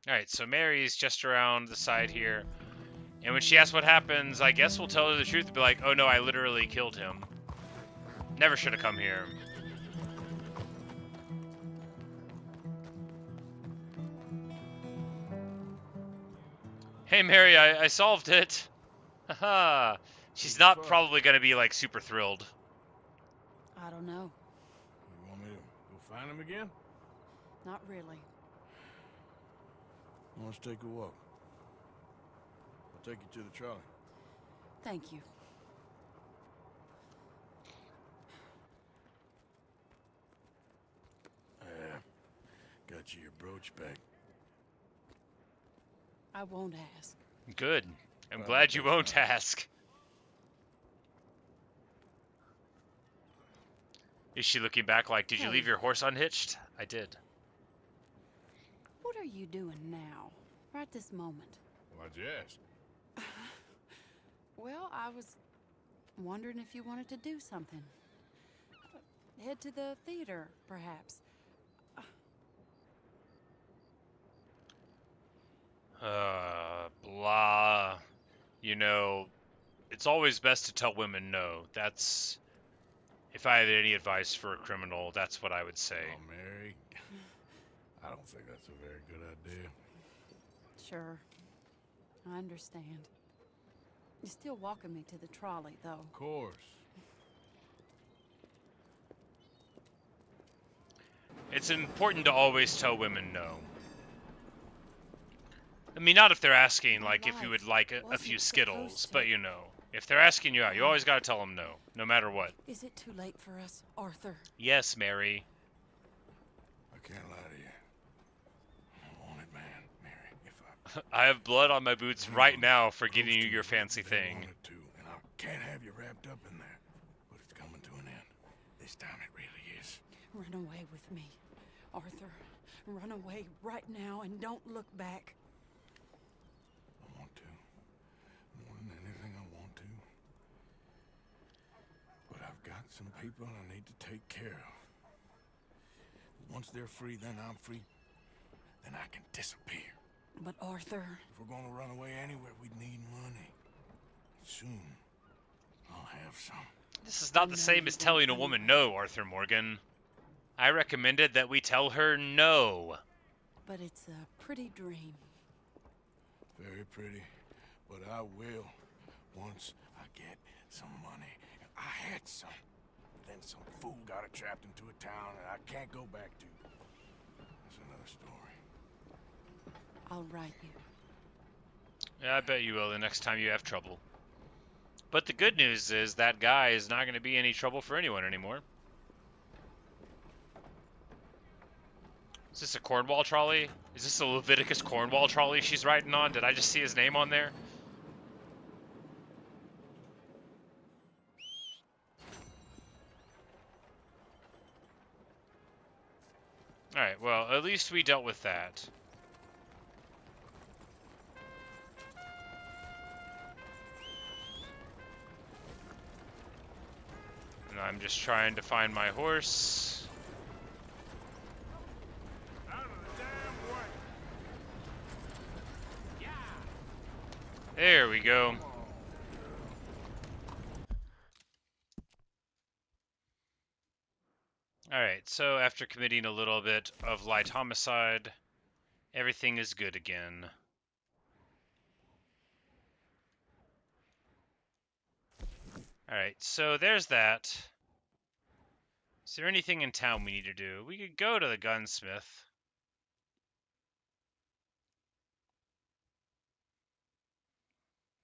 Alright, so Mary's just around the side here. And when she asks what happens, I guess we'll tell her the truth and be like, oh no, I literally killed him. Never should have come here. Hey Mary, I solved it. Haha. She's not probably gonna be like super thrilled. I don't know. You want me to go find him again? Not really. Let's take a walk. I'll take you to the trolley. Thank you. Got you your brooch back. I won't ask. Good. I'm glad you won't ask. Is she looking back like, did you leave your horse unhitched? I did. What are you doing now? Right this moment? Why'd you ask? Well, I was wondering if you wanted to do something. Head to the theater, perhaps. Blah. You know, it's always best to tell women no. That's, if I had any advice for a criminal, that's what I would say. Oh, Mary. I don't think that's a very good idea. Sure. I understand. You're still walking me to the trolley, though. Of course. It's important to always tell women no. I mean, not if they're asking, like, if you would like a few Skittles, but you know. If they're asking you out, you always gotta tell them no, no matter what. Is it too late for us, Arthur? Yes, Mary. I can't lie to you. I want it, man, Mary. If I have blood on my boots right now for getting you your fancy thing. I wanted to, and I can't have you wrapped up in there. But it's coming to an end. This time it really is. Run away with me, Arthur. Run away right now and don't look back. I want to. More than anything, I want to. But I've got some people I need to take care of. Once they're free, then I'm free. Then I can disappear. But Arthur... If we're gonna run away anywhere, we'd need money. Soon, I'll have some. This is not the same as telling a woman no, Arthur Morgan. I recommended that we tell her no. But it's a pretty dream. Very pretty. But I will once I get some money. I had some. Then some fool got it trapped into a town that I can't go back to. That's another story. I'll write you. Yeah, I bet you will the next time you have trouble. But the good news is that guy is not going to be any trouble for anyone anymore. Is this a Cornwall trolley? Is this a Leviticus Cornwall trolley she's riding on? Did I just see his name on there? Alright, well, at least we dealt with that. And I'm just trying to find my horse. Out of the damn way. There we go. Alright, so after committing a little bit of light homicide, everything is good again. Alright, so there's that. Is there anything in town we need to do? We could go to the gunsmith.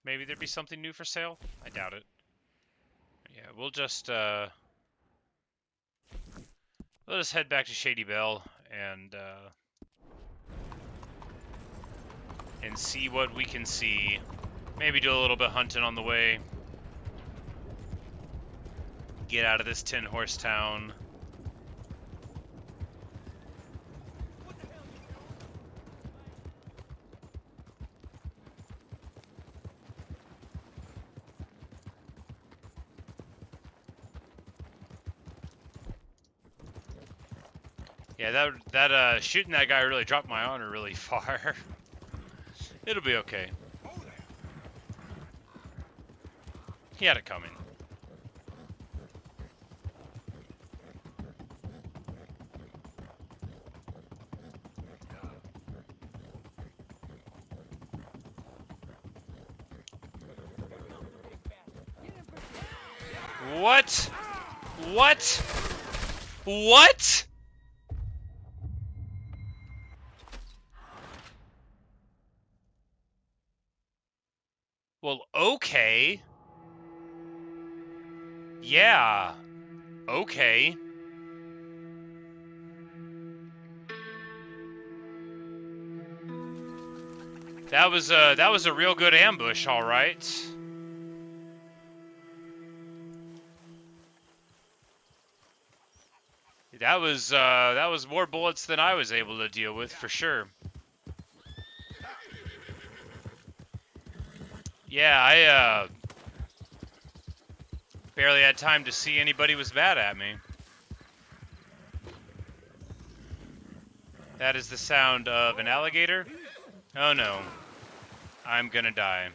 maybe there'd be something new for sale. I doubt it. Yeah, we'll just head back to Shady Belle and see what we can see. Maybe do a little bit of hunting on the way. Get out of this 10-horse town. Yeah, that shooting that guy really dropped my honor really far. It'll be okay. He had it coming. What? What? What? Well, okay. Yeah. Okay. That was a real good ambush, all right. That was more bullets than I was able to deal with for sure. Yeah, I barely had time to see anybody was bad at me. That is the sound of an alligator. Oh no. I'm gonna die.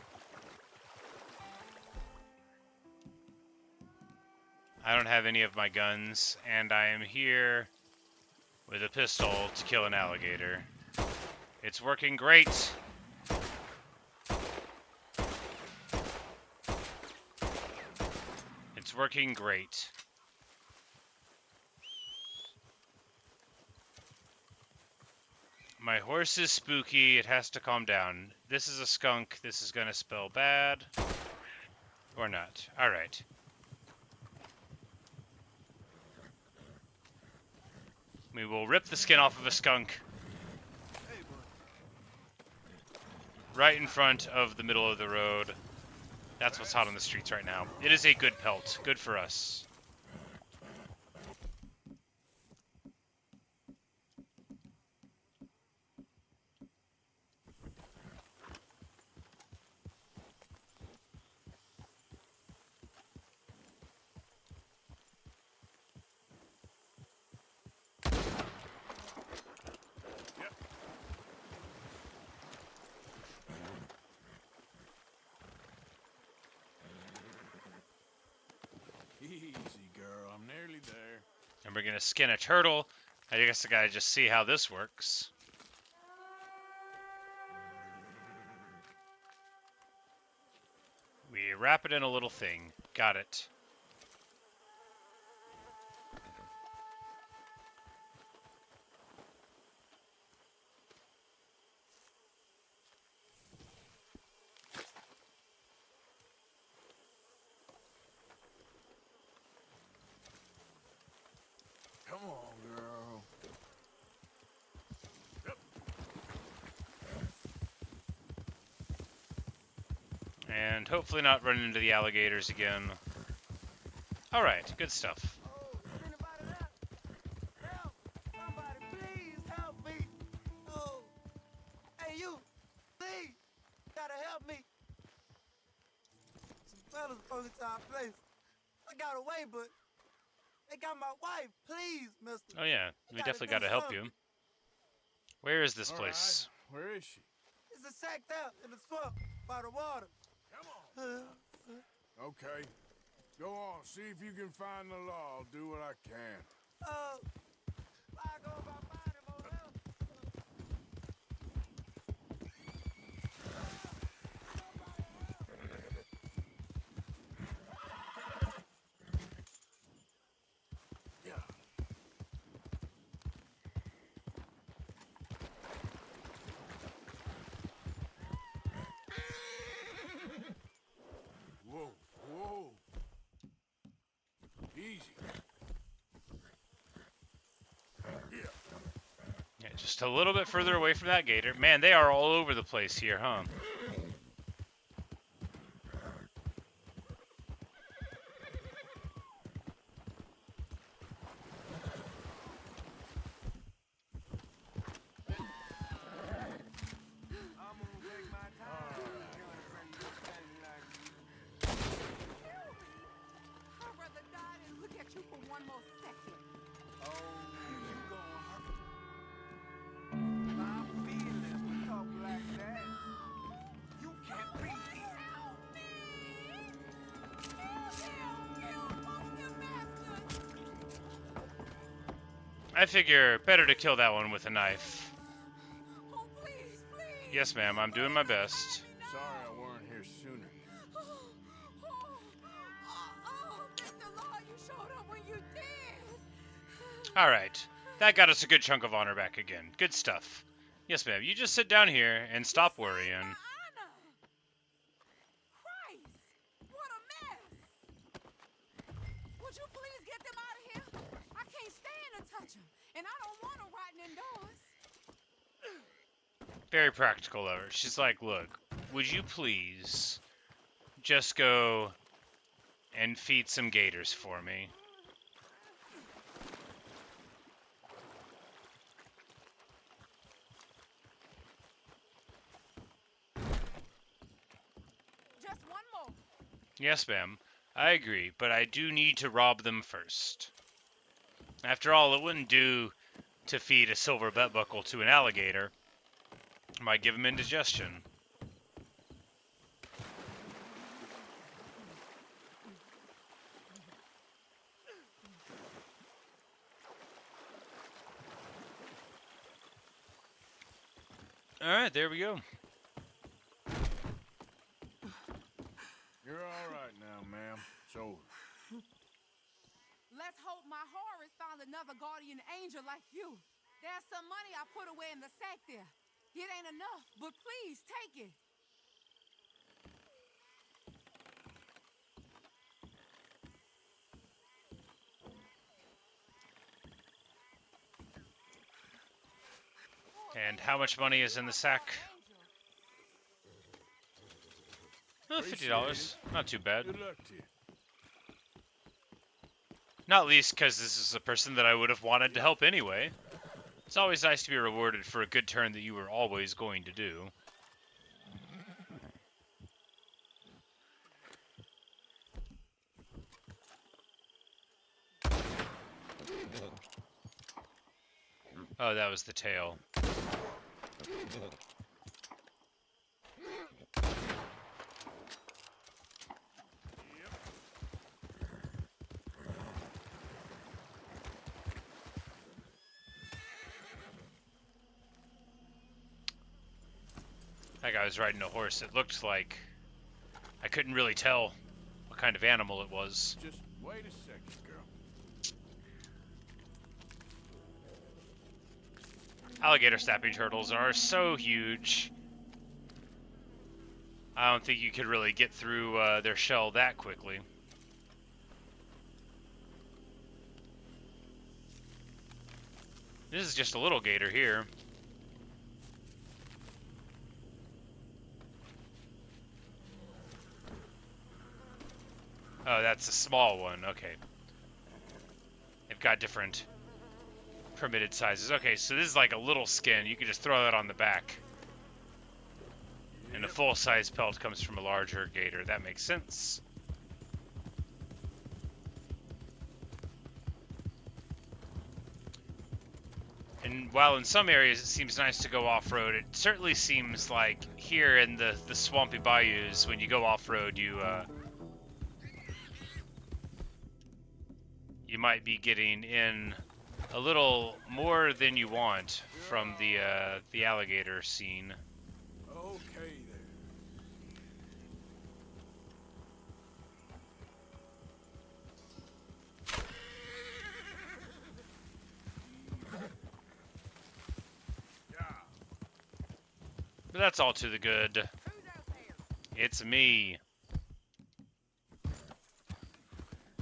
I don't have any of my guns, and I am here with a pistol to kill an alligator. It's working great. It's working great. My horse is spooky. It has to calm down. This is a skunk. This is gonna spell bad. Or not. Alright. We will rip the skin off of a skunk. Right in front of the middle of the road. That's what's hot on the streets right now. It is a good pelt. Good for us. Easy, girl. I'm nearly there. And we're gonna skin a turtle. I guess I gotta just see how this works. We wrap it in a little thing. Got it. Come on, girl. And hopefully not run into the alligators again. Alright, good stuff. Please help me. Oh, hey you, please, gotta help me. Some fellas broke into our place. I got away, but they got my wife. Please, mister. Oh yeah, we definitely gotta help you. Where is this place? Right. Where is she? It's a sack out in the swamp by the water. Come on. Okay. Go on, see if you can find the law. I'll do what I can. I go about find him over there. Just a little bit further away from that gator. Man, they are all over the place here, huh? I'd rather die than look at you for one more second. My feelings would talk like that. You can't be here. I figure better to kill that one with a knife. Yes, ma'am, I'm doing my best. Sorry I weren't here sooner. Alright, that got us a good chunk of honor back again. Good stuff. Yes, ma'am, you just sit down here and stop worrying. What a mess! Would you please get them out of here? I can't stand to touch them, and I don't want them rotting indoors. Very practical of her. She's like, look, would you please just go and feed some gators for me? Just one more. Yes, ma'am. I agree, but I do need to rob them first. After all, it wouldn't do to feed a silver belt buckle to an alligator. It might give him indigestion. Alright, there we go. You're all right now, ma'am. It's over. Let's hope my Horus found another guardian angel like you. There's some money I put away in the sack there. It ain't enough, but please take it. And how much money is in the sack? Oh, $50. Not too bad. Good luck to you. Not least because this is a person that I would have wanted to help anyway. It's always nice to be rewarded for a good turn that you were always going to do. Oh, that was the tail. That guy was riding a horse. It looked like I couldn't really tell what kind of animal it was. Just wait a second, girl. Alligator snapping turtles are so huge. I don't think you could really get through their shell that quickly. This is just a little gator here. Oh, that's a small one. Okay. They've got different permitted sizes. Okay, so this is like a little skin. You can just throw that on the back. And a full-size pelt comes from a larger gator. That makes sense. And while in some areas it seems nice to go off-road, it certainly seems like here in the swampy bayous, when you go off-road, you might be getting in a little more than you want from the alligator scene. Okay But that's all to the good. It's me.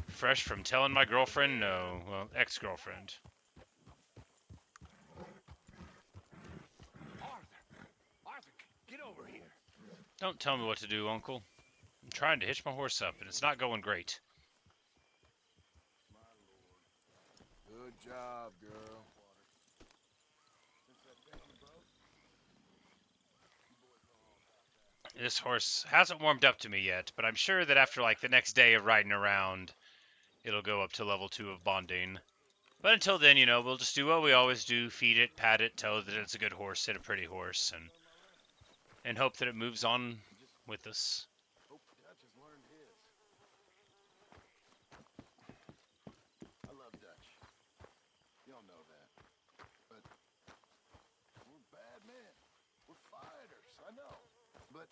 Fresh from telling my girlfriend no. Well, ex-girlfriend. Don't tell me what to do, Uncle. I'm trying to hitch my horse up, and it's not going great. Good job, girl. This horse hasn't warmed up to me yet, but I'm sure that after like the next day of riding around, it'll go up to level 2 of bonding. But until then, you know, we'll just do what we always do, feed it, pat it, tell it that it's a good horse and a pretty horse, and hope that it moves on with us. Hope Dutch has learned his. I love Dutch. Y'all know that. But we're bad men. We're fighters, I know. But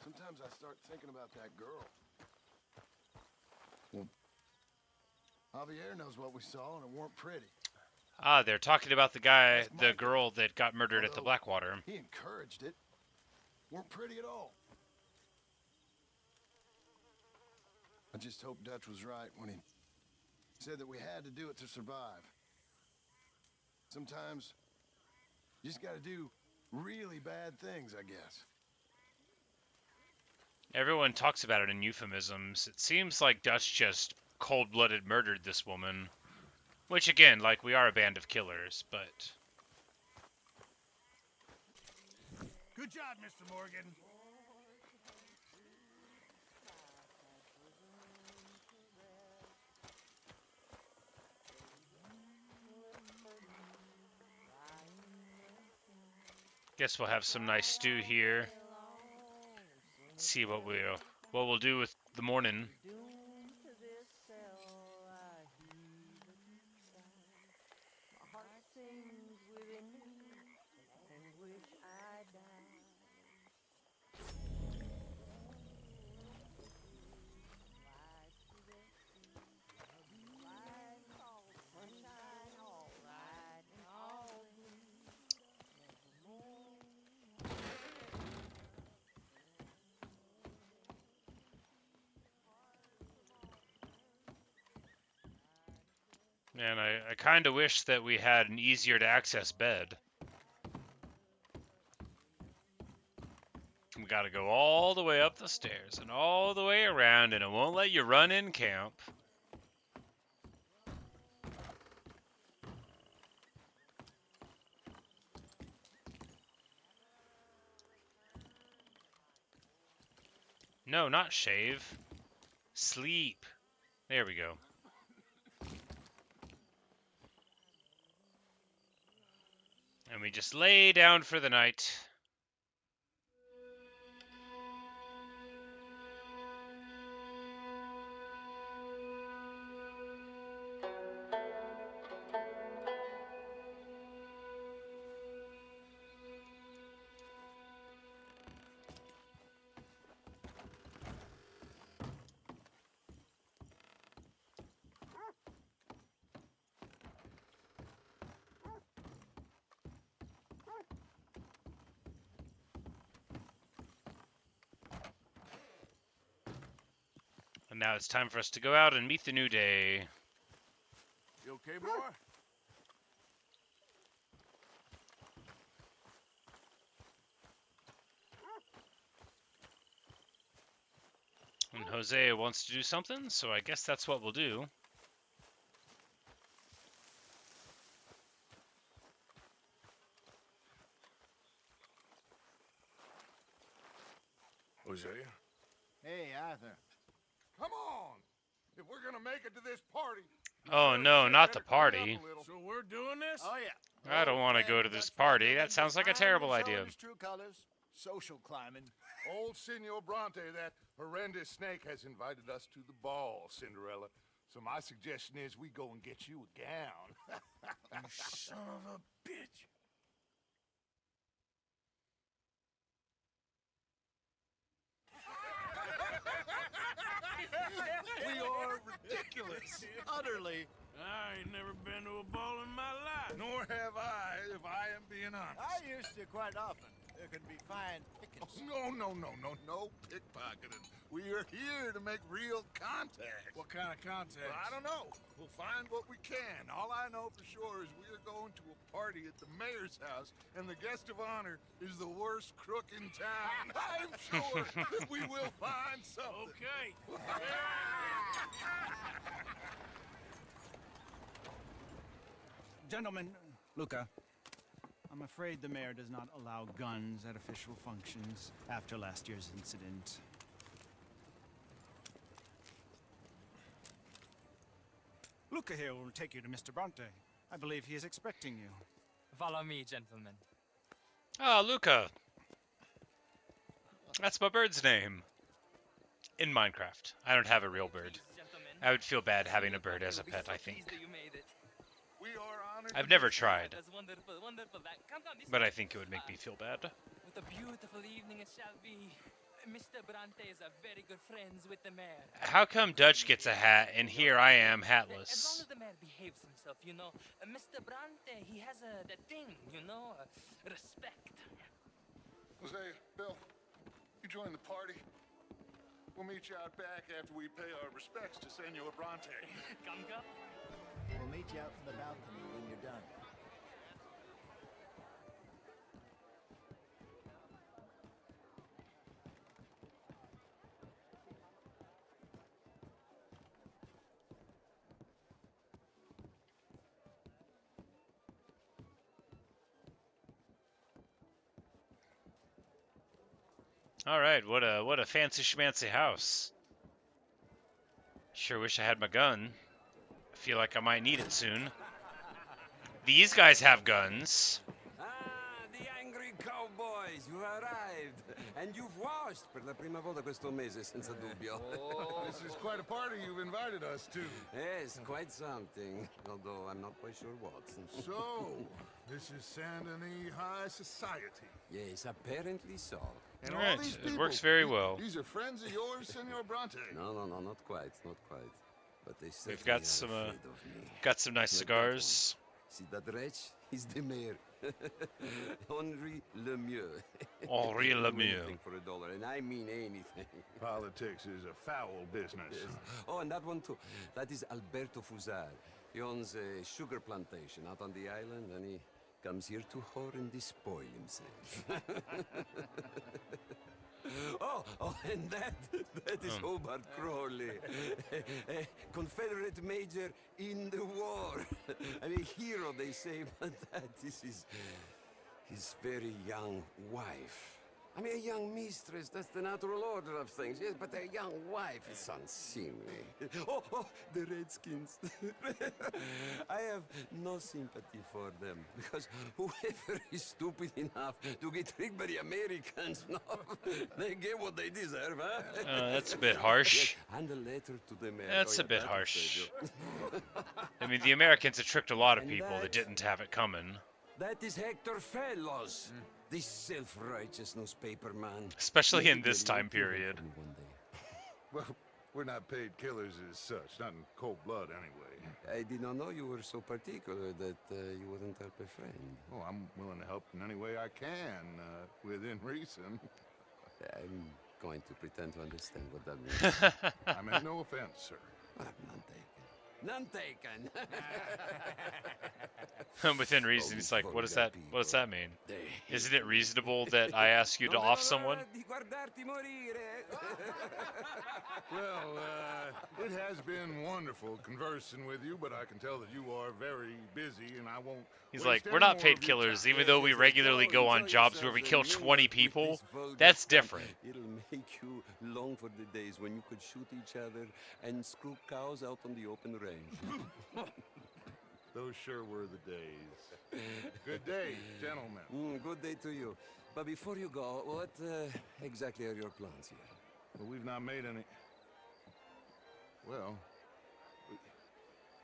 sometimes I start thinking about that girl. Well, Javier knows what we saw, and it weren't pretty. Ah, they're talking about the girl that got murdered at the Blackwater. He encouraged it. Weren't pretty at all. I just hope Dutch was right when he said that we had to do it to survive. Sometimes you just gotta do really bad things, I guess. Everyone talks about it in euphemisms. It seems like Dutch just cold-blooded murdered this woman. Which, again, like, we are a band of killers, but... Good job, Mr. Morgan. Guess we'll have some nice stew here. See what we'll do with the morning. Man, I kind of wish that we had an easier to access bed. We gotta go all the way up the stairs and all the way around, and it won't let you run in camp. No, not shave. Sleep. There we go. And we just lay down for the night. And now it's time for us to go out and meet the new day. You okay, boy? And Jose wants to do something, so I guess that's what we'll do. Hosea? Hey, Arthur. Come on! If we're gonna make it to this party... Oh no, not the party. So we're doing this? Oh, yeah. I don't want to go to this party. That sounds like a terrible idea. His true colors, social climbing. Old Senor Bronte, that horrendous snake, has invited us to the ball, Cinderella. So my suggestion is we go and get you a gown. You son of a bitch. We are ridiculous. Utterly. I ain't never been to a ball in my life. Nor have I, if I am being honest. I used to quite often. There can be fine pickings. Oh, no pickpocketing. We are here to make real contact. What kind of contact? Well, I don't know. We'll find what we can. All I know for sure is we are going to a party at the mayor's house, and the guest of honor is the worst crook in town. I'm sure that we will find something. Okay. Gentlemen, Luca, I'm afraid the mayor does not allow guns at official functions after last year's incident. Luca here will take you to Mr. Bronte. I believe he is expecting you. Follow me, gentlemen. Ah, Luca. That's my bird's name. In Minecraft. I don't have a real bird. I would feel bad having a bird as a pet, I think. I've never tried. That's wonderful, wonderful. Come, But I think it would make me feel bad. What a beautiful evening it shall be. Mr. Bronte is a very good friends with the mayor. How come Dutch gets a hat and here I am As long hatless? as the mayor behaves himself, you know. Mr. Bronte, he has that thing, you know, respect. Say, Bill, you join the party. We'll meet you out back after we pay our respects to Senor Bronte. Come. We'll meet you out in the balcony when you're done. All right, what a fancy schmancy house. Sure wish I had my gun. I feel like I might need it soon. These guys have guns. The angry cowboys, you arrived. And you've washed per la prima volta questo mese, senza dubbio. This is quite a party you've invited us to. Yes, quite something. Although I'm not quite sure what. So, this is Saint Denis High Society. Yes, apparently so. And All all right, these it people, works very well. These are friends of yours, Senor Bronte. No, not quite, not quite. But they certainly We've got are some afraid of me. got some nice Like that one. cigars. See that wretch? He's the mayor. Henri Lemieux. Henri He'll do Lemieux. anything for $1, and I mean anything. Politics is a foul business. Yes. Oh, and that one too. That is Alberto Fusar. He owns a sugar plantation out on the island, and he comes here to whore and despoil himself. Oh, and that is Hobart Crawley, a Confederate major in the war, and a hero, they say, but that is his very young wife. I mean, a young mistress, that's the natural order of things, yes, but a young wife is unseemly. Oh, the Redskins. I have no sympathy for them, because whoever is stupid enough to get tricked by the Americans, no, they get what they deserve, huh? That's a bit harsh. Yes, and a letter to the mayor. That's Oh, a bit that'll harsh. save you. I mean, the Americans have tricked a lot of And people that that- didn't have it coming. That is Hector Fellows, this self-righteous newspaper man. Especially Maybe in this they'll time kill him period. for me one day. Well, we're not paid killers as such, not in cold blood anyway. I did not know you were so particular that you wouldn't help a friend. Oh, I'm willing to help in any way I can, within reason. I'm going to pretend to understand what that means. I meant no offense, sir. None taken. None taken. Within reason, he's like, what does that mean? Isn't it reasonable that I ask you to off someone? Well, it has been wonderful conversing with you, but I can tell that you are very busy, and I won't. He's waste like, any we're not more paid of your killers, time. even though we regularly go on jobs where we kill 20 people. That's different. It'll make you long for the days when you could shoot each other and screw cows out on the open range. Those sure were the days. Good day, gentlemen. Good day to you. But before you go, what exactly are your plans here? Well, we've not made any. Well,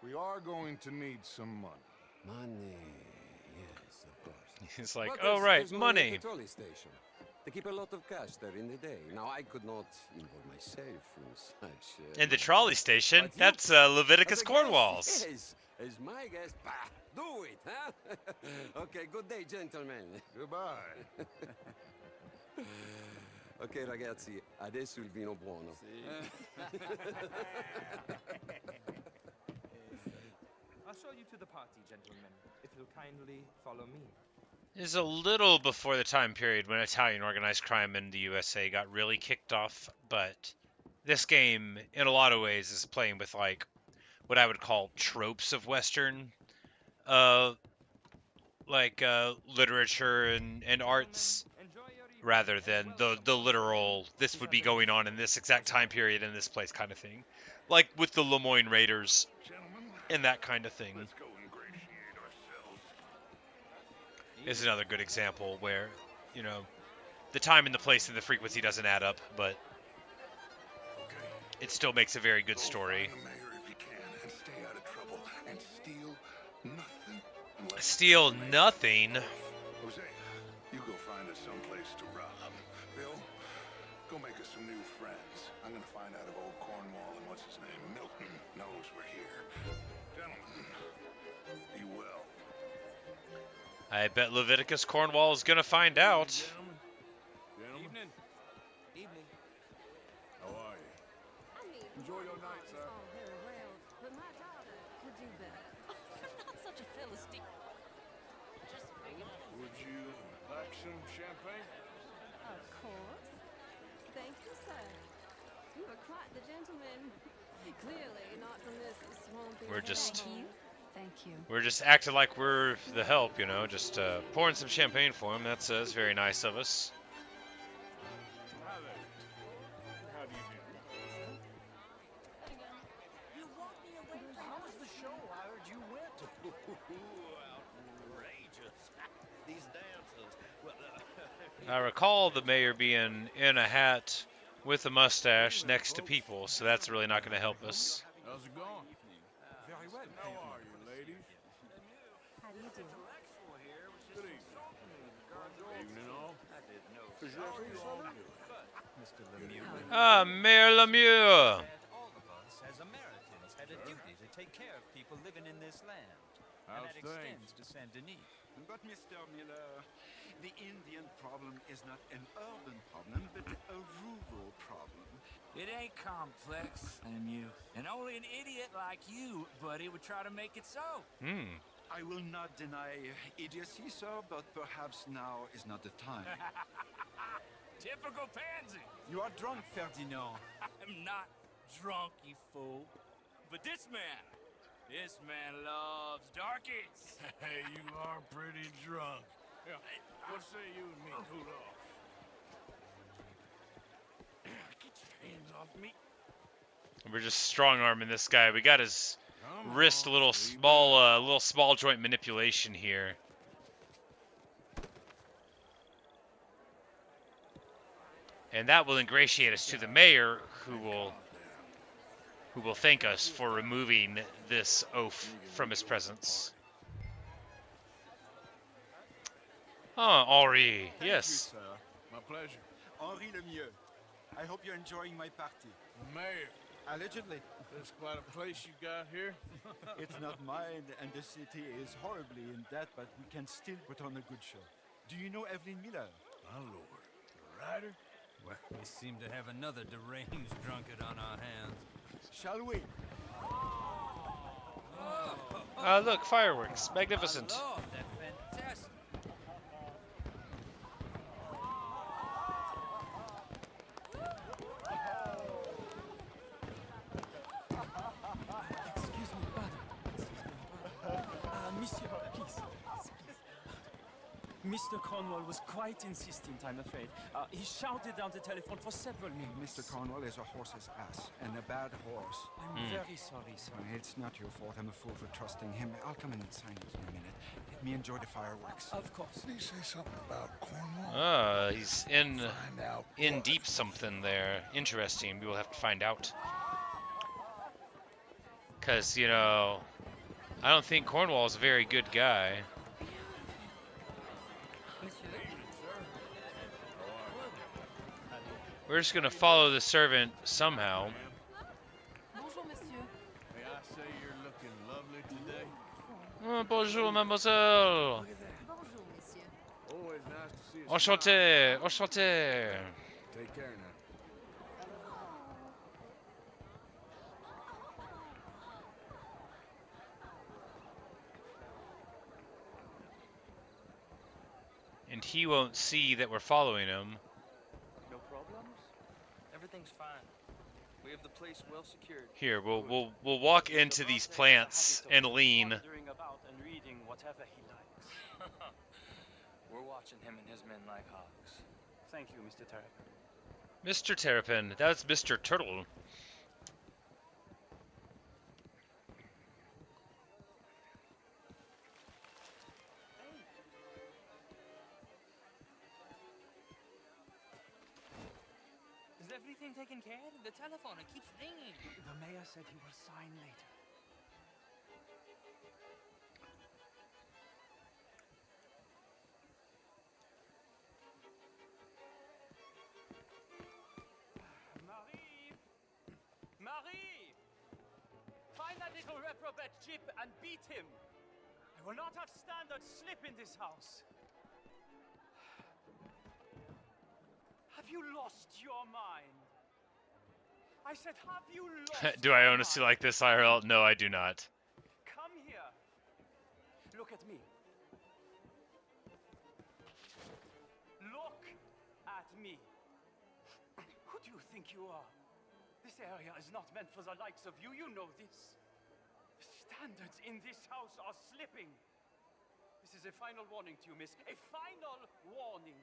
we are going to need some money. Money, yes, of course. He's like, But oh, there's- right, there's money. at the trolley station. They keep a lot of cash there in the day. Now, I could not involve myself in such... In the trolley station? But you- That's Leviticus as a Cornwalls. guest, yes, as my guest, bah, do it, huh? Okay, good day, gentlemen. Goodbye. Ok, ragazzi, adesso il vino buono. you to the party, gentlemen, if you'll kindly follow me. Is a little before the time period when Italian organized crime in the USA got really kicked off, but this game, in a lot of ways, is playing with like what I would call tropes of Western, literature and arts, rather than the literal this would be going on in this exact time period in this place kind of thing, like with the Lemoyne Raiders and that kind of thing. Is another good example where, you know, the time and the place and the frequency doesn't add up, but it still makes a very good story. Steal nothing. Jose, you go find us someplace to rob. Bill, go make us some new friends. I'm gonna find out if old Cornwall and what's his name, Milton, knows we're here. Gentlemen, be well. I bet Leviticus Cornwall is gonna find out. Evening. Evening. How are you? Enjoy your night, sir. All very well, but my daughter could do better. You're not such a Philistine. Would you like some champagne? Of course. Thank you, sir. You are quite the gentleman. Clearly not from this swampy. We're just Thank you. we're just acting like we're the help, you know, just pouring some champagne for him. That's very nice of us. Hi there. How do you do? How was the show? I heard you went. Outrageous. These dancers. Well, I recall the mayor being in a hat with a mustache next to people, so that's really not going to help us. How's it going? very well. How are you, ladies? How do you do? Good evening. Evening all. Is your Mr. Lemieux. Ah, Mayor Lemieux. All of us, as Americans, had a duty to take care of people living in this land. How's and that extends to Saint Denis. But Mr. Miller, the Indian problem is not an urban problem, but a rural problem. It ain't complex, Lemieux. And only an idiot like you, buddy, would try to make it so. I will not deny idiocy, sir, but perhaps now is not the time. Typical pansy. You are drunk, Ferdinand. I'm not drunk, you fool. But this man loves darkies. Hey, you are pretty drunk. Yeah, what say you and me cool off? Get your hands off me. We're just strong-arming this guy. We got his wrist, a little small joint manipulation here. And that will ingratiate us to the mayor, who will thank us for removing this oaf from his presence. Ah, Henri, yes. Thank you, sir. My pleasure. Henri Lemieux. I hope you're enjoying my party. Mayor, Allegedly. that's quite a place you got here. It's not mine, and the city is horribly in debt, but we can still put on a good show. Do you know Evelyn Miller? My lord, the writer? Well, we seem to have another deranged drunkard on our hands. Shall we? Look, fireworks. Magnificent. Oh, they're fantastic. Excuse me, pardon. Monsieur, please. Mr. Cornwall was quite insistent, I'm afraid. He shouted down the telephone for several minutes. Mr. Cornwall is a horse's ass, and a bad horse. I'm very sorry, sir. It's not your fault. I'm a fool for trusting him. I'll come in and sign it in a minute. Let me enjoy the fireworks. Of course. Did he say something about Cornwall? He's in deep something there. Interesting. We will have to find out. Because, you know, I don't think Cornwall is a very good guy. We're just going to follow the servant somehow. Bonjour, monsieur. May I say you're looking lovely today? Oh, bonjour, mademoiselle. Bonjour, monsieur. Always nice to see you. Enchanté, enchanté. Take care now. And he won't see that we're following him. No problems? Everything's fine. We have the place well secured. Here, we'll walk into these plants and lean. Wandering about and reading whatever he likes. We're watching him and his men like hawks. Thank you, Mr. Terrapin. Mr. Terrapin, that's Mr. Turtle. Is everything taken care of? The telephone, it keeps ringing. The mayor said he will sign later. Marie! Marie! Find that little reprobate Chip and beat him. I will not have standards slip in this house. Have you lost your mind? I said, have you lost Do I honestly like this IRL? No, I do not. Come here. Look at me. Look at me. Who do you think you are? This area is not meant for the likes of you. You know this. The standards in this house are slipping. This is a final warning to you, miss. A final warning.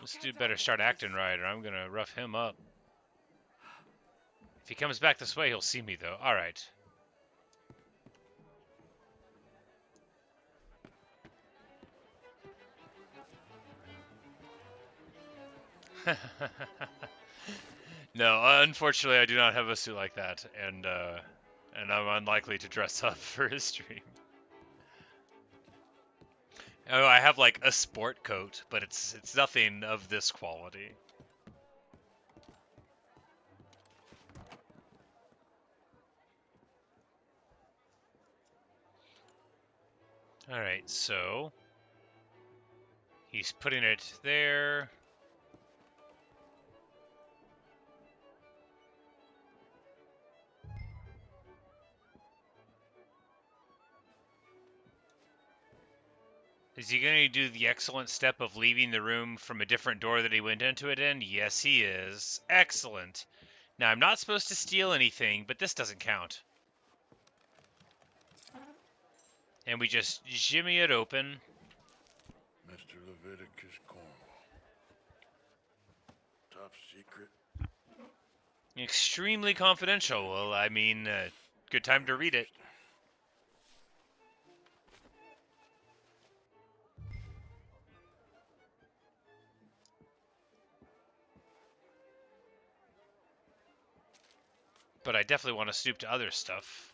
This dude better start acting right, or I'm gonna rough him up. If he comes back this way, he'll see me, though. Alright. No, unfortunately, I do not have a suit like that, and I'm unlikely to dress up for his stream. Oh, I have like a sport coat, but it's nothing of this quality. All right, so he's putting it there. Is he going to do the excellent step of leaving the room from a different door that he went into it in? Yes, he is. Excellent. Now, I'm not supposed to steal anything, but this doesn't count. And we just shimmy it open. Mr. Leviticus Cornwall. Top secret. Extremely confidential. Well, I mean, good time to read it. But I definitely want to stoop to other stuff.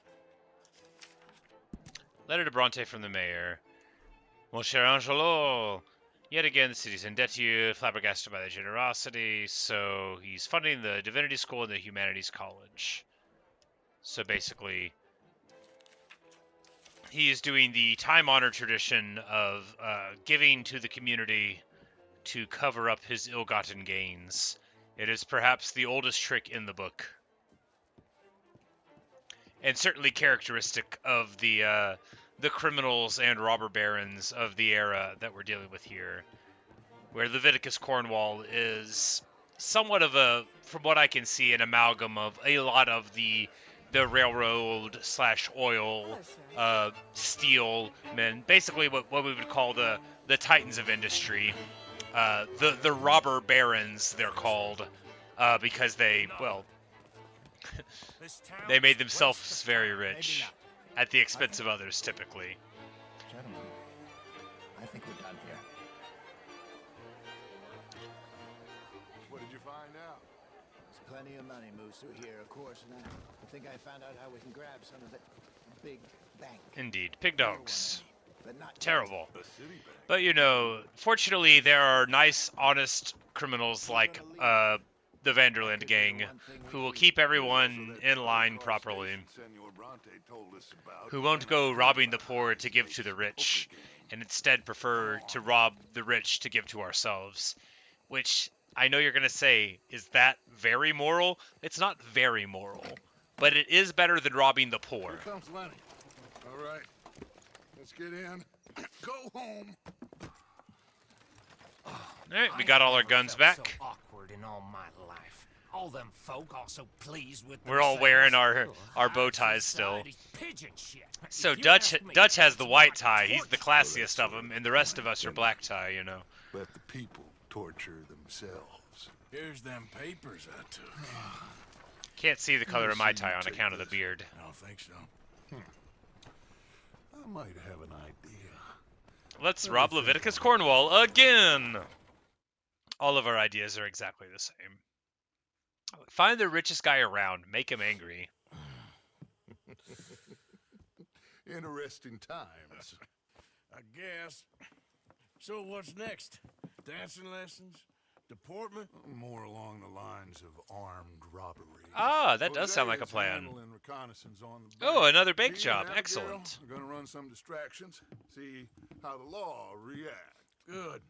Letter to Bronte from the mayor. Mon cher Angelo, yet again the city's in debt to you, flabbergasted by the generosity, so he's funding the Divinity School and the Humanities College. So basically, he is doing the time-honored tradition of giving to the community to cover up his ill-gotten gains. It is perhaps the oldest trick in the book. And certainly characteristic of the criminals and robber barons of the era that we're dealing with here, where Leviticus Cornwall is somewhat of a, from what I can see, an amalgam of a lot of the railroad / oil, steel men, basically what we would call the titans of industry, the robber barons they're called, because they, well, they made themselves very rich at the expense of others, typically. Gentlemen, I think we're done here. What did you find out? There's plenty of money moves through here, of course, and I think I found out how we can grab some of it. A big bank. Indeed. Pig dogs. But not terrible. But, you know, fortunately, there are nice, honest criminals like the Vanderland gang, who will keep everyone in line properly, who won't go robbing the poor to give to the rich, and instead prefer to rob the rich to give to ourselves. Which, I know you're going to say, is that very moral? It's not very moral, but it is better than robbing the poor. Here comes Lenny. All right, let's get in. Go home. Alright, we got all our guns back. So awkward in all my life. All them folk are so pleased with We're all wearing our bow ties still. So Dutch has the white tie. He's the classiest of them, and the rest of us are black tie, you know. Let the people torture themselves. Here's them papers I took. Can't see the color of my tie on account of the beard. I don't think so. I might have an idea. Let's rob Leviticus Cornwall again! All of our ideas are exactly the same. Find the richest guy around. Make him angry. Interesting times. I guess. So what's next? Dancing lessons? Deportment? More along the lines of armed robbery. Ah, that does sound like a plan. Oh, another bake job. Excellent. We're gonna run some distractions. See how the law react. Good.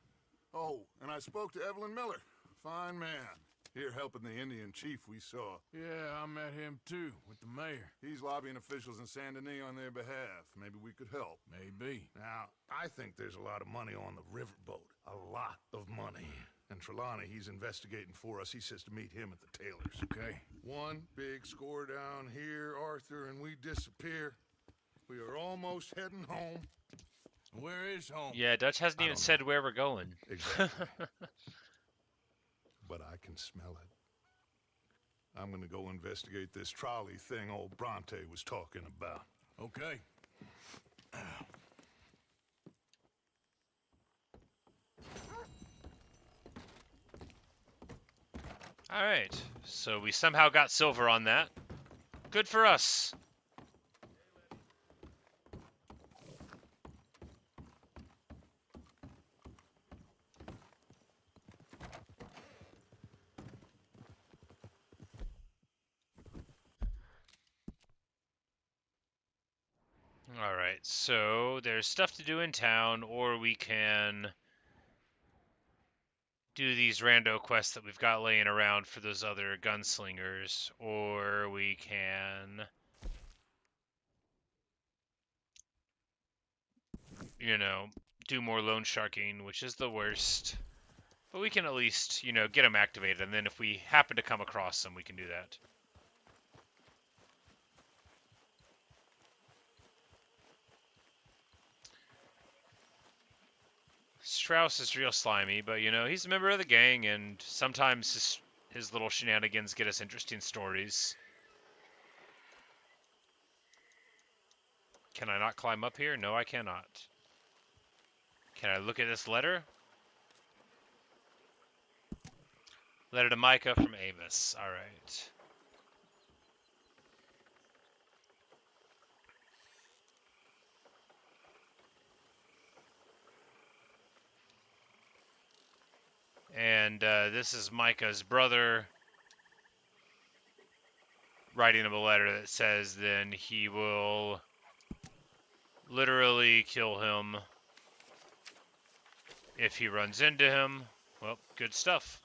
Oh, and I spoke to Evelyn Miller. Fine man. Here helping the Indian chief we saw. Yeah, I met him too, with the mayor. He's lobbying officials in Saint Denis on their behalf. Maybe we could help. Maybe. Now, I think there's a lot of money on the riverboat. A lot of money. And Trelawney, he's investigating for us. He says to meet him at the Taylor's. Okay. One big score down here, Arthur, and we disappear. We are almost heading home. Where is home? Yeah, Dutch hasn't even said where we're going. Exactly. But I can smell it. I'm gonna go investigate this trolley thing old Bronte was talking about. Okay. Alright, so we somehow got silver on that. Good for us. Alright, so there's stuff to do in town, or we can do these rando quests that we've got laying around for those other gunslingers, or we can, you know, do more loan sharking, which is the worst. But we can at least, you know, get them activated, and then if we happen to come across them, we can do that. Strauss is real slimy, but, you know, he's a member of the gang, and sometimes his little shenanigans get us interesting stories. Can I not climb up here? No, I cannot. Can I look at this letter? Letter to Micah from Amos. Alright. And this is Micah's brother writing him a letter that says then he will literally kill him if he runs into him. Well, good stuff.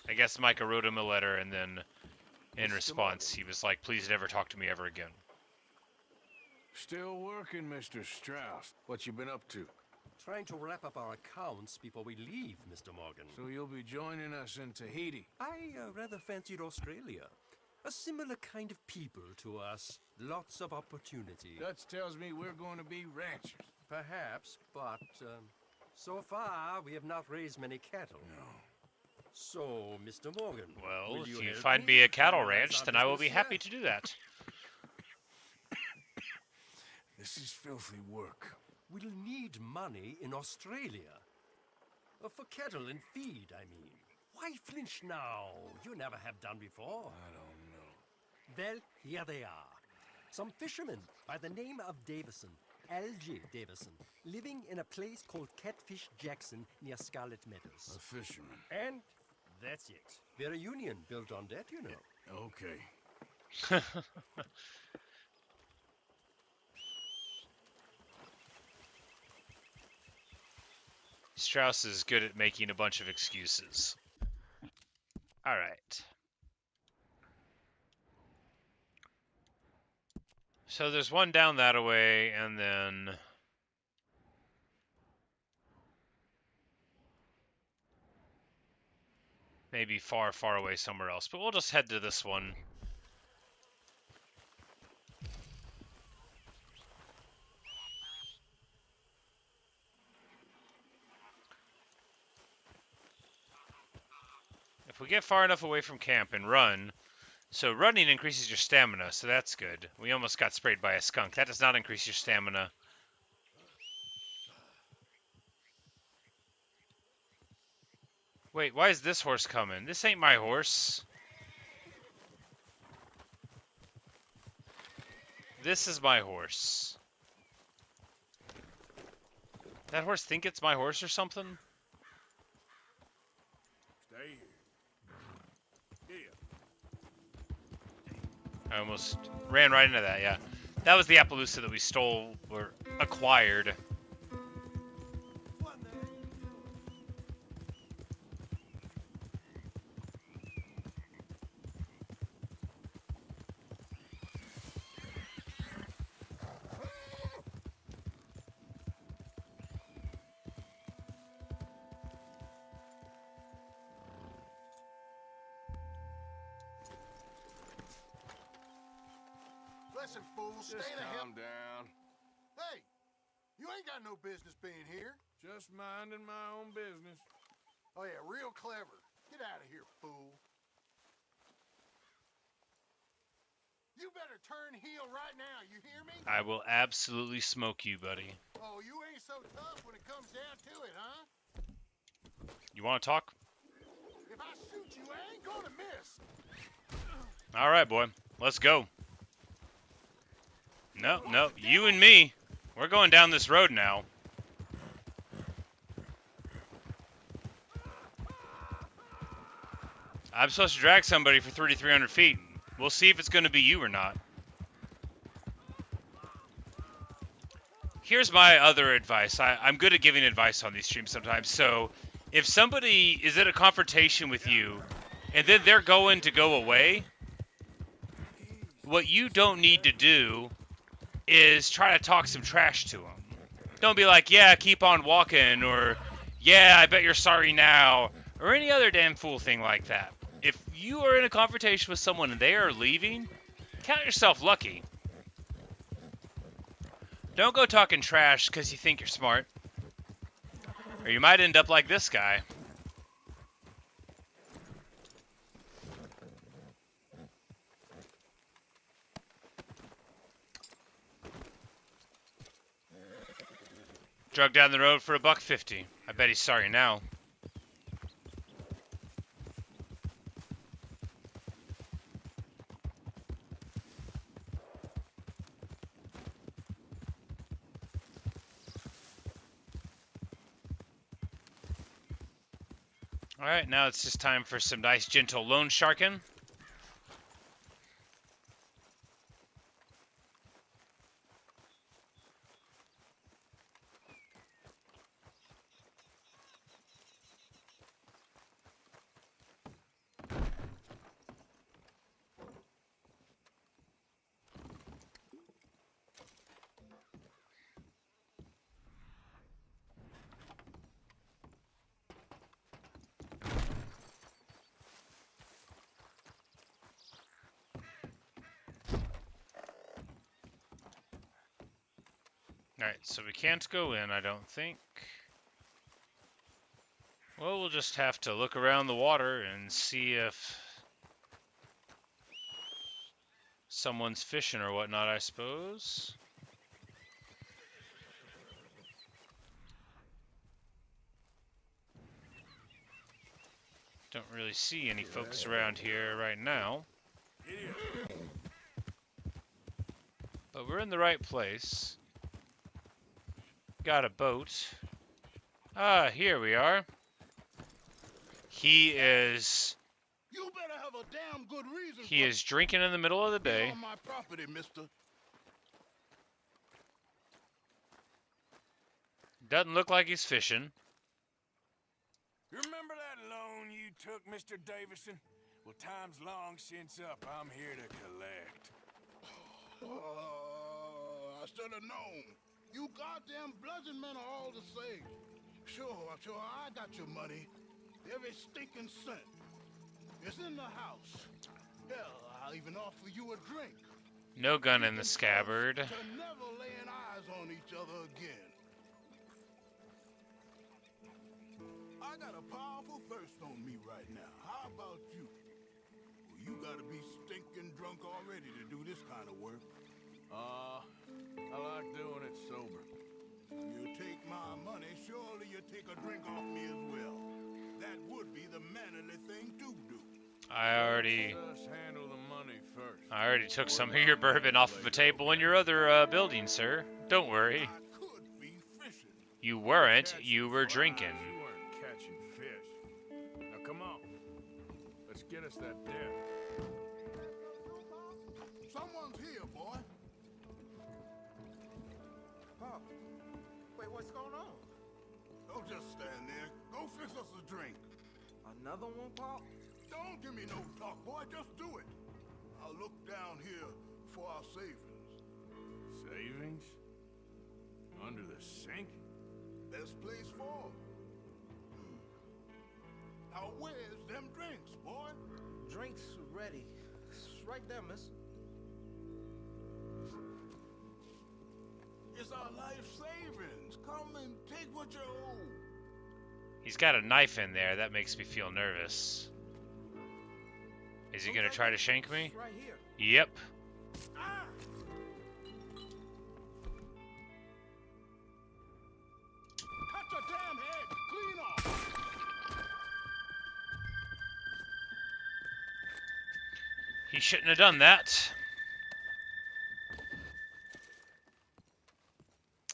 I guess Micah wrote him a letter, and then in response he was like, please never talk to me ever again. Still working, Mr. Strauss. What you been up to? Trying to wrap up our accounts before we leave, Mr. Morgan. So you'll be joining us in Tahiti? I rather fancied Australia. A similar kind of people to us. Lots of opportunity. Dutch tells me we're going to be ranchers. Perhaps, but so far we have not raised many cattle. No. So, Mr. Morgan, well, will if you you help find me a cattle finalize ranch, our then I will be business happy here? to do that. This is filthy work. We'll need money in Australia. For cattle and feed, I mean. Why flinch now? You never have done before. I don't know. Well, here they are. Some fishermen by the name of Davison, L.J. Davison, living in a place called Catfish Jackson near Scarlet Meadows. A fisherman. And that's it. We're a union built on that, you know. Okay. Strauss is good at making a bunch of excuses. Alright. So there's one down that way, and then maybe far, far away somewhere else. But we'll just head to this one. If we get far enough away from camp and run, so running increases your stamina, so that's good. We almost got sprayed by a skunk. That does not increase your stamina. Wait, why is this horse coming? This ain't my horse. This is my horse. That horse think it's my horse or something? Stay here. Here. I almost ran right into that, yeah. That was the Appaloosa that we stole or acquired. Listen, fool, stay Just the hell... calm down. Hey, you ain't got no business being here. Just minding my own business. Oh yeah, real clever. Get out of here, fool. You better turn heel right now, you hear me? I will absolutely smoke you, buddy. Oh, you ain't so tough when it comes down to it, huh? You want to talk? If I shoot you, I ain't gonna miss. All right, boy. Let's go. No, you and me. We're going down this road now. I'm supposed to drag somebody for 3,300 feet. We'll see if it's going to be you or not. Here's my other advice. I'm good at giving advice on these streams sometimes. So if somebody is in a confrontation with you and then they're going to go away, what you don't need to do is try to talk some trash to them. Don't be like, yeah, keep on walking, or yeah, I bet you're sorry now, or any other damn fool thing like that. If you are in a confrontation with someone and they are leaving, count yourself lucky. Don't go talking trash because you think you're smart. Or you might end up like this guy. Drug down the road for $1.50. I bet he's sorry now. Alright, now it's just time for some nice gentle loan sharking. Alright, so we can't go in, I don't think. Well, we'll just have to look around the water and see if someone's fishing or whatnot, I suppose. Don't really see any folks around here right now. But we're in the right place. Got a boat. Ah, here we are. He is... You better have a damn good reason. He is drinking in the middle of the bay. On my property, mister. Doesn't look like he's fishing. You remember that loan you took, Mr. Davison? Well, time's long since up. I'm here to collect. I should have known. You goddamn bludgeon men are all the same. Sure, I got your money. Every stinking cent. It's in the house. Hell, I'll even offer you a drink. No gun in the scabbard. To never laying eyes on each other again. I got a powerful thirst on me right now. How about you? Well, you gotta be stinking drunk already to do this kind of work. I like doing it sober. You take my money, surely you take a drink off me as well. That would be the mannerly thing to do. I already handle the money first. I already took some of your bourbon off of a table in your other building, sir. Don't worry. You weren't. You were drinking. You weren't catching fish. Now come on. Let's get us that debt. Someone's here, boy. Pop, wait, what's going on? Don't just stand there. Go fix us a drink. Another one, Pop? Don't give me no talk, boy. Just do it. I'll look down here for our savings. Savings? Under the sink? Best place for 'em. Now where's them drinks, boy? Drinks ready. It's right there, miss. It's our life savings. Come and take what you owe. He's got a knife in there. That makes me feel nervous. Is he gonna try to shank me? Right here. Yep. Ah! Cut your damn head clean off. He shouldn't have done that.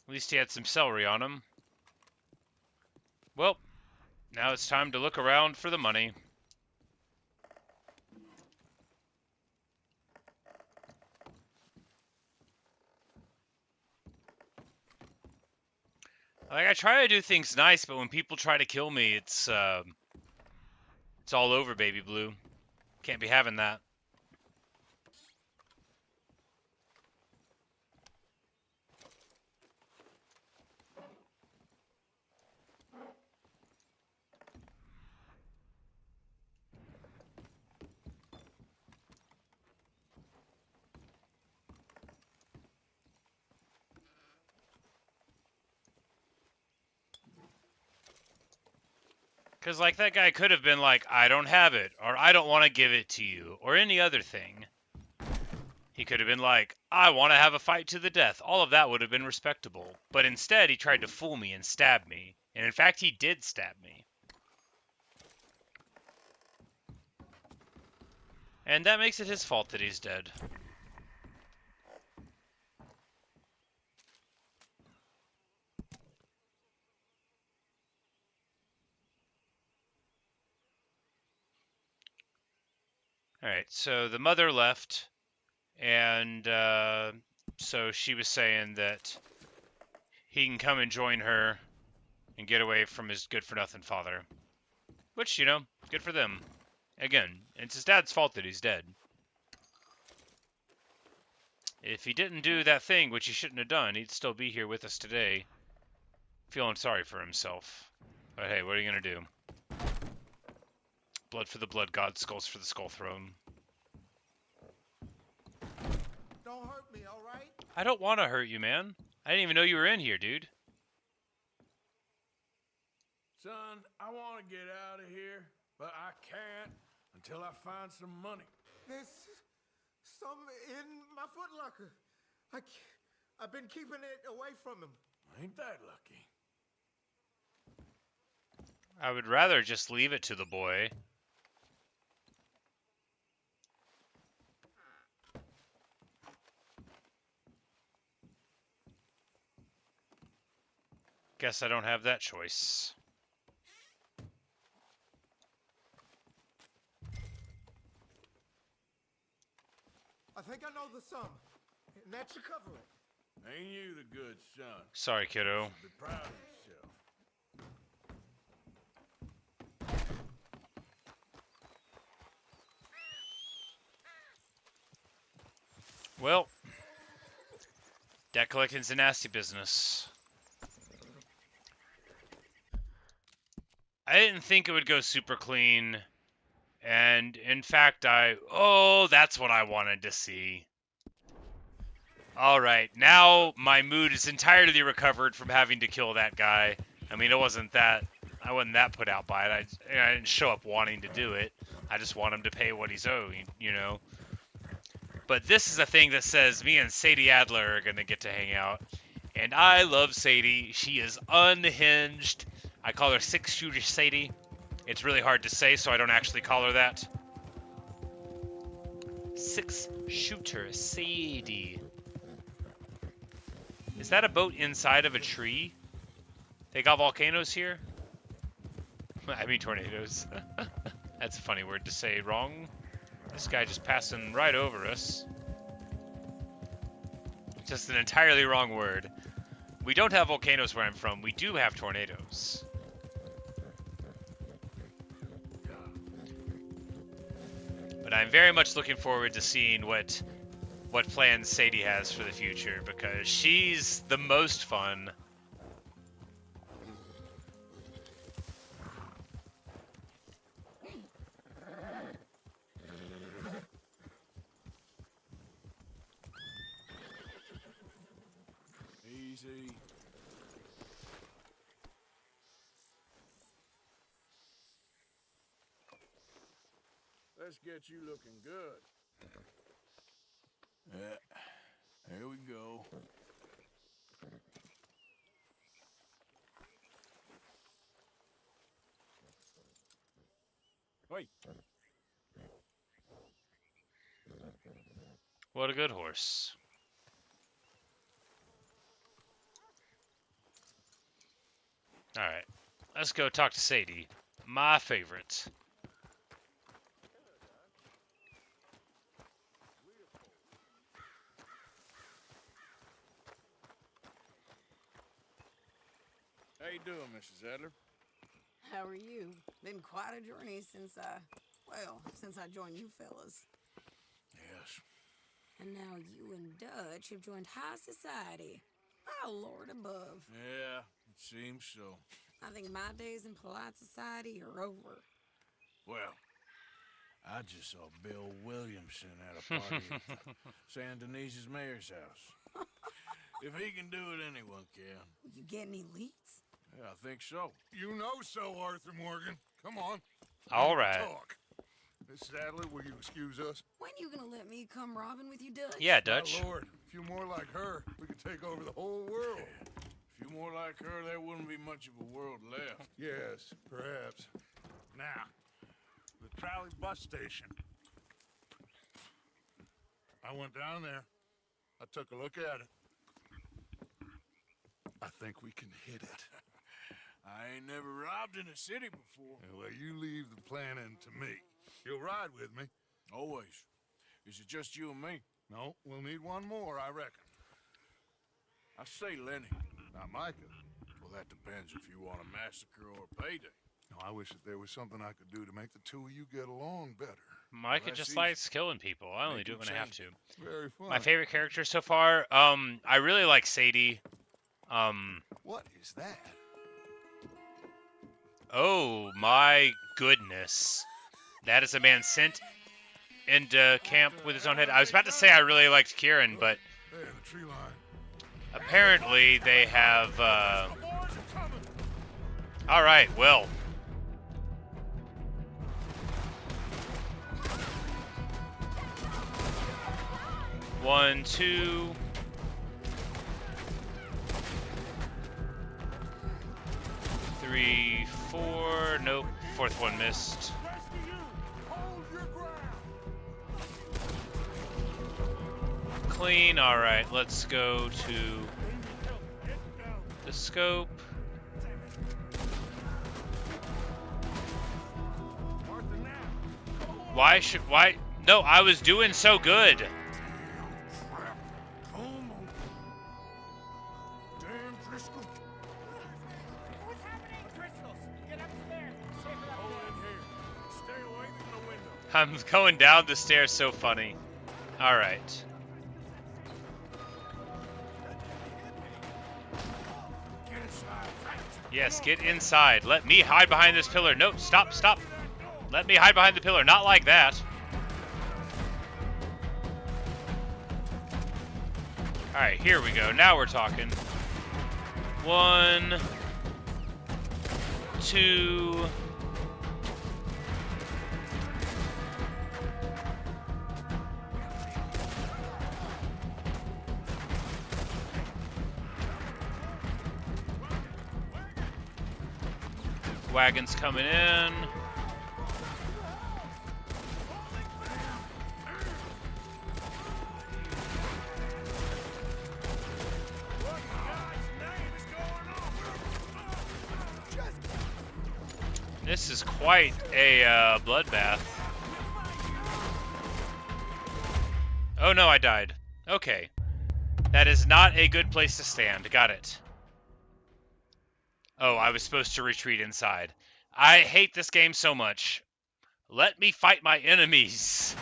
At least he had some celery on him. Well, now it's time to look around for the money. Like, I try to do things nice, but when people try to kill me, it's all over, baby blue. Can't be having that. Because, like, that guy could have been like, I don't have it, or I don't want to give it to you, or any other thing. He could have been like, I want to have a fight to the death. All of that would have been respectable. But instead, he tried to fool me and stab me. And in fact, he did stab me. And that makes it his fault that he's dead. Alright, so the mother left, and so she was saying that he can come and join her and get away from his good-for-nothing father. Which, you know, good for them. Again, it's his dad's fault that he's dead. If he didn't do that thing, which he shouldn't have done, he'd still be here with us today, feeling sorry for himself. But hey, what are you going to do? Blood for the blood god, skulls for the skull throne. Don't hurt me, all right? I don't want to hurt you, man. I didn't even know you were in here, dude. Son, I want to get out of here, but I can't until I find some money. There's some in my footlocker. I've been keeping it away from him. Ain't that lucky? I would rather just leave it to the boy. Guess I don't have that choice. I think I know the sum, and that should cover it. Ain't you the good son? Sorry, kiddo. Be proud of yourself. Well, debt collecting's a nasty business. I didn't think it would go super clean And in fact, that's what I wanted to see. All right, now my mood is entirely recovered from having to kill that guy. I mean, I wasn't that put out by it. I didn't show up wanting to do it. I just want him to pay what he's owed, you know. But this is a thing that says me and Sadie Adler are gonna get to hang out, and I love Sadie. She is unhinged. I call her six-shooter Sadie. It's really hard to say, so I don't actually call her that. Six-shooter Sadie. Is that a boat inside of a tree? They got volcanoes here? I mean tornadoes. That's a funny word to say wrong. This guy just passing right over us. Just an entirely wrong word. We don't have volcanoes where I'm from. We do have tornadoes. But I'm very much looking forward to seeing what plans Sadie has for the future, because she's the most fun. Easy. Let's get you looking good. Yeah, here we go. Wait. What a good horse. Alright, let's go talk to Sadie, my favorite. How you doing, Mrs. Adler? How are you? Been quite a journey since I joined you fellas. Yes. And now you and Dutch have joined high society. Oh, Lord above. Yeah, it seems so. I think my days in polite society are over. Well, I just saw Bill Williamson at a party at San Denis's mayor's house. If he can do it, anyone can. Will you get any leads? Yeah, I think so. You know so, Arthur Morgan. Come on. All right. Talk. Miss Sadler, will you excuse us? When you gonna let me come robbing with you, Dutch? Yeah, Dutch. My Lord, a few more like her, we could take over the whole world. A few more like her, there wouldn't be much of a world left. Yes, perhaps. Now, the trolley bus station. I went down there. I took a look at it. I think we can hit it. I ain't never robbed in a city before. Well, you leave the planning to me. You'll ride with me. Always. Is it just you and me? No, we'll need one more, I reckon. I say Lenny. Not Micah. Well, that depends if you want a massacre or a payday. No, I wish that there was something I could do to make the two of you get along better. Micah just likes killing people. I only do it when I have to. Very fun. My favorite character so far, I really like Sadie. What is that? Oh my goodness. That is a man sent into camp with his own head. I was about to say I really liked Kieran, but There, the tree line. apparently they have, Alright, well. One, two. Three, four. Nope. Fourth one missed. Clean. Alright, let's go to the scope. Why? No, I was doing so good. I'm going down the stairs, so funny. Alright. Yes, get inside. Let me hide behind this pillar. Nope, stop, stop. Let me hide behind the pillar. Not like that. Alright, here we go. Now we're talking. 1, 2... Wagons coming in. This is quite a bloodbath. Oh no, I died. Okay. That is not a good place to stand. Got it. Oh, I was supposed to retreat inside. I hate this game so much. Let me fight my enemies.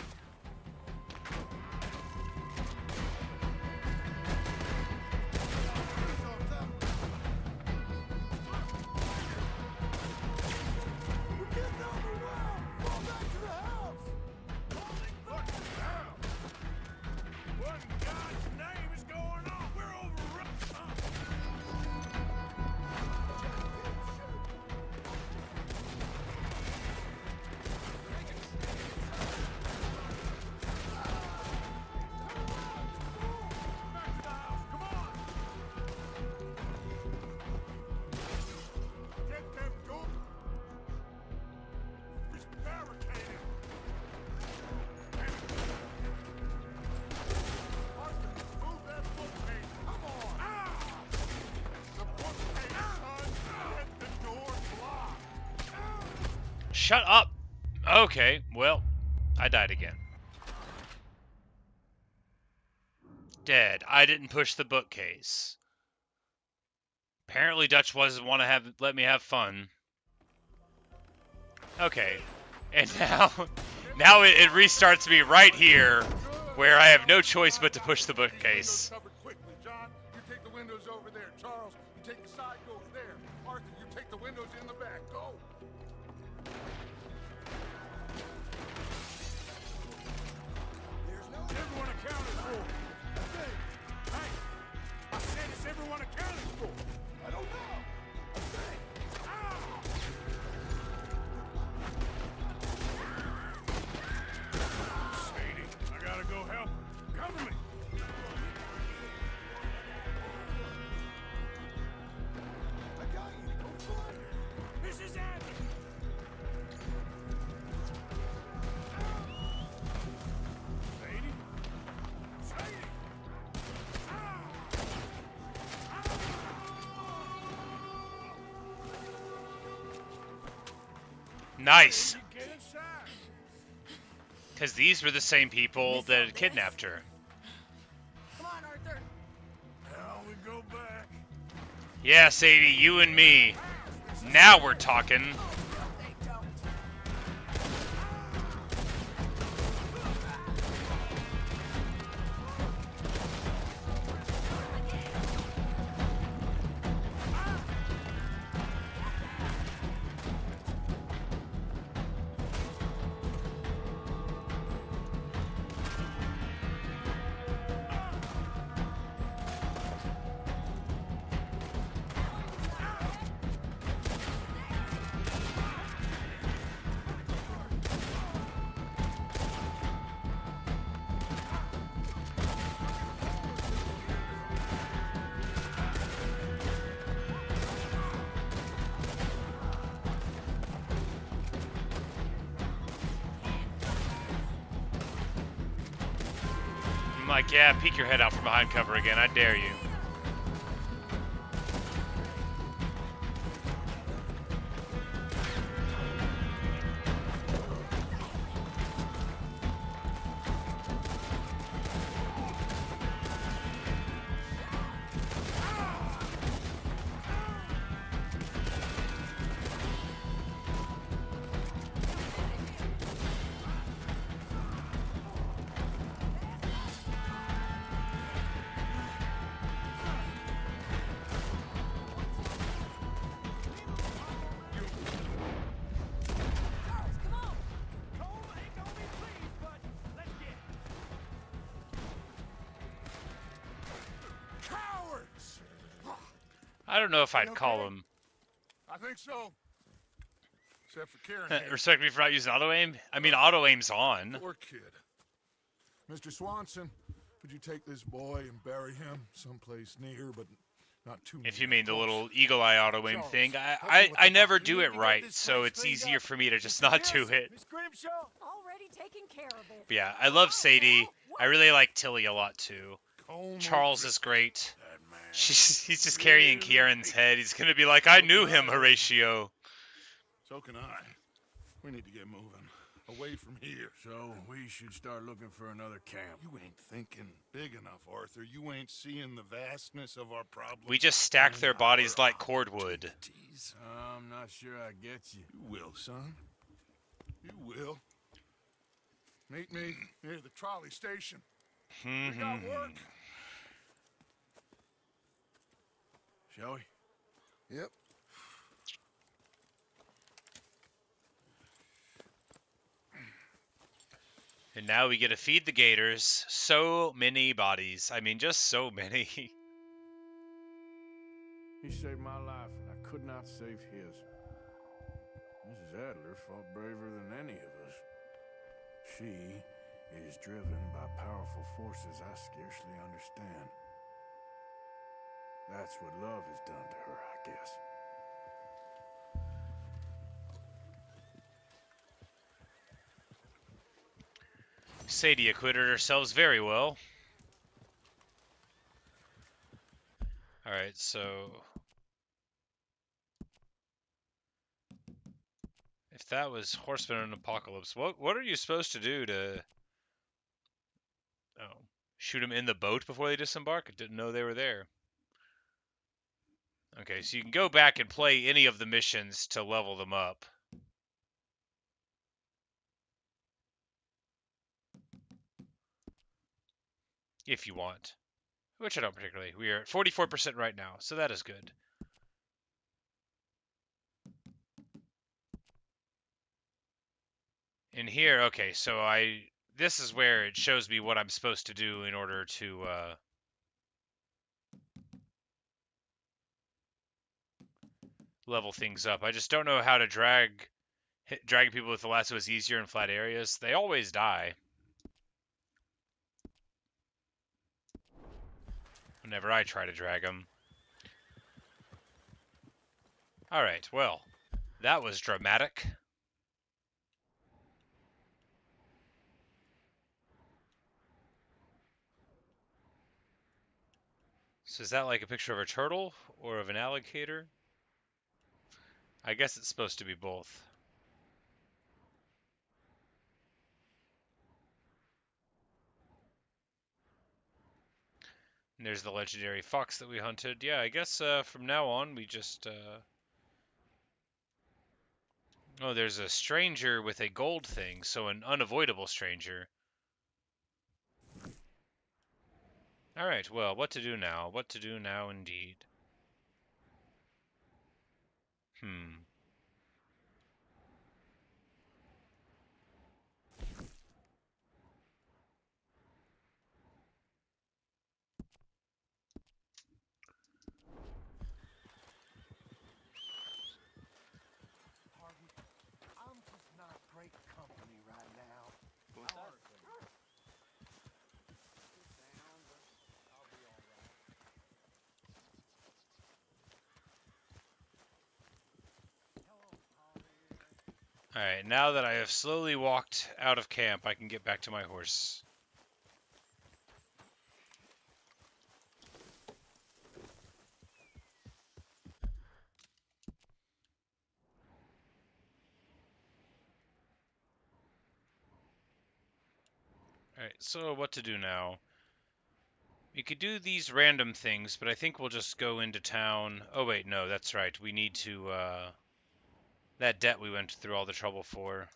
Shut up! Okay, well, I died again. Dead. I didn't push the bookcase. Apparently Dutch doesn't want to let me have fun. Okay. And now it restarts me right here, where I have no choice but to push the bookcase. Quickly, John. You take the windows over there. Charles, you take the side doors there. Arthur, you take the windows in the back. Go. Everyone accounted for. Hey, I said it's everyone accounted for. I don't know. Sadie, I gotta go help her. Cover me. I got you. Go for it. This is Abby. Nice. Because these were the same people that had kidnapped her. Come on, Arthur. Now we go back. Yeah, Sadie, you and me. Now we're talking. I'm like, yeah, peek your head out from behind cover again. I dare you. I don't know if I'd call him. I think so. Except for Karen here. Respect me for not using auto aim. I mean, auto aim's on. Poor kid. Mr. Swanson, could you take this boy and bury him someplace near, but not too near? If you mean the little eagle eye auto aim thing, I never do it right, so it's easier for me to just not do it. Miss Grimshaw, already taking care of it. But yeah, I love Sadie. I really like Tilly a lot too. Charles is great. He's just carrying Kieran's head. He's gonna be like, I knew him, Horatio. So can I. We need to get moving. Away from here. So we should start looking for another camp. You ain't thinking big enough, Arthur. You ain't seeing the vastness of our problems. We just stacked their bodies like cordwood. I'm not sure I get you. You will, son. You will. Meet me near the trolley station. We got work. Shall we? Yep. And now we get to feed the gators. So many bodies. I mean, just so many. He saved my life, and I could not save his. Mrs. Adler fought braver than any of us. She is driven by powerful forces I scarcely understand. That's what love has done to her, I guess. Sadie acquitted herself very well. Alright, so... if that was Horseman in Apocalypse, what are you supposed to do to... oh, shoot them in the boat before they disembark? I didn't know they were there. Okay, so you can go back and play any of the missions to level them up. If you want. Which I don't particularly. We are at 44% right now, so that is good. In here, okay, so this is where it shows me what I'm supposed to do in order to, level things up. I just don't know how to dragging people with the lasso is easier in flat areas. They always die. Whenever I try to drag them. Alright, well, that was dramatic. So is that like a picture of a turtle or of an alligator? I guess it's supposed to be both. And there's the legendary fox that we hunted. Yeah, I guess from now on we just... oh, there's a stranger with a gold thing, so an unavoidable stranger. Alright, well, what to do now? What to do now, indeed. I'm just not great company right now. What's that? Alright, now that I have slowly walked out of camp, I can get back to my horse. Alright, so what to do now? We could do these random things, but I think we'll just go into town. Oh wait, no, that's right. We need to, that debt we went through all the trouble for.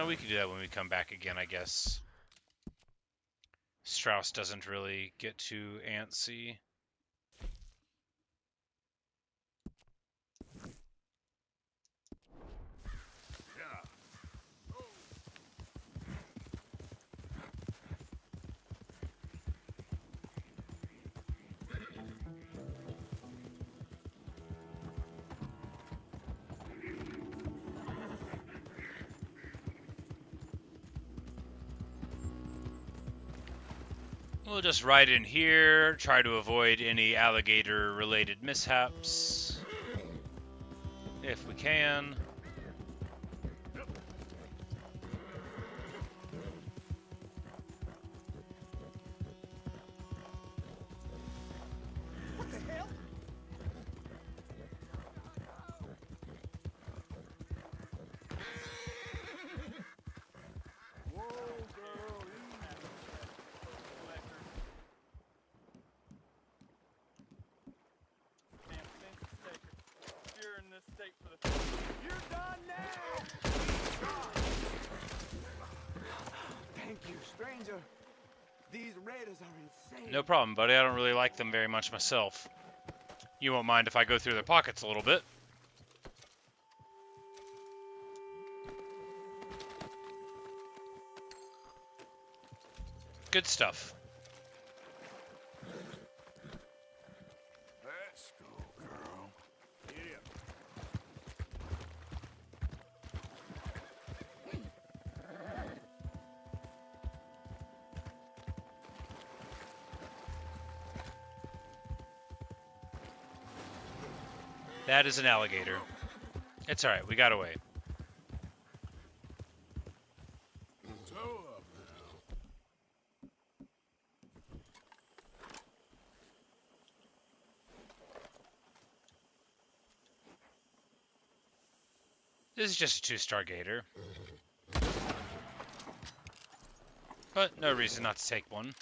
We could do that when we come back again, I guess. Strauss doesn't really get too antsy. We'll just ride in here, try to avoid any alligator-related mishaps, if we can. What the hell? Whoa, girl, You're in this state for the. You're done now. Thank you, stranger. These raiders are insane. No problem, buddy. I don't really like them very much myself. You won't mind if I go through their pockets a little bit. Good stuff. Let's go, girl. Yeah. That is an alligator. It's alright, we got away. Toe up now. This is just a 2-star gator. But no reason not to take one.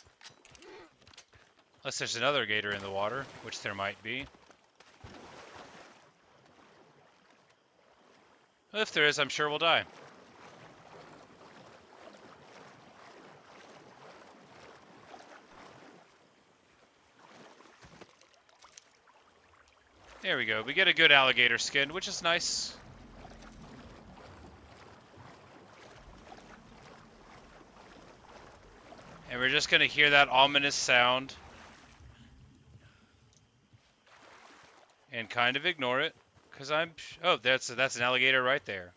Unless there's another gator in the water, which there might be. If there is, I'm sure we'll die. There we go. We get a good alligator skin, which is nice. And we're just going to hear that ominous sound. And kind of ignore it. Because I'm... Oh, that's an alligator right there.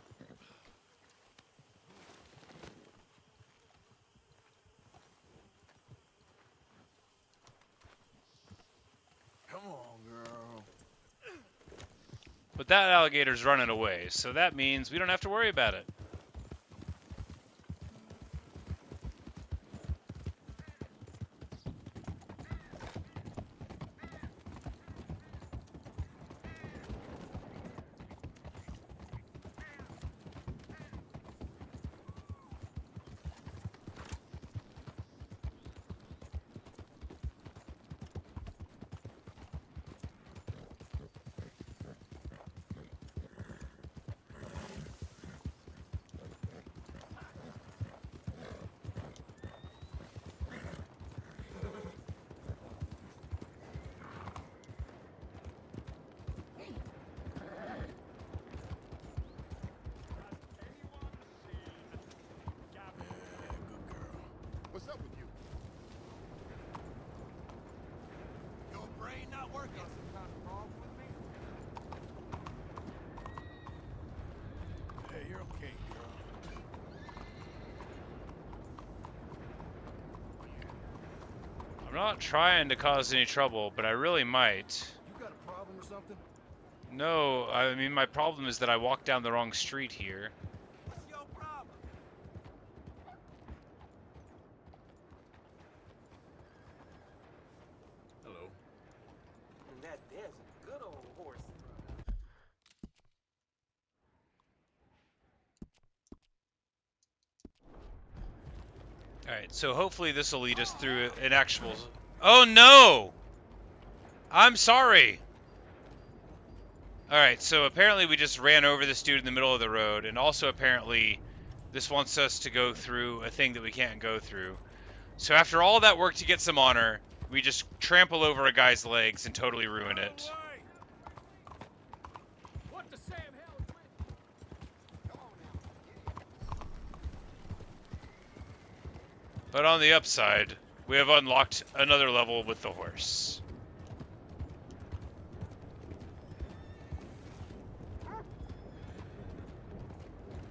Come on, girl. But that alligator's running away, so that means we don't have to worry about it. What's up with you? Your brain not working. Some kind of problem with me? Hey, you're okay, girl. I'm not trying to cause any trouble, but I really might. You got a problem or something? No, I mean, my problem is that I walked down the wrong street here. What's your problem? Hello. And that there's a good old horse. Alright, so hopefully this will lead us through an actual... Oh no! I'm sorry! Alright, so apparently we just ran over this dude in the middle of the road, and also apparently this wants us to go through a thing that we can't go through. So after all that work to get some honor, we just trample over a guy's legs and totally ruin it. What the Sam hell is But on the upside, we have unlocked another level with the horse.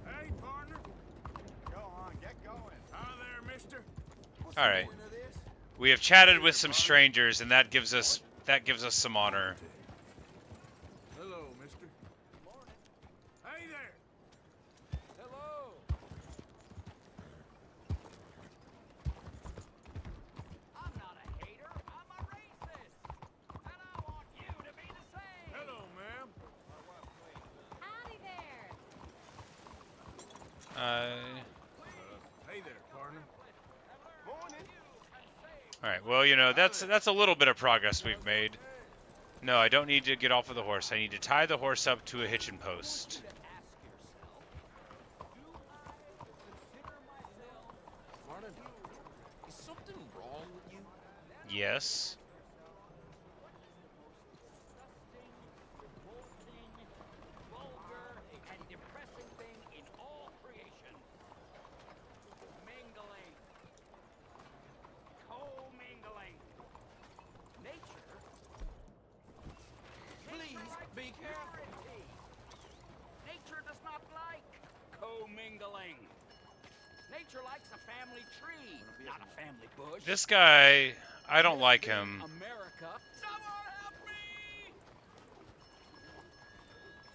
Hey, partner. Go on, get going. Hi there, mister. What's All the right. point of this? We have chatted with some strangers, and that gives us some honor. Hello, mister. Hey there. Hello. I'm not a hater. I'm a racist. And I want you to be the same. Hello, ma'am. Howdy there. Hey there, partner. All right. Well, you know, that's a little bit of progress we've made. No, I don't need to get off of the horse. I need to tie the horse up to a hitching post. Martin, is something wrong with you? Yes. And depressing thing in all creation. Mingling. Co-mingling. Nature. Please be careful. Nature does not like co-mingling. Nature likes a family tree, not a family bush. This guy, I don't like him. America. Someone help me!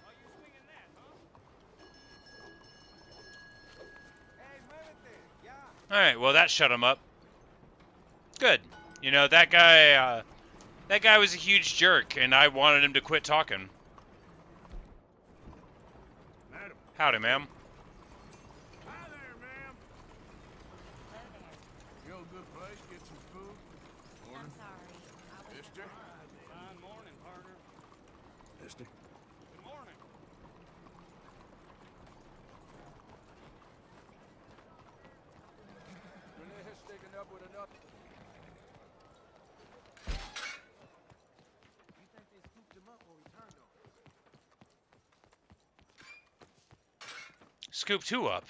Are you swinging that, huh? All right. Well, that shut him up. Good. You know, that guy was a huge jerk, and I wanted him to quit talking. Madam. Howdy, ma'am. Hi there, ma'am. You know a good place, get some food? Morning. I'm sorry. Mister? Fine morning, partner. Mister? Good morning. Denis sticking up with another. You think they scooped him up or he turned on him? Scooped who up?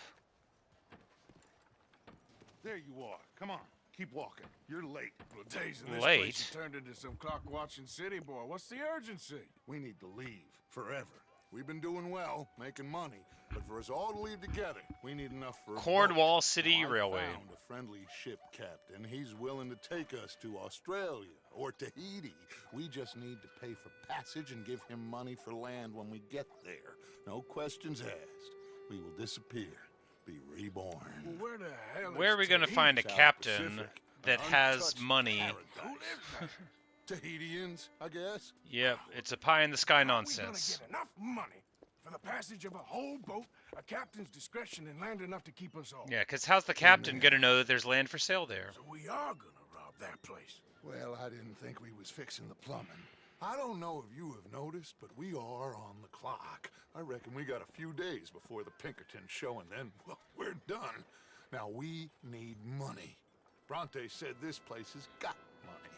There you are. Come on. Keep walking. You're late. Well, days in this Late? place has turned into some clock-watching city boy. What's the urgency? We need to leave. Forever. We've been doing well, making money. But for us all to leave together, we need enough for a Cornwall boat. City Now, I Railway. found a friendly ship captain. He's willing to take us to Australia or Tahiti. We just need to pay for passage and give him money for land when we get there. No questions asked. We will disappear. Be reborn. Well, where the hell Where are we gonna find a South captain Pacific, that an has untouched money? paradise. Tahitians, I guess. Yep, it's a pie-in-the-sky How are we nonsense. gonna get enough money for the passage of a whole boat, a captain's discretion, and land enough to keep us all? Yeah, because how's the captain gonna know that there's land for sale there? So we are gonna rob that place. Well, I didn't think we was fixing the plumbing. I don't know if you have noticed, but we are on the clock. I reckon we got a few days before the Pinkerton show, and then, well, we're done. Now, we need money. Bronte said this place has got money.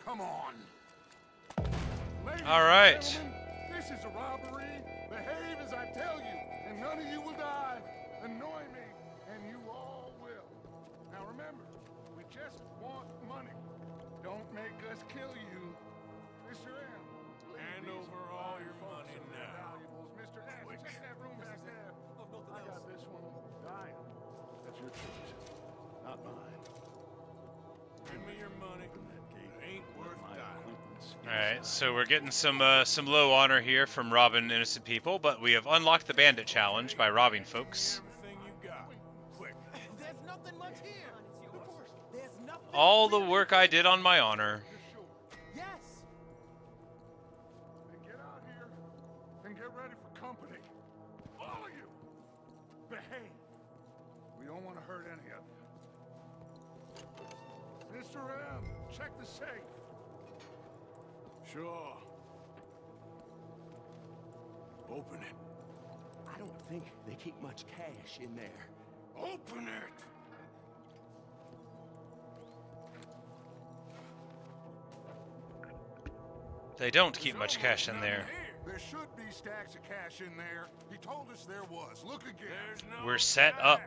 Come on. Ladies All right. and gentlemen, this is a robbery. Behave as I tell you, and none of you will die. Annoy me, and you all will. Now remember, we just want money. Don't make us kill you. Mr. M. Hand over all your money now. Mr. S. Check that room back there. I got this one. Diane. That's your choice, not mine. Give me your money. It ain't worth dying. All right, so we're getting some low honor here from robbing innocent people, but we have unlocked the bandit challenge by robbing folks. Everything you got. Quick. There's nothing much here. Of course, there's nothing. All the work I did on my honor. Yes. Then get out here and get ready for company. All of you. Behave. We don't want to hurt any of you. Mr. M, check the safe. Sure. Open it. I don't think they keep much cash in there. Open it! They don't keep much cash in there. There should be stacks of cash in there. He told us there was. Look again. We're set up.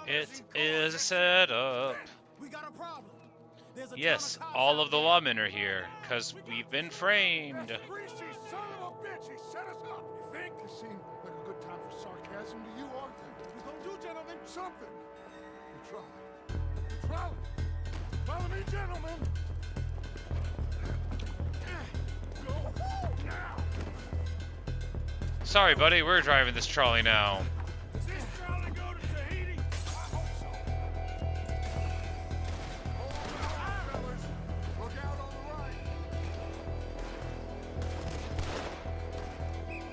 It is a setup. We got a problem. There's a Yes, all of the lawmen are here, because we've been framed. Greasy son of a bitch! He set us up! You think? It seemed like a good time for sarcasm to you, Arthur. We're gonna do, gentlemen, something. You try. Follow me, Gentlemen! Go now! Sorry, buddy, we're driving this trolley now. Does this trolley go to Tahiti? I hope so. Fellas, look out on the right.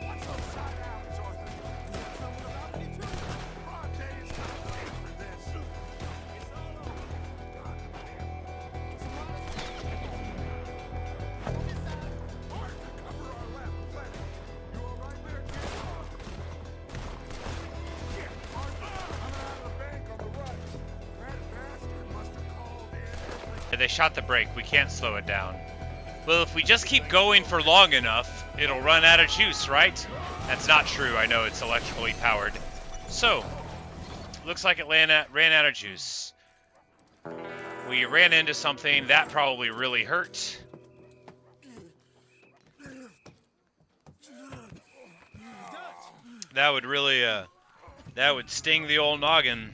Watch those side alleys, Arthur. You got someone about me too? Bronte is not paid for this. It's all over. God damn. Arthur, cover our left flank. You all right there, kid? Shit, Arthur, coming out of the bank on the right. That bastard must have called in every... They shot the brake. We can't slow it down. Well, if we just keep going for long enough, it'll run out of juice, right? That's not true. I know it's electrically powered. So, looks like it ran out of juice. We ran into something that probably really hurt. That would really, that would sting the old noggin.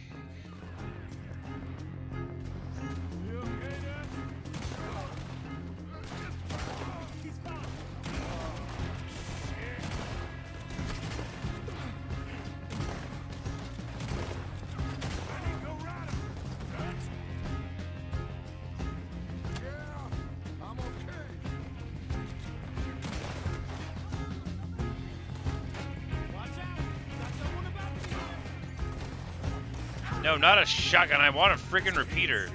No, not a shotgun. I want a freaking repeater.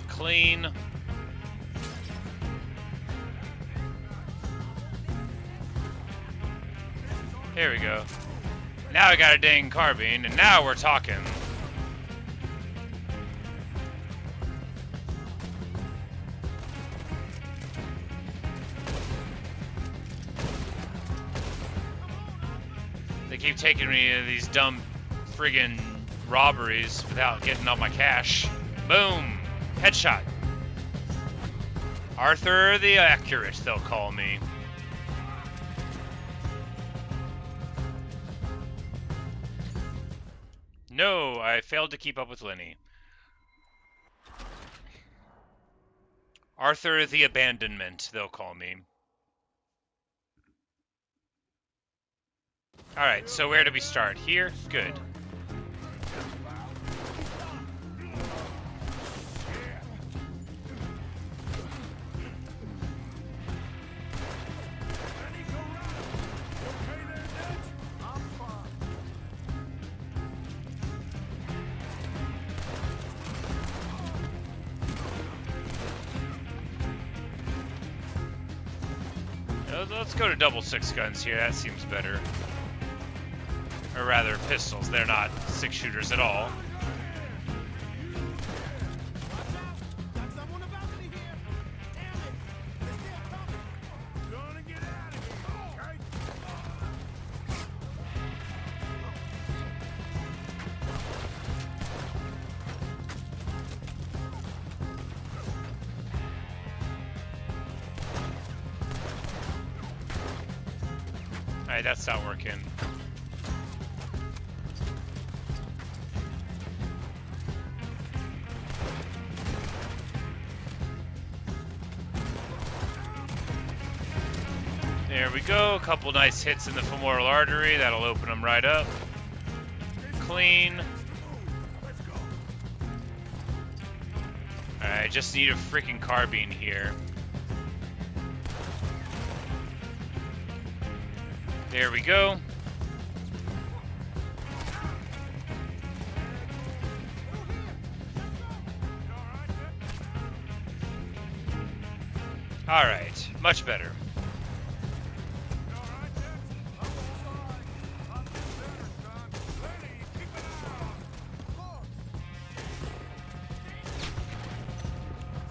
Clean. Here we go. Now I got a dang carbine, and now we're talking. They keep taking me to these dumb friggin' robberies without getting all my cash. Boom! Headshot. Arthur the Accurate, they'll call me. No, I failed to keep up with Lenny. Arthur the Abandonment, they'll call me. Alright, so where do we start? Here? Good. Let's go to double 6 guns here. That seems better. Or rather, pistols. They're not 6-shooters at all. Alright, that's not working. There we go. A couple nice hits in the femoral artery. That'll open them right up. Clean. Alright, just need a freaking carbine here. There we go. Alright, much better.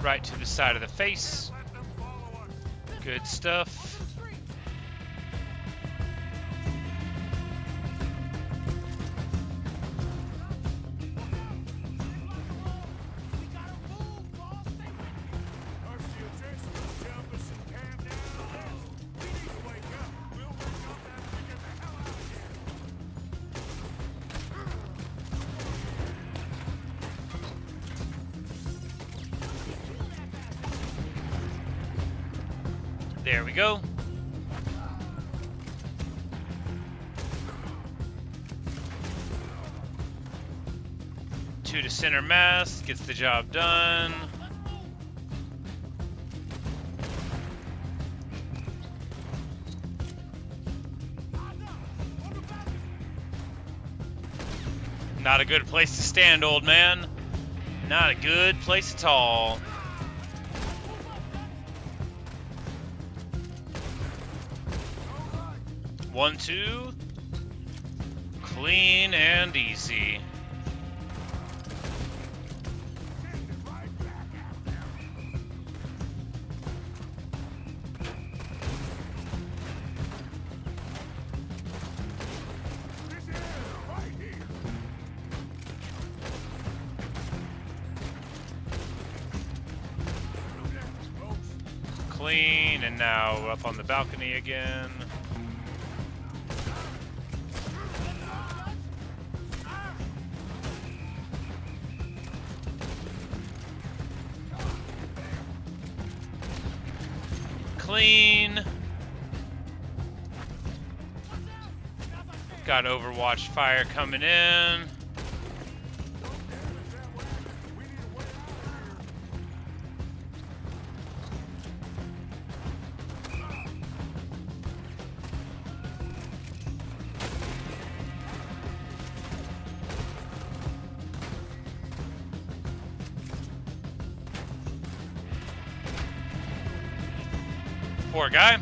Right to the side of the face. Good stuff. There we go. Two to center mass, gets the job done. Not a good place to stand, old man. Not a good place at all. One, two. Clean and easy. Clean, and now up on the balcony again. Clean. Got Overwatch fire coming in. Poor guy.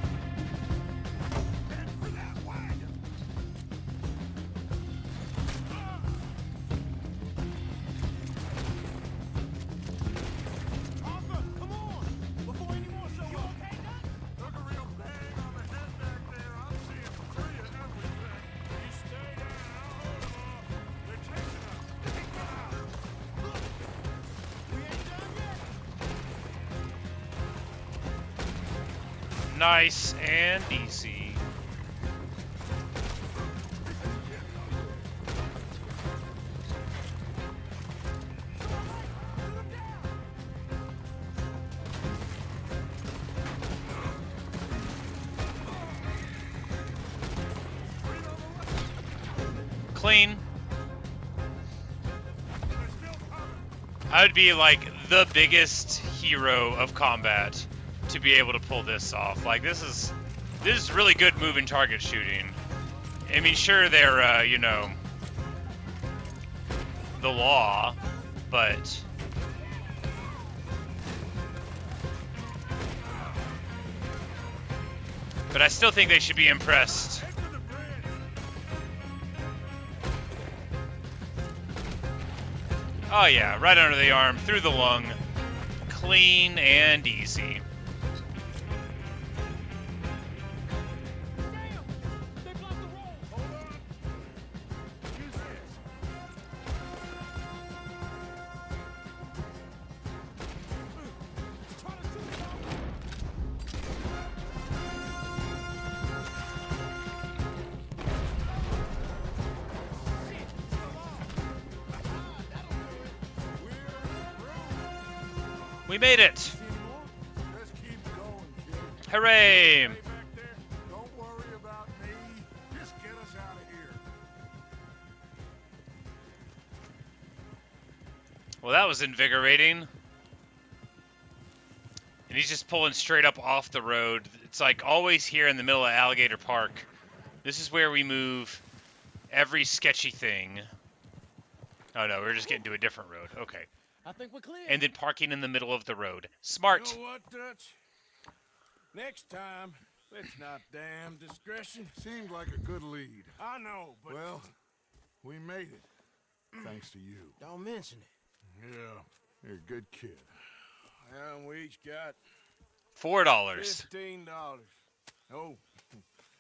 Nice and easy. Clean. I would be like the biggest hero of combat to be able to pull this off. Like, this is really good moving target shooting. I mean, sure, they're you know, the law, but I still think they should be impressed. Oh yeah, right under the arm, through the lung, clean and easy. We made it! Hooray! Don't worry about me. Just get us out of here. Well, that was invigorating. And he's just pulling straight up off the road. It's like always here in the middle of Alligator Park. This is where we move every sketchy thing. Oh no, we're just getting to a different road. Okay. I think we're clear. And then parking in the middle of the road. Smart. You know what, Dutch? Next time, let's not damn discretion. Seemed like a good lead. I know, but... Well, we made it. Thanks to you. Don't mention it. Yeah. You're a good kid. And we each got $4. $15. Oh,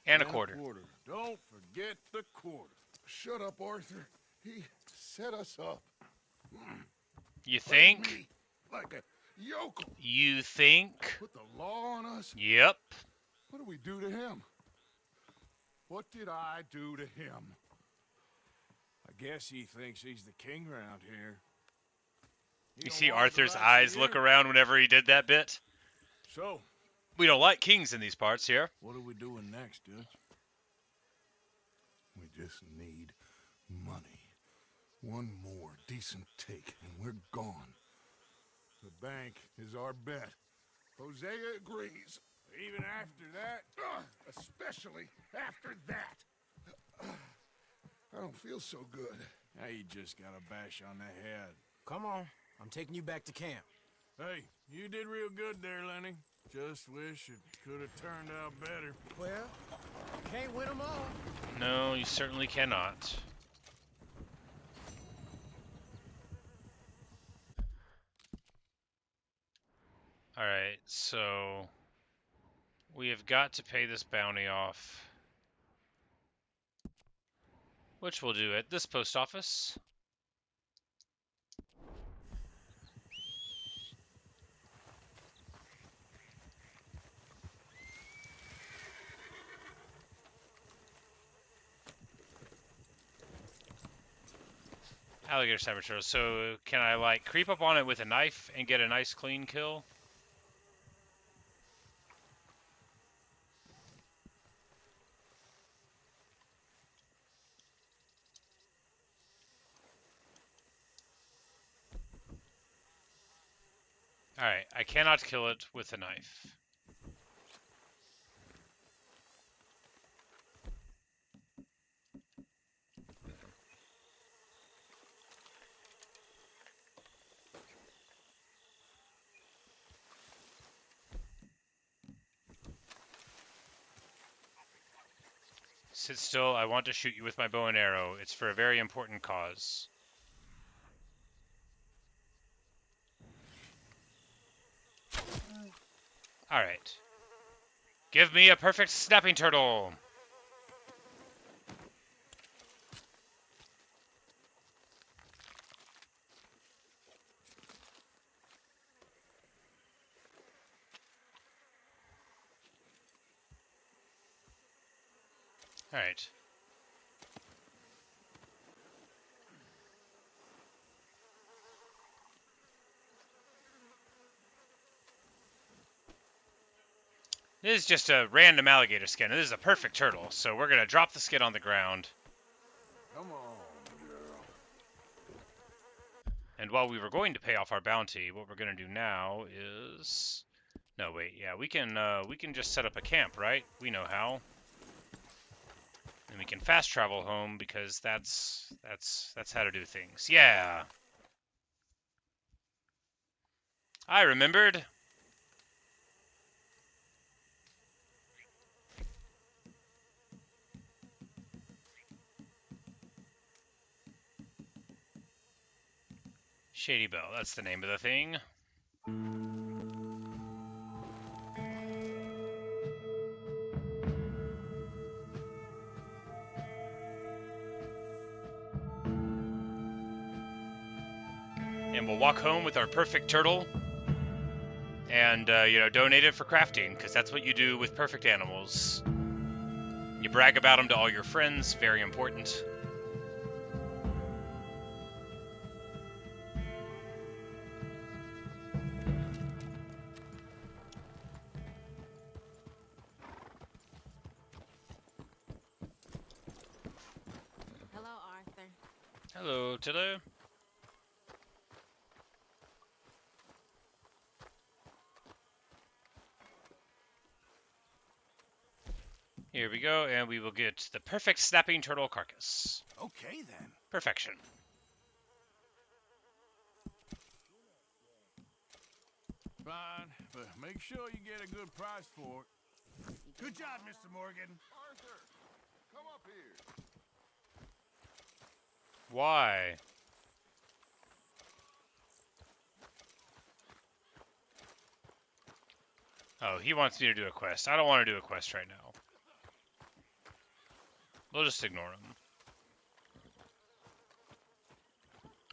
And a quarter. Don't forget the quarter. Shut up, Arthur. He set us up. You think? Like a yokel. You think? Put the law on us? Yep. What do we do to him? What did I do to him? I guess he thinks he's the king around here. You see Arthur's eyes look around whenever he did that bit? So, we don't like kings in these parts here. What are we doing next, Dutch? We just need money. One more decent take, and we're gone. The bank is our bet. Hosea agrees. Even after that? Especially after that. I don't feel so good. Now you just got a bash on the head. Come on. I'm taking you back to camp. Hey, you did real good there, Lenny. Just wish it could have turned out better. Well, can't win them all. No, you certainly cannot. Alright, so we have got to pay this bounty off, which we'll do at this post office. Alligator saboteur. So can I like creep up on it with a knife and get a nice clean kill? Alright, I cannot kill it with a knife. Sit still, I want to shoot you with my bow and arrow. It's for a very important cause. Alright. Give me a perfect snapping turtle! Alright. This is just a random alligator skin. This is a perfect turtle, so we're gonna drop the skin on the ground. Come on, girl. And while we were going to pay off our bounty, what we're gonna do now is... No, wait, yeah, we can just set up a camp, right? We know how. And we can fast travel home because that's how to do things. Yeah. I remembered. Shady Bell, that's the name of the thing. And we'll walk home with our perfect turtle and, you know, donate it for crafting, because that's what you do with perfect animals. You brag about them to all your friends, very important. Hello, Arthur. Hello, Tilda. Here we go, and we will get the perfect snapping turtle carcass. Okay, then. Perfection. Fine, but make sure you get a good price for it. Good job, Mr. Morgan. Arthur, come up here. Why? Oh, he wants me to do a quest. I don't want to do a quest right now. We'll just ignore him.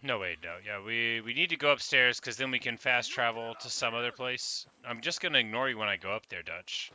No, wait, no. Yeah, we need to go upstairs because then we can fast travel to some other place. I'm just going to ignore you when I go up there, Dutch.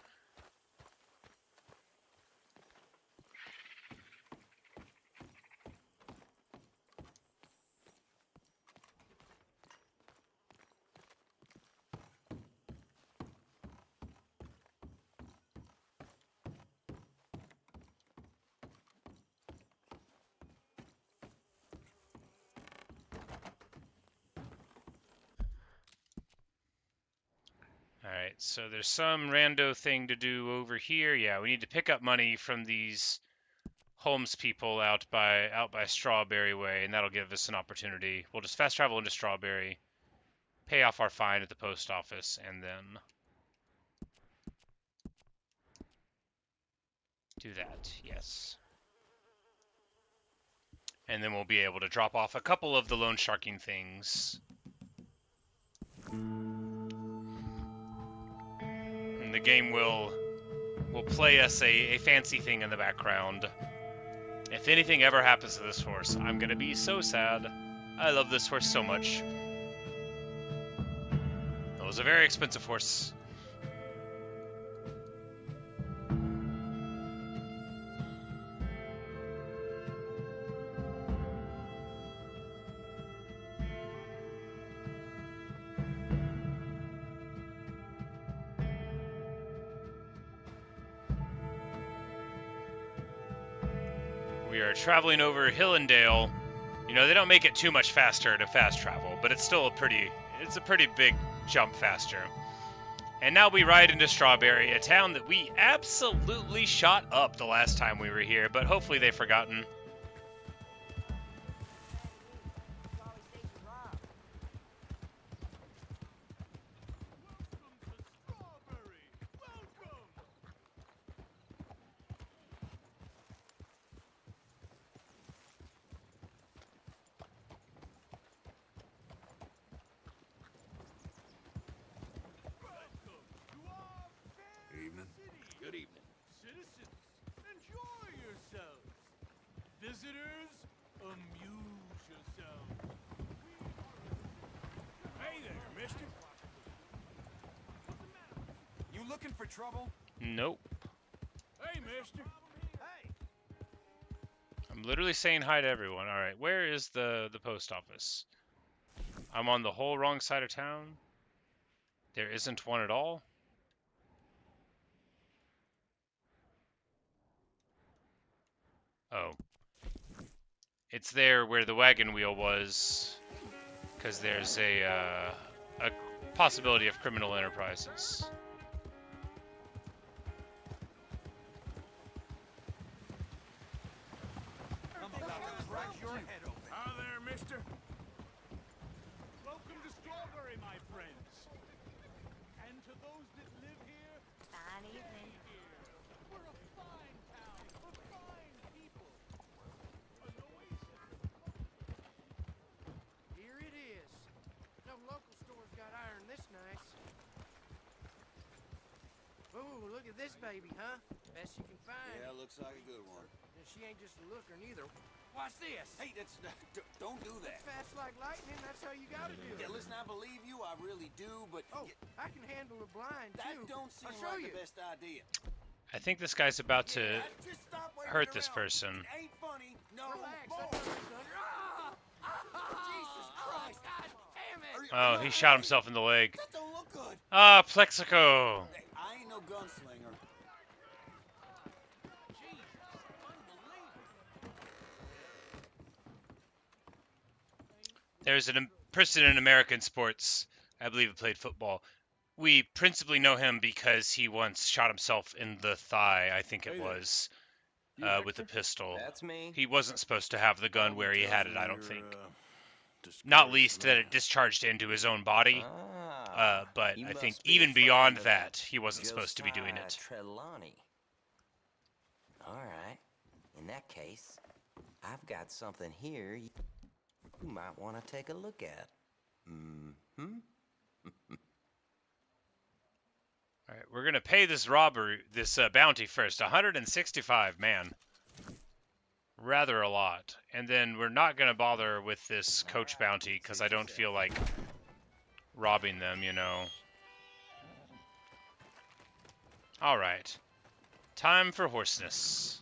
Alright, so there's some rando thing to do over here. Yeah, we need to pick up money from these Holmes people out by Strawberry Way, and that'll give us an opportunity. We'll just fast travel into Strawberry, pay off our fine at the post office, and then do that. Yes. And then we'll be able to drop off a couple of the loan sharking things. And the game will play us a fancy thing in the background. If anything ever happens to this horse, I'm gonna be so sad. I love this horse so much. It was a very expensive horse. We are traveling over Hillendale. You know, they don't make it too much faster to fast travel, but it's still a pretty big jump faster. And now we ride into Strawberry, a town that we absolutely shot up the last time we were here, but hopefully they've forgotten. Evening. Good evening. Citizens, enjoy yourselves. Visitors, amuse yourselves. Hey there, mister. You looking for trouble? Nope. Hey, mister. I'm literally saying hi to everyone. Alright, where is the post office? I'm on the whole wrong side of town. There isn't one at all. Oh. It's there where the wagon wheel was, because there's a possibility of criminal enterprises. Hi there, mister. Welcome to Strawberry, my friends. And to those that live here, Fine evening. we're a fine town for fine people. Here it is. No local store's got iron this nice. Ooh, look at this baby, huh? Best you can find. Yeah, looks like a good one. And she ain't just a looker neither. Watch this. Hey, don't do that. Fast like lightning, that's how you gotta do it. Yeah, listen, I believe you, I really do, but... Oh, I can handle a blind, that too. don't seem I'll show like you. the best idea. I think this guy's about to Just stop waving hurt this around. person. It ain't funny. No Relax, more. Jesus Christ. God damn it. Oh, he shot himself in the leg. That don't look good. Ah, Plexico. Hey, I ain't no gunslinger. There's a person in American sports, I believe he played football. We principally know him because he once shot himself in the thigh, I think it was, with a pistol. That's me. He wasn't supposed to have the gun where he had it, I don't think. Not least that it discharged into his own body. But I think even beyond that, he wasn't supposed to be doing it. Trelawney. All right. In that case, I've got something here you might want to take a look at. Alright, we're gonna pay this robbery, this bounty first. 165, man. Rather a lot. And then we're not gonna bother with this coach bounty because I don't feel like robbing them, you know. All right. Time for hoarseness.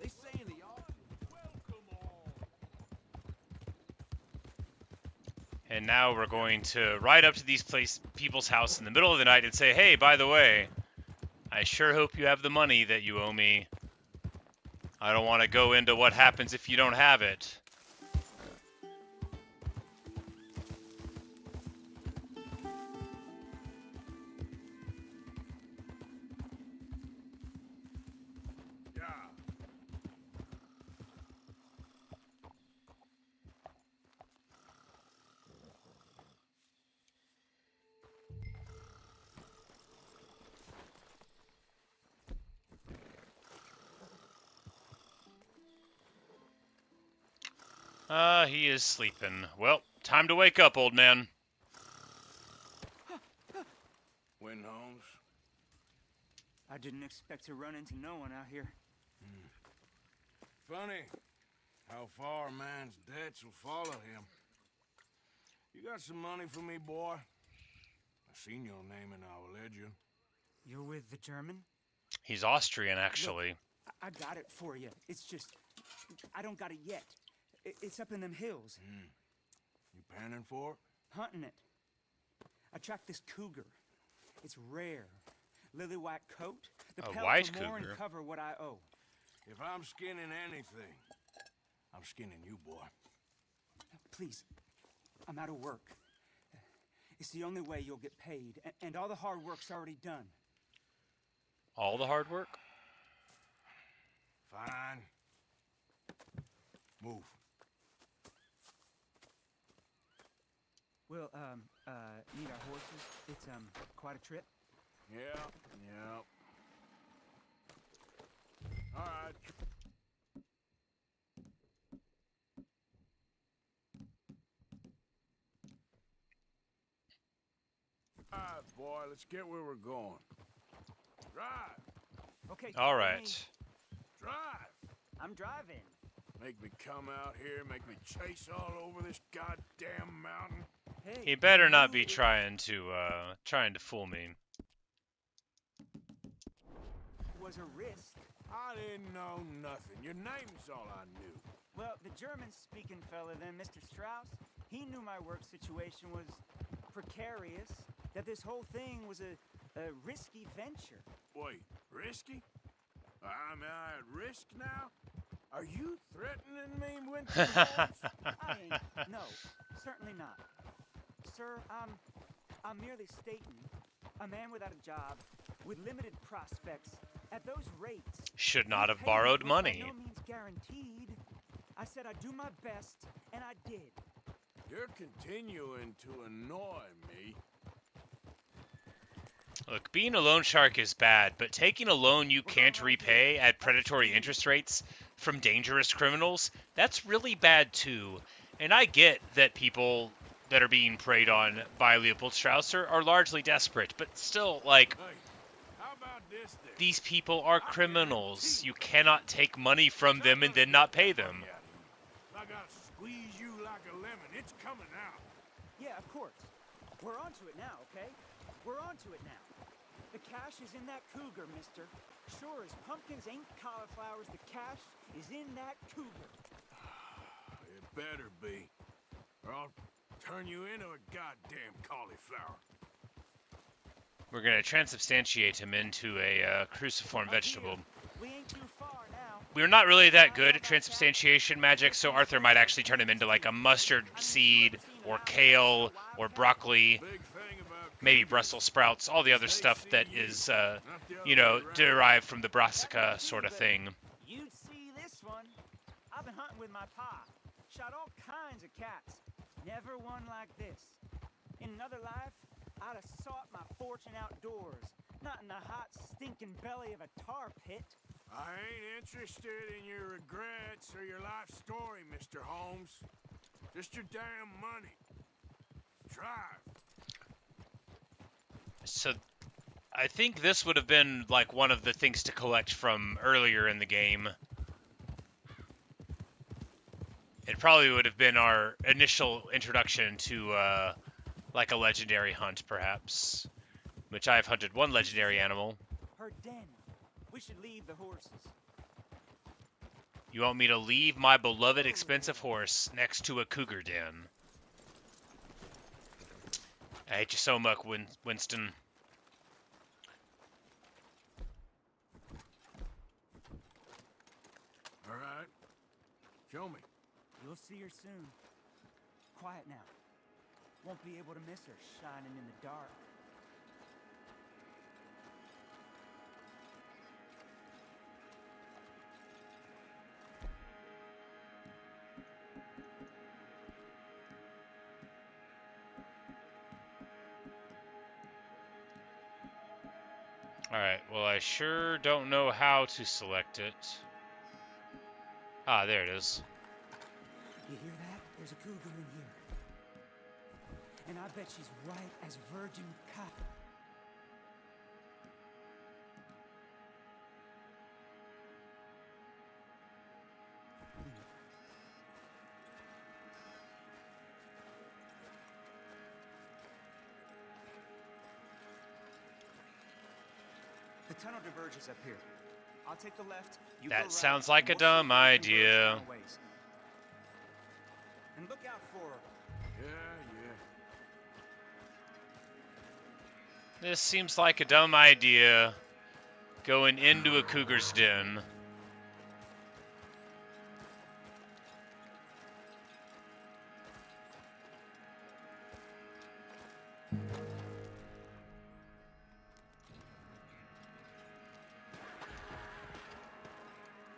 They say in the auction, welcome all. And now we're going to ride up to these people's house in the middle of the night and say, hey, by the way, I sure hope you have the money that you owe me. I don't want to go into what happens if you don't have it. He is sleeping. Well, time to wake up, old man. Win, Holmes. I didn't expect to run into no one out here. Funny how far a man's debts will follow him. You got some money for me, boy? I seen your name in our ledger. You're with the German? He's Austrian, actually. Look, I got it for you. It's just, I don't got it yet. It's up in them hills. You panning for it? Hunting it. I tracked this cougar. It's rare. Lily white coat. The A pelt white will more and cougar? cover what I owe. If I'm skinning anything, I'm skinning you, boy. Please, I'm out of work. It's the only way you'll get paid, and all the hard work's already done. All the hard work? Fine. Move. We'll, need our horses. It's, quite a trip. Yeah. All right. All right, boy, let's get where we're going. Drive. Okay. All right. Drive. I'm driving. Make me come out here, make me chase all over this goddamn mountain. Hey, He better not be trying to fool me. It was a risk. I didn't know nothing. Your name's all I knew. Well, the German-speaking fella then, Mr. Strauss, he knew my work situation was precarious, that this whole thing was a risky venture. Wait, risky? I'm at risk now? Are you threatening me, Winston Holmes? I ain't. No, certainly not. Sir, I'm merely stating, a man without a job, with limited prospects, at those rates... Should not have borrowed money. By no means guaranteed. I said I'd do my best, and I did. You're continuing to annoy me. Look, being a loan shark is bad, but taking a loan you can't repay at predatory interest rates from dangerous criminals, that's really bad too. And I get that people that are being preyed on by Leopold Strauss are largely desperate, but still, like, Hey, how about this then? these people are criminals. You cannot take money from them and then not pay them. I gotta squeeze you like a lemon. It's coming out. Yeah, of course. We're onto it now, okay? We're onto it now. The cash is in that cougar, mister. Sure as pumpkins ain't cauliflowers, the cash is in that cougar. It better be, or I'll turn you into a goddamn cauliflower. We're going to transubstantiate him into a cruciform vegetable. We ain't too far now. We're not really that good at transubstantiation magic, so Arthur might actually turn him into like a mustard seed, or kale, or broccoli, maybe Brussels sprouts, all the other stuff that is, you know, derived from the brassica sort of thing. You'd see this one. I've been hunting with my pa. Shot all kinds of cats. Never one like this. In another life, I'd have sought my fortune outdoors, not in the hot, stinking belly of a tar pit. I ain't interested in your regrets or your life story, Mr. Holmes. Just your damn money. Drive. So, I think this would have been like one of the things to collect from earlier in the game. It probably would have been our initial introduction to like a legendary hunt, perhaps. Which I've hunted one legendary animal. Her den. We should leave the horses. You want me to leave my beloved expensive horse next to a cougar den? I hate you so much, Winston. All right. Show me. You'll see her soon. Quiet now. Won't be able to miss her shining in the dark. Alright, well I sure don't know how to select it. Ah, there it is. You hear that? There's a cougar in here. And I bet she's white as virgin cotton. The tunnel diverges up here. I'll take the left. You go That right, sounds like a and we'll dumb see if we can idea. converge down a ways. And look out for her. Yeah. This seems like a dumb idea. Going into a cougar's den.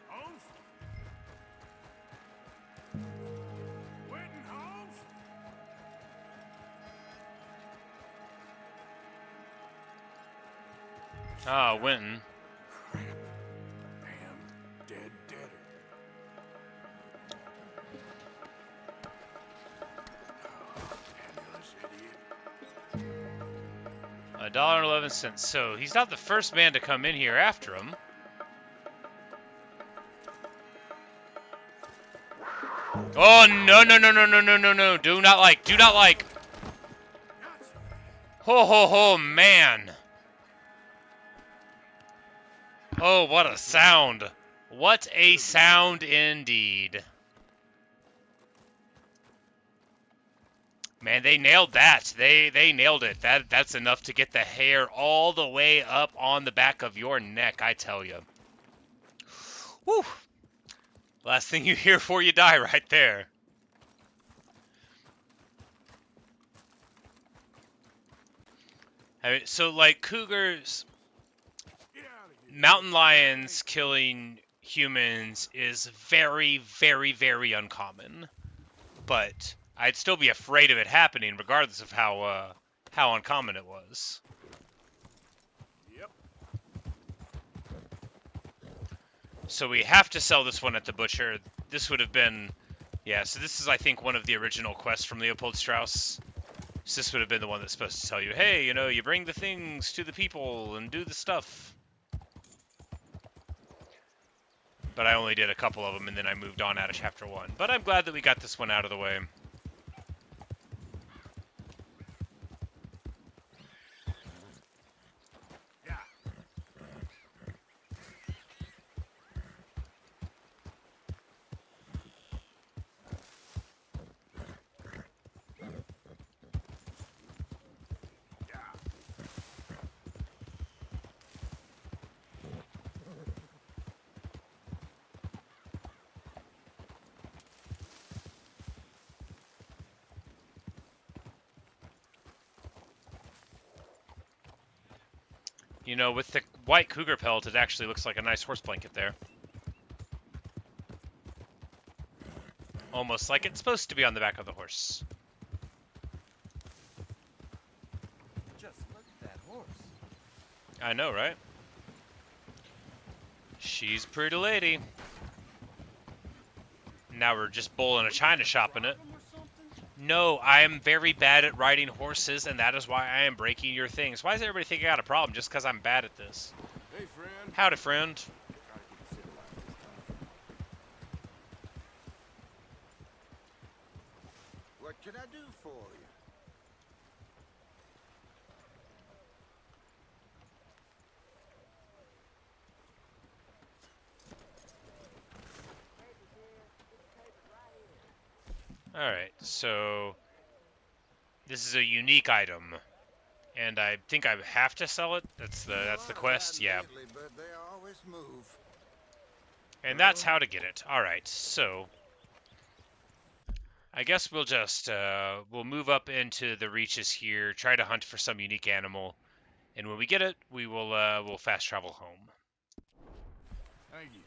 Holmes? Winton Holmes? Ah, Winton. Dead. $1.11. So he's not the first man to come in here after him. Oh no! Do not like. Ho, man. Oh, what a sound. What a sound indeed. Man, they nailed that. They nailed it. That's enough to get the hair all the way up on the back of your neck, I tell you. Whew. Last thing you hear before you die right there. I mean, so, like, cougars, mountain lions killing humans is very, very, very uncommon. But I'd still be afraid of it happening, regardless of how uncommon it was. Yep. So we have to sell this one at the butcher. This would have been, yeah. So this is, I think, one of the original quests from Leopold Strauss. So this would have been the one that's supposed to tell you, hey, you know, you bring the things to the people and do the stuff. But I only did a couple of them, and then I moved on out of Chapter 1. But I'm glad that we got this one out of the way. You know, with the white cougar pelt, it actually looks like a nice horse blanket there. Almost like it's supposed to be on the back of the horse. I know, right? She's a pretty lady. Now we're just bowling a china shop in it. No, I am very bad at riding horses, and that is why I am breaking your things. Why does everybody think I got a problem just because I'm bad at this? Hey, friend. Howdy, friend. What can I do for you? Alright, so this is a unique item. And I think I have to sell it. That's the quest, yeah. Lately, but they always move. And that's how to get it. Alright, so I guess we'll just we'll move up into the reaches here, try to hunt for some unique animal, and when we get it, we will we'll fast travel home. Thank you.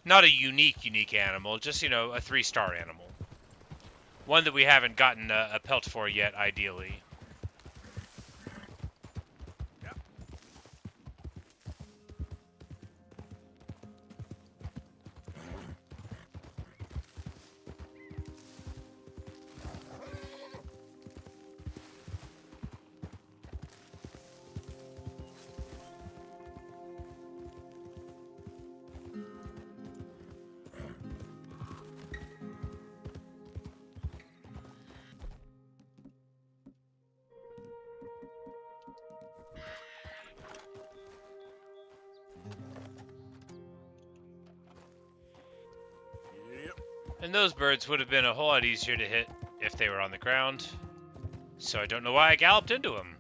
Not a unique animal, just, you know, a 3-star animal. One that we haven't gotten a pelt for yet, ideally. And those birds would have been a whole lot easier to hit if they were on the ground. So I don't know why I galloped into them.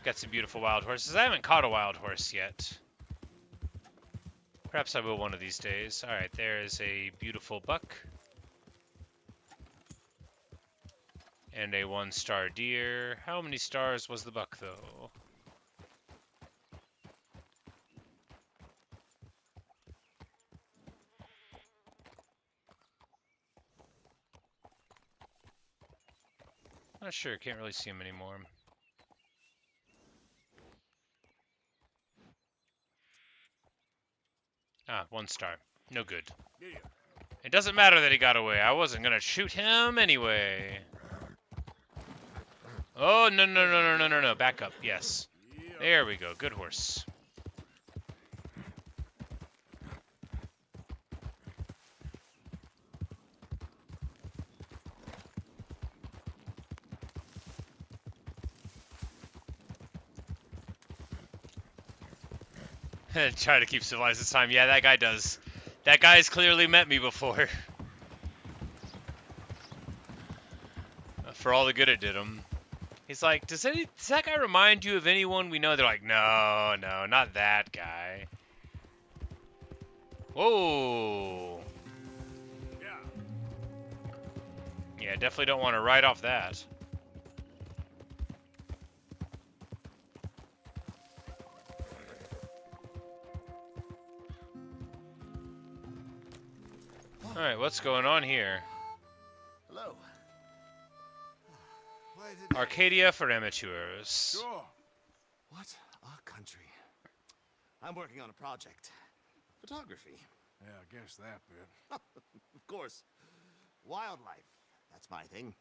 Got some beautiful wild horses. I haven't caught a wild horse yet. Perhaps I will one of these days. Alright, there is a beautiful buck. And a 1-star deer. How many stars was the buck, though? Not sure. Can't really see him anymore. Ah, 1 star. No good. Yeah. It doesn't matter that he got away. I wasn't gonna shoot him anyway. Oh, no. Back up. Yes. There we go. Good horse. Try to keep civilized this time. Yeah, that guy does. That guy's clearly met me before. For all the good it did him. He's like, does that guy remind you of anyone we know? They're like, no, not that guy. Whoa. Yeah, definitely don't want to write off that. Alright, what's going on here? Hello. Arcadia for amateurs. Sure. What a country. I'm working on a project. Photography. Yeah, I guess that bit. Of course. Wildlife. That's my thing.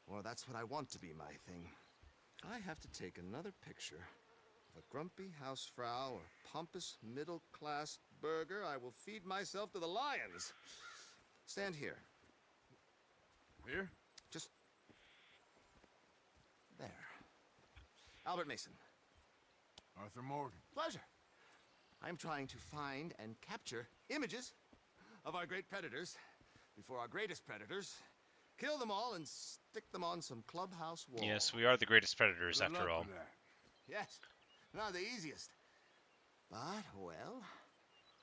Or that's what I want to be my thing. I have to take another picture of a grumpy housefrau or pompous middle-class burger. I will feed myself to the lions. Stand here. Here? Just there. Albert Mason. Arthur Morgan. Pleasure. I'm trying to find and capture images of our great predators before our greatest predators kill them all and stick them on some clubhouse wall. Yes, we are the greatest predators after all. Yes, not the easiest. But, well,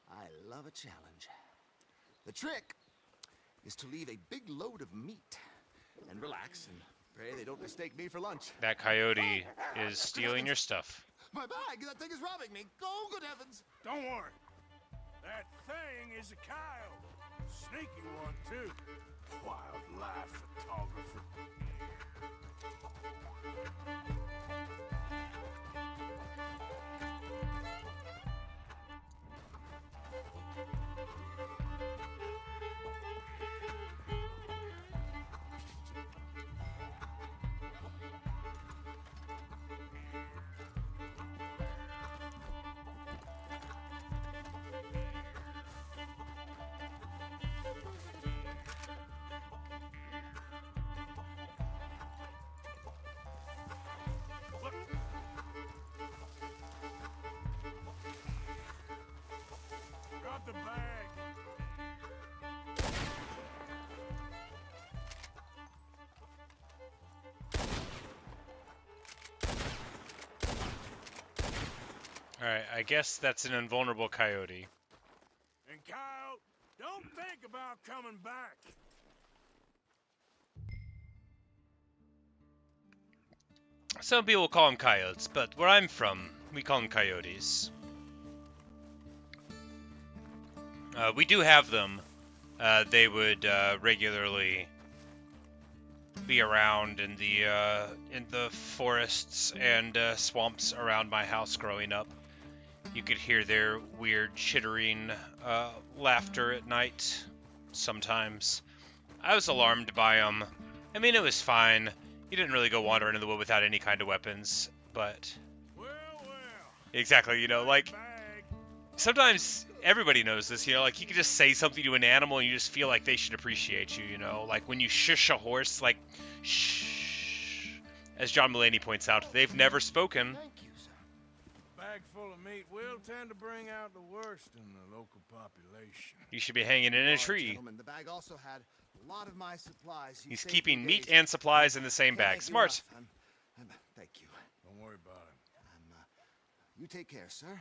I love a challenge. The trick is to leave a big load of meat and relax and pray they don't mistake me for lunch. That coyote is stealing your stuff. My bag! That thing is robbing me! Oh, good heavens! Don't worry. That thing is a coyote. Sneaky one, too. Wildlife photographer. Drop the bag. Alright, I guess that's an invulnerable coyote. And Kyle, don't think about coming back. Some people call them coyotes, but where I'm from, we call them coyotes. We do have them. They would regularly be around in the forests and swamps around my house growing up. You could hear their weird chittering laughter at night sometimes. I was alarmed by them. I mean, it was fine. You didn't really go wandering in the wood without any kind of weapons, but... Exactly, you know, like... Sometimes everybody knows this, you know, like you can just say something to an animal and you just feel like they should appreciate you, you know? Like when you shush a horse, like, shh. As John Mulaney points out, they've never spoken. Bag full of meat will tend to bring out the worst in the local population. You should be hanging in a tree. Gentlemen, the bag also had a lot of my supplies. He's keeping meat and supplies in the same bag. Smart. Thank you. Don't worry about it. You take care, sir.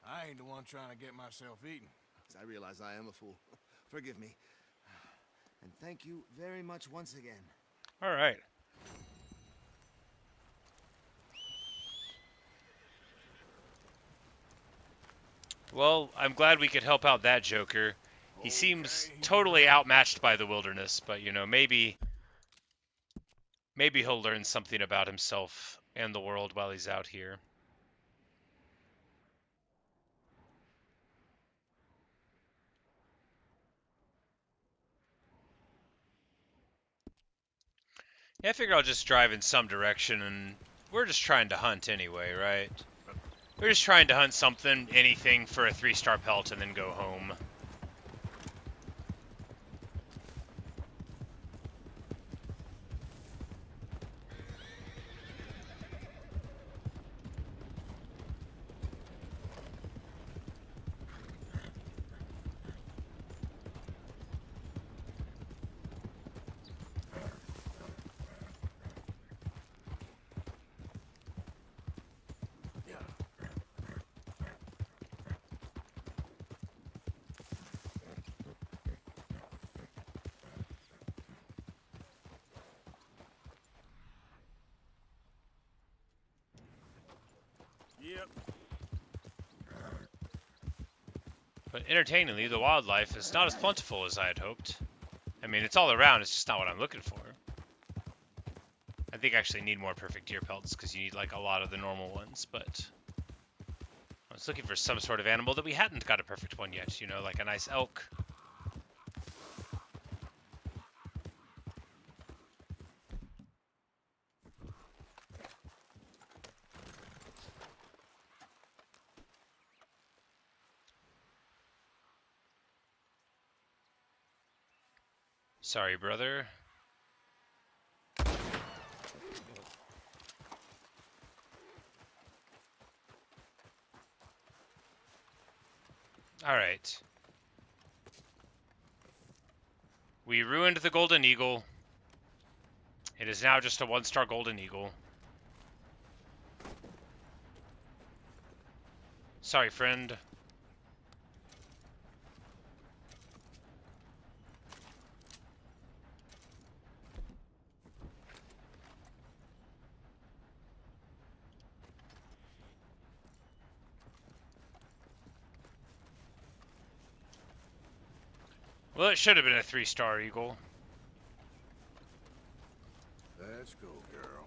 I ain't the one trying to get myself eaten. I realize I am a fool. Forgive me. And thank you very much once again. All right. Well, I'm glad we could help out that Joker. He seems totally outmatched by the wilderness, but, you know, maybe he'll learn something about himself and the world while he's out here. Yeah, I figure I'll just drive in some direction, and we're just trying to hunt anyway, right? We're just trying to hunt something, anything for a 3-star pelt, and then go home. Yep. But entertainingly, the wildlife is not as plentiful as I had hoped. I mean, it's all around, it's just not what I'm looking for. I think I actually need more perfect deer pelts, because you need, like, a lot of the normal ones, but... I was looking for some sort of animal that we hadn't got a perfect one yet, you know, like a nice elk. Sorry, brother. Alright. We ruined the Golden Eagle. It is now just a 1-star Golden Eagle. Sorry, friend. Well, it should have been a 3-star eagle. Let's go, girl.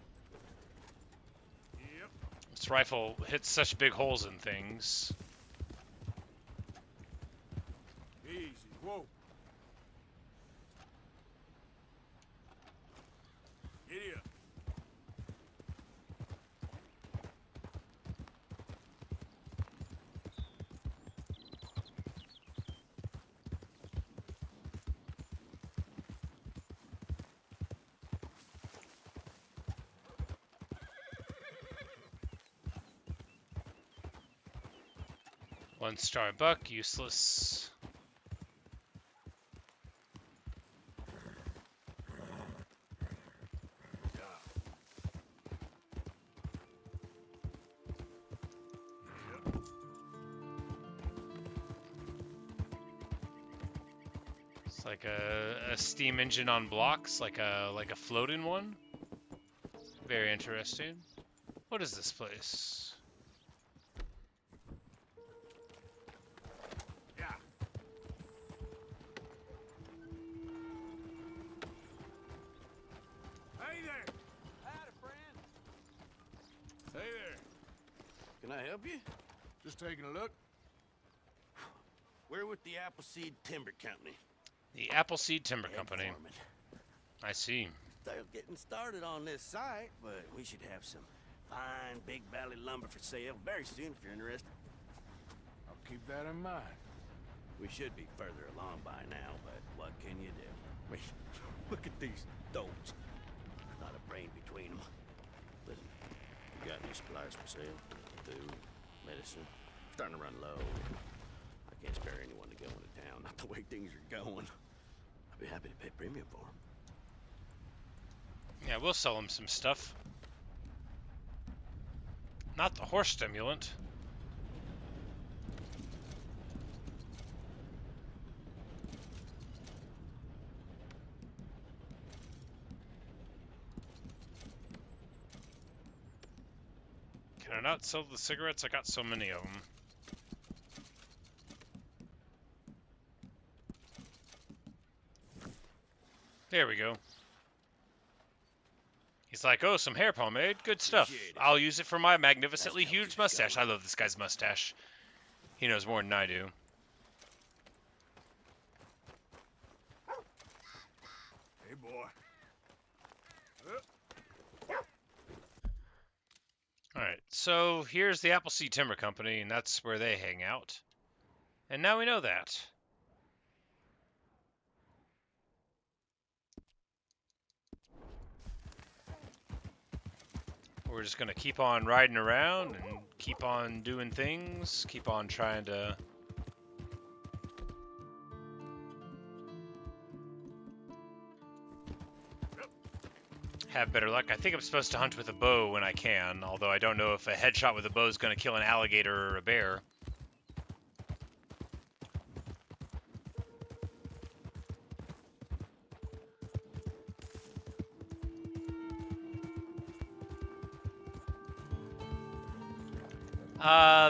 Yep. This rifle hits such big holes in things. Easy. Whoa. Giddy up. One-star buck, useless. It's like a steam engine on blocks, like a floating one. Very interesting. What is this place? Hey there. Howdy, friend. Hey there. Can I help you? Just taking a look. We're with the Appleseed Timber Company. The Appleseed Timber Company. I see. They're getting started on this site, but we should have some fine big valley lumber for sale very soon if you're interested. I'll keep that in mind. We should be further along by now, but what can you do? I mean, look at these stones. Not a brain between them. Listen, you got any supplies for sale? Food, medicine? Starting to run low. I can't spare anyone to go into town, not the way things are going. I'd be happy to pay premium for them. Yeah, we'll sell him some stuff. Not the horse stimulant. Can I not sell the cigarettes? I got so many of them. There we go. He's like, oh, some hair pomade. Good stuff. I'll use it for my magnificently huge mustache. I love this guy's mustache. He knows more than I do. Hey, boy. Alright, so here's the Appleseed Timber Company, and that's where they hang out. And now we know that. We're just gonna keep on riding around and keep on doing things, keep on trying to have better luck. I think I'm supposed to hunt with a bow when I can, although I don't know if a headshot with a bow is going to kill an alligator or a bear.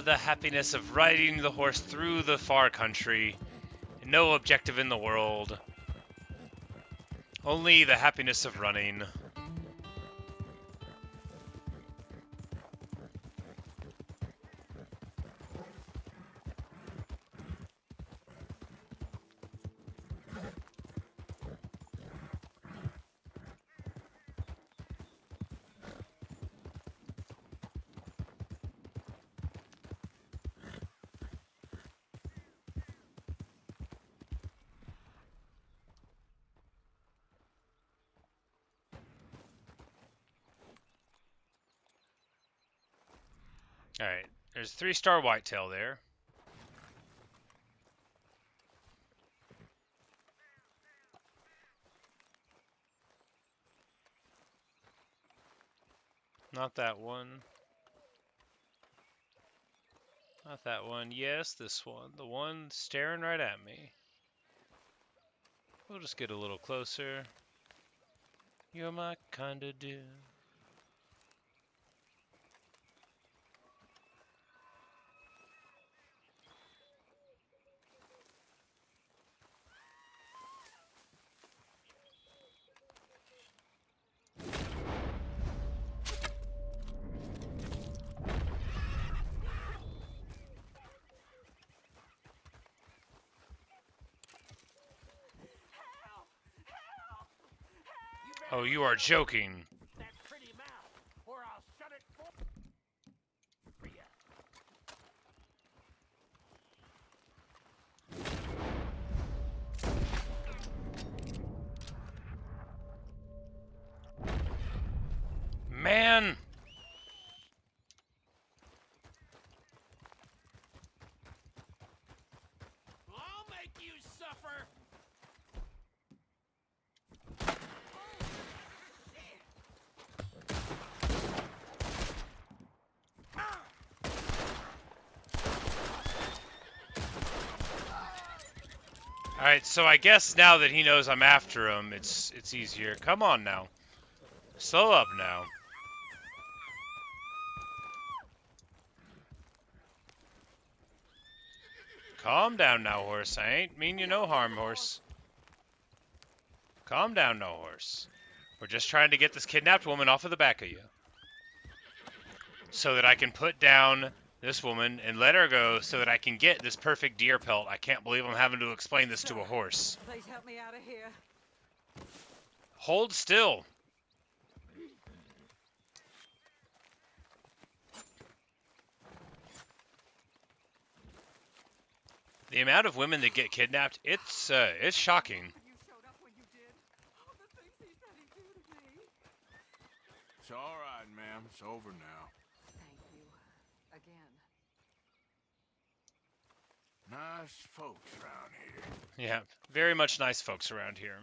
The happiness of riding the horse through the far country. No objective in the world. Only the happiness of running. Alright, there's 3-star whitetail there. Not that one. Not that one. Yes, this one. The one staring right at me. We'll just get a little closer. You're my kind of dude. Oh, you are joking. That pretty mouth, or I'll shut it for you. Man! I'll make you suffer. Alright, so I guess now that he knows I'm after him, it's easier. Come on now. Slow up now. Calm down now, horse. I ain't mean you no harm, horse. Calm down now, horse. We're just trying to get this kidnapped woman off of the back of you. So that I can put down this woman and let her go so that I can get this perfect deer pelt. I can't believe I'm having to explain this to a horse. Please help me out of here. Hold still. The amount of women that get kidnapped, it's shocking. It's all right, ma'am. It's over now. Thank you. Again. Nice folks around here. Yeah, very much nice folks around here.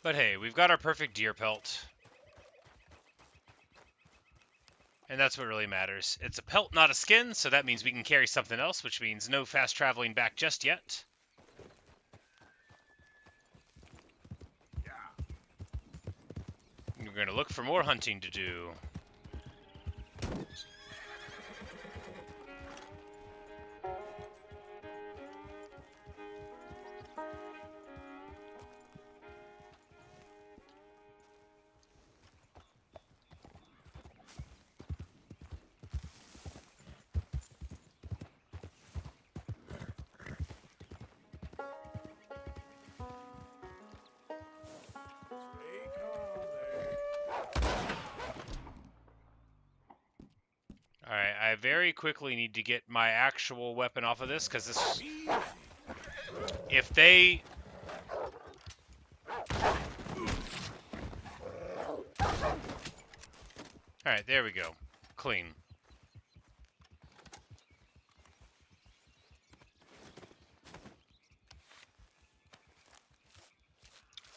But hey, we've got our perfect deer pelt. And that's what really matters. It's a pelt, not a skin, so that means we can carry something else, which means no fast traveling back just yet. We're going to look for more hunting to do. Alright, I very quickly need to get my actual weapon off of this, because this... If they... Alright, there we go. Clean.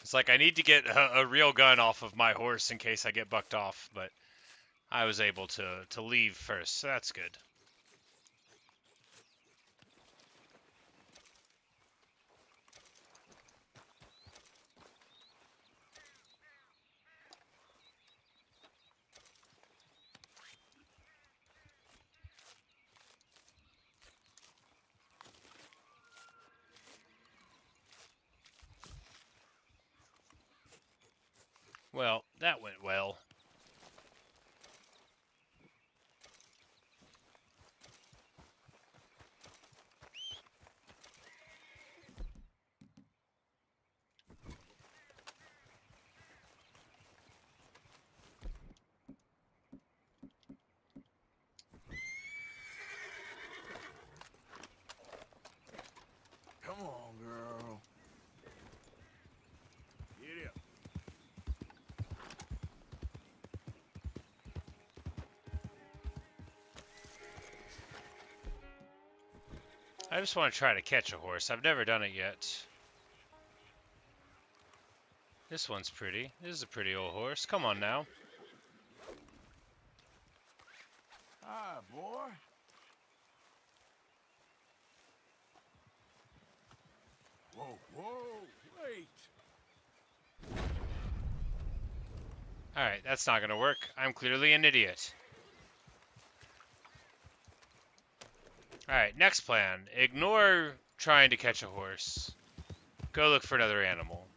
It's like I need to get a real gun off of my horse in case I get bucked off, but I was able to leave first, so that's good. Well, that went well. Come on, girl. Get up. I just want to try to catch a horse. I've never done it yet. This one's pretty. This is a pretty old horse. Come on now. Hi, boy. Whoa, whoa, wait. Alright, that's not going to work. I'm clearly an idiot. Alright, next plan. Ignore trying to catch a horse. Go look for another animal.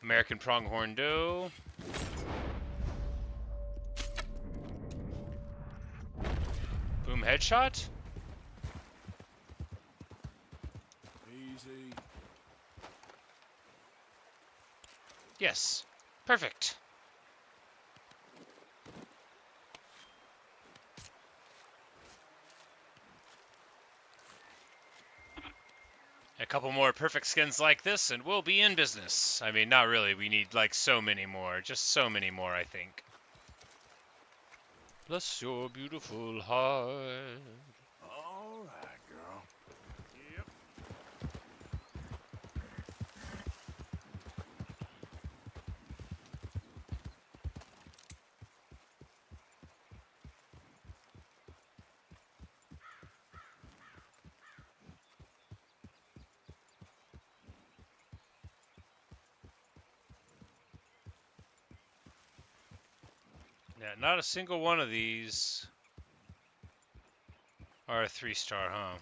American pronghorn doe. Boom, headshot. Easy. Yes. Perfect. A couple more perfect skins like this and we'll be in business. I mean, not really. We need like so many more. Just so many more, I think. Bless your beautiful heart. All right, girl. Yep. Yeah, not a single one of these are a 3-star, huh?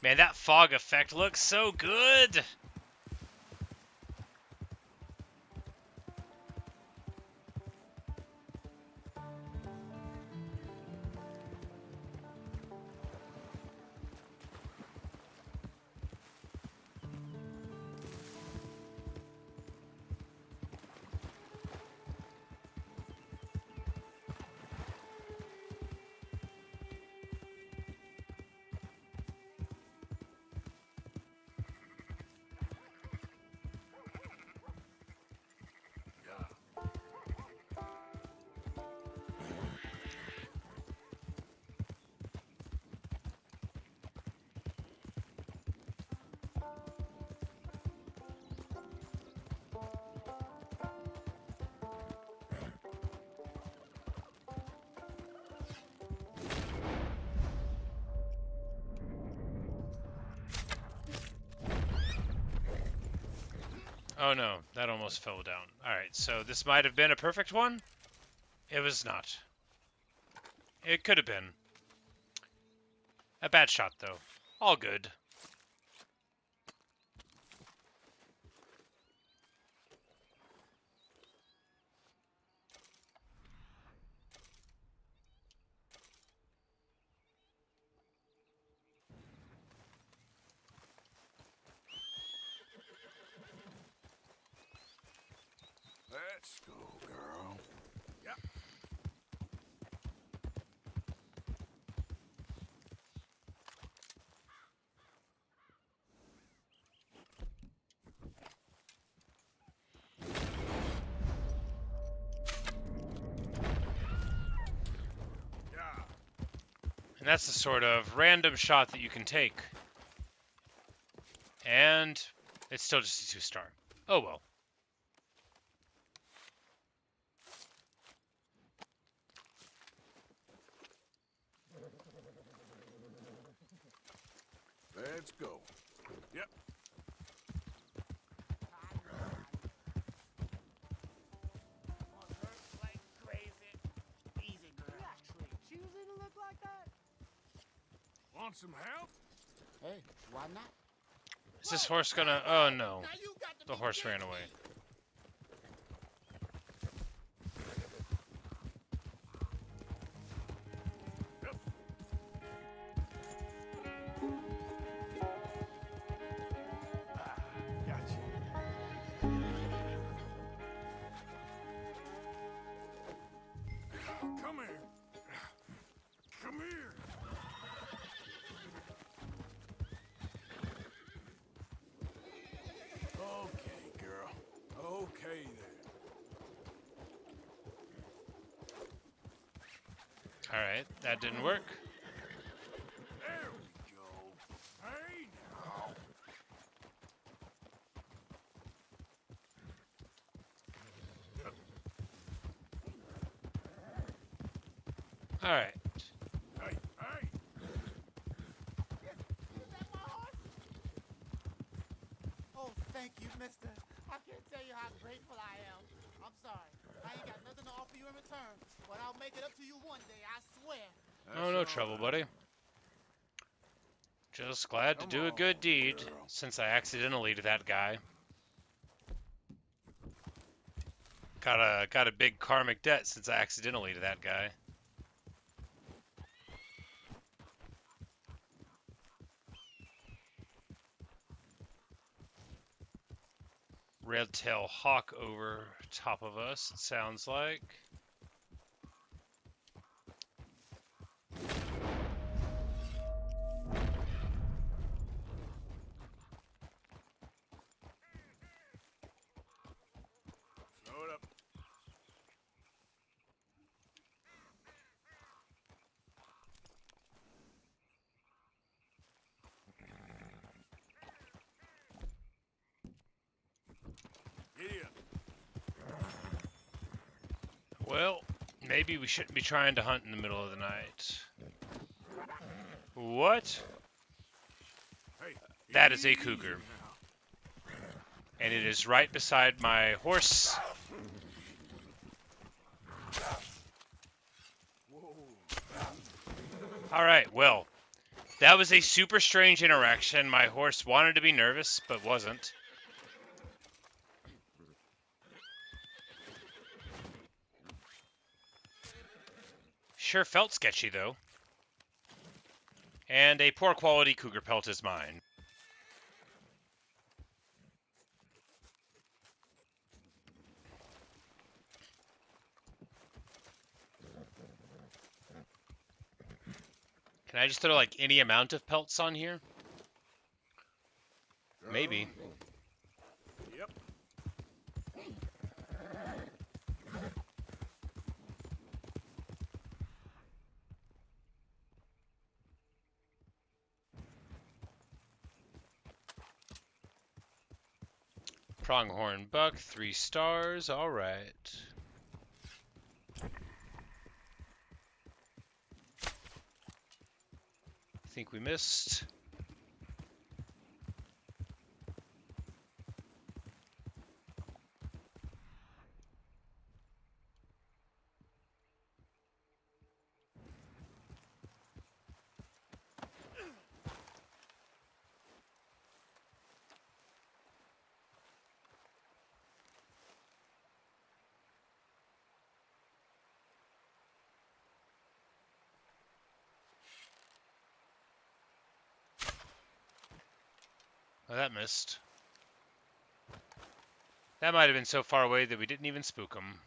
Man, that fog effect looks so good! Oh no, that almost fell down. Alright, so this might have been a perfect one? It was not. It could have been. A bad shot, though. All good. Let's go, girl. Yep. And that's the sort of random shot that you can take. And it's still just a 2-star. Oh well. Let's go. Yep. Choosing to look like that? Want some help? Hey, why not? Is this horse gonna... Oh no. The horse ran away. Come here. Come here. Okay, girl. Okay then. Alright, that didn't work. There we go. Hey now. Alright. Hey, hey. Oh, thank you, mister. I can't tell you how grateful I am. I'm sorry. I ain't got nothing to offer you in return, but I'll make it up to you one day, I swear. Oh, no trouble, buddy. Just glad to do a good deed, since I accidentally to that guy. Got a big karmic debt since I accidentally to that guy. red-tail hawk over top of us, it sounds like. Slow it up. Giddy up. Well, maybe we shouldn't be trying to hunt in the middle of the night. What? Hey, That is a cougar. And it is right beside my horse. Alright, well, that was a super strange interaction. My horse wanted to be nervous, but wasn't. Sure felt sketchy, though. And a poor quality cougar pelt is mine. Can I just throw, like, any amount of pelts on here? Maybe. Yep. Pronghorn buck, 3 stars. All right. I think we missed. Oh, that missed. That might have been so far away that we didn't even spook them.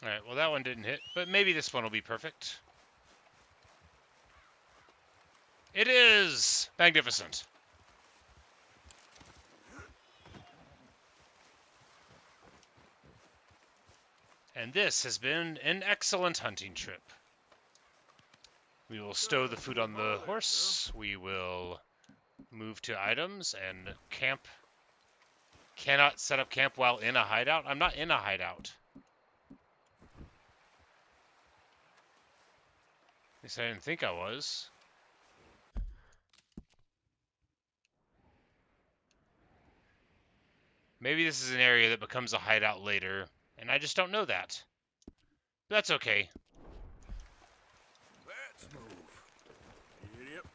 Alright, well that one didn't hit, but maybe this one will be perfect. It is! Magnificent. And this has been an excellent hunting trip. We will stow the food on the horse. We will move to items and camp. Cannot set up camp while in a hideout. I'm not in a hideout. At least I didn't think I was. Maybe this is an area that becomes a hideout later, and I just don't know that. But that's okay. Let's move. Giddy up.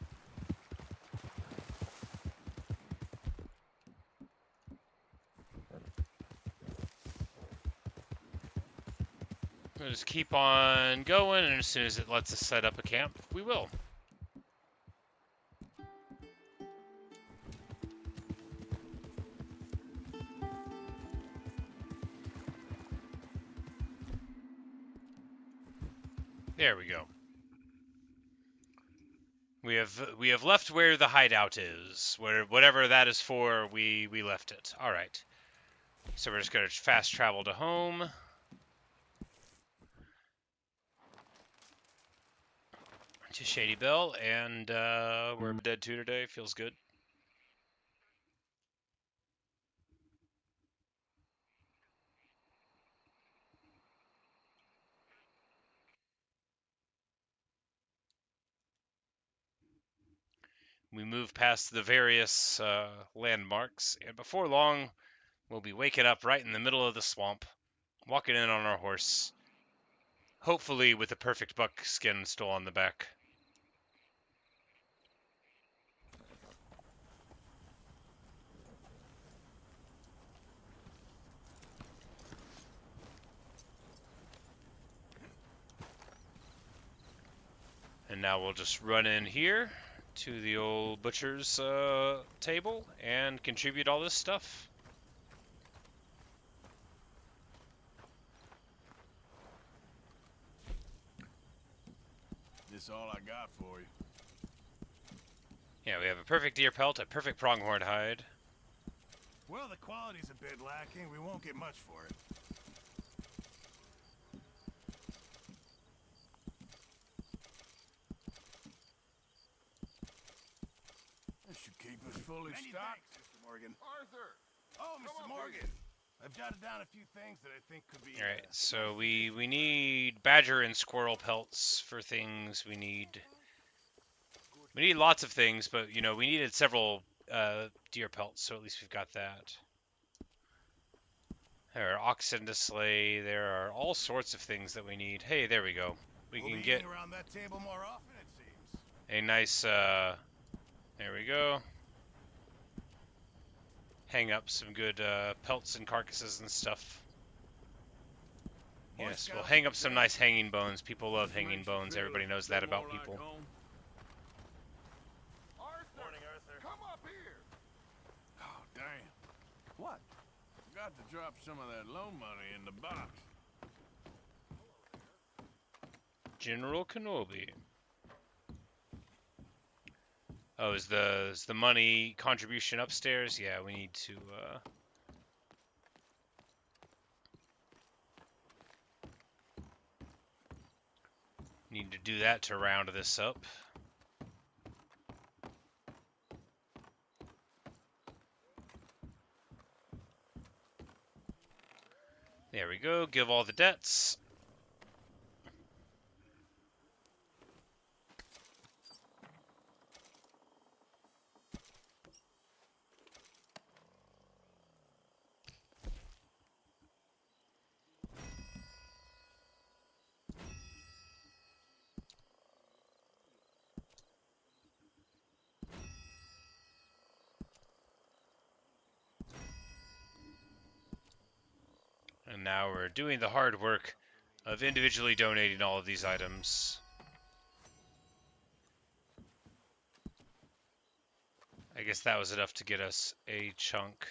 We'll just keep on going, and as soon as it lets us set up a camp, we will. There we go. We have left where the hideout is, where whatever that is for, we left it. All right. So we're just gonna fast travel to home. To Shady Bell, and we're dead 2 today. Feels good. we move past the various landmarks, and before long, we'll be waking up right in the middle of the swamp, walking in on our horse, hopefully with a perfect buckskin still on the back. And now we'll just run in here to the old butcher's table and contribute all this stuff. This all I got for you. Yeah, we have a perfect deer pelt, a perfect pronghorn hide. Well, the quality's a bit lacking. We won't get much for it. This should keep us fully Many stocked. thanks, Mr. Morgan. Arthur! Oh, Mr. Morgan. I've jotted down a few things that I think could be... Alright, so we need badger and squirrel pelts for things. We need lots of things, but, you know, we needed several deer pelts, so at least we've got that. There are oxen to slay. There are all sorts of things that we need. Hey, there we go. We can get around that table more often, it seems. a nice, there we go. Hang up some good pelts and carcasses and stuff. Yes, we'll hang up some nice hanging bones. People love hanging bones. Everybody knows that about people. Morning, Arthur. Come up here. Oh, damn. What? Forgot to drop some of that loan money in the box. General Kenobi. Oh, is the money contribution upstairs? Yeah, we need to do that to round this up. There we go. Give all the debts. And now we're doing the hard work of individually donating all of these items. I guess that was enough to get us a chunk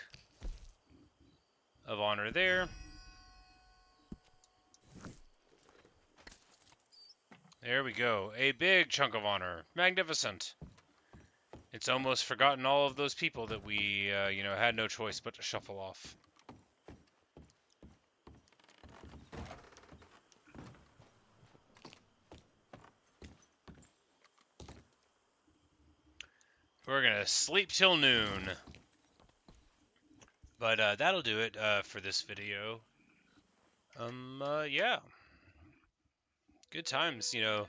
of honor there. There we go. A big chunk of honor. Magnificent. It's almost forgotten all of those people that we, you know, had no choice but to shuffle off. We're gonna sleep till noon. But that'll do it for this video. Yeah. Good times, you know.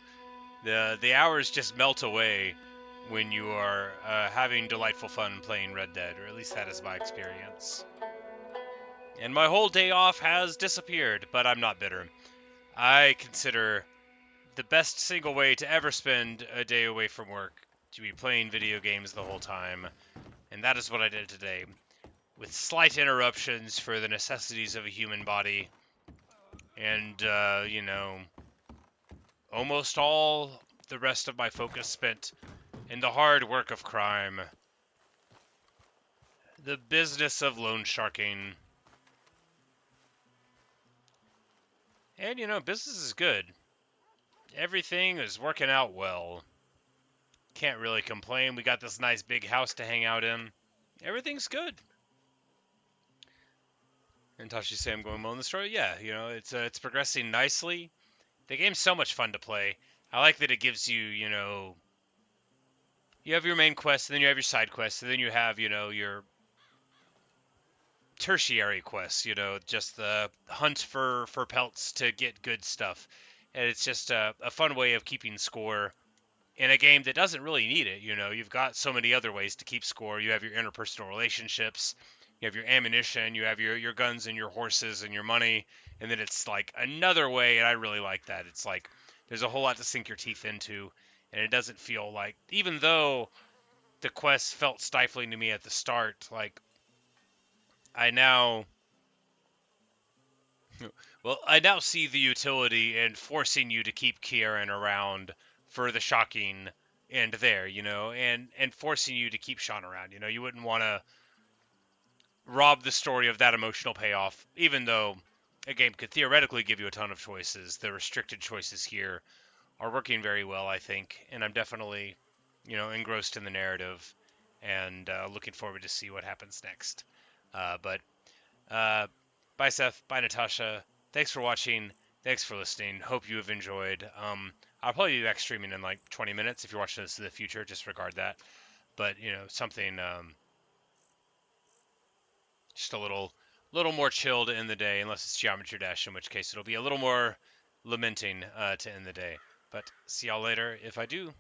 The hours just melt away when you are having delightful fun playing Red Dead, or at least that is my experience. And my whole day off has disappeared, but I'm not bitter. I consider the best single way to ever spend a day away from work to be playing video games the whole time, and that is what I did today, with slight interruptions for the necessities of a human body, and, you know, almost all the rest of my focus spent in the hard work of crime, the business of loan sharking. And, you know, business is good. Everything is working out well. Can't really complain. We got this nice big house to hang out in. Everything's good. And Tashi say I'm going well in the story. Yeah, you know, it's progressing nicely. The game's so much fun to play. I like that it gives you, you know, you have your main quest, and then you have your side quests, and then you have, you know, your tertiary quests, you know, just the hunt for pelts to get good stuff. And it's just a fun way of keeping score in a game that doesn't really need it. You know, you've got so many other ways to keep score. You have your interpersonal relationships, you have your ammunition, you have your guns and your horses and your money, and then it's like another way, and I really like that. It's like there's a whole lot to sink your teeth into, and it doesn't feel like, even though the quest felt stifling to me at the start, like I now I now see the utility in forcing you to keep Kieran around for the shocking end there, you know, and forcing you to keep Sean around. You know, you wouldn't want to rob the story of that emotional payoff, even though a game could theoretically give you a ton of choices. The restricted choices here are working very well, I think, and I'm definitely, you know, engrossed in the narrative and looking forward to see what happens next. But bye, Seth. Bye, Natasha. Thanks for watching. Thanks for listening. Hope you have enjoyed. I'll probably be back streaming in like 20 minutes. If you're watching this in the future, disregard that. But, you know, something just a little more chill to end the day, unless it's Geometry Dash, in which case it'll be a little more lamenting to end the day. But see y'all later if I do.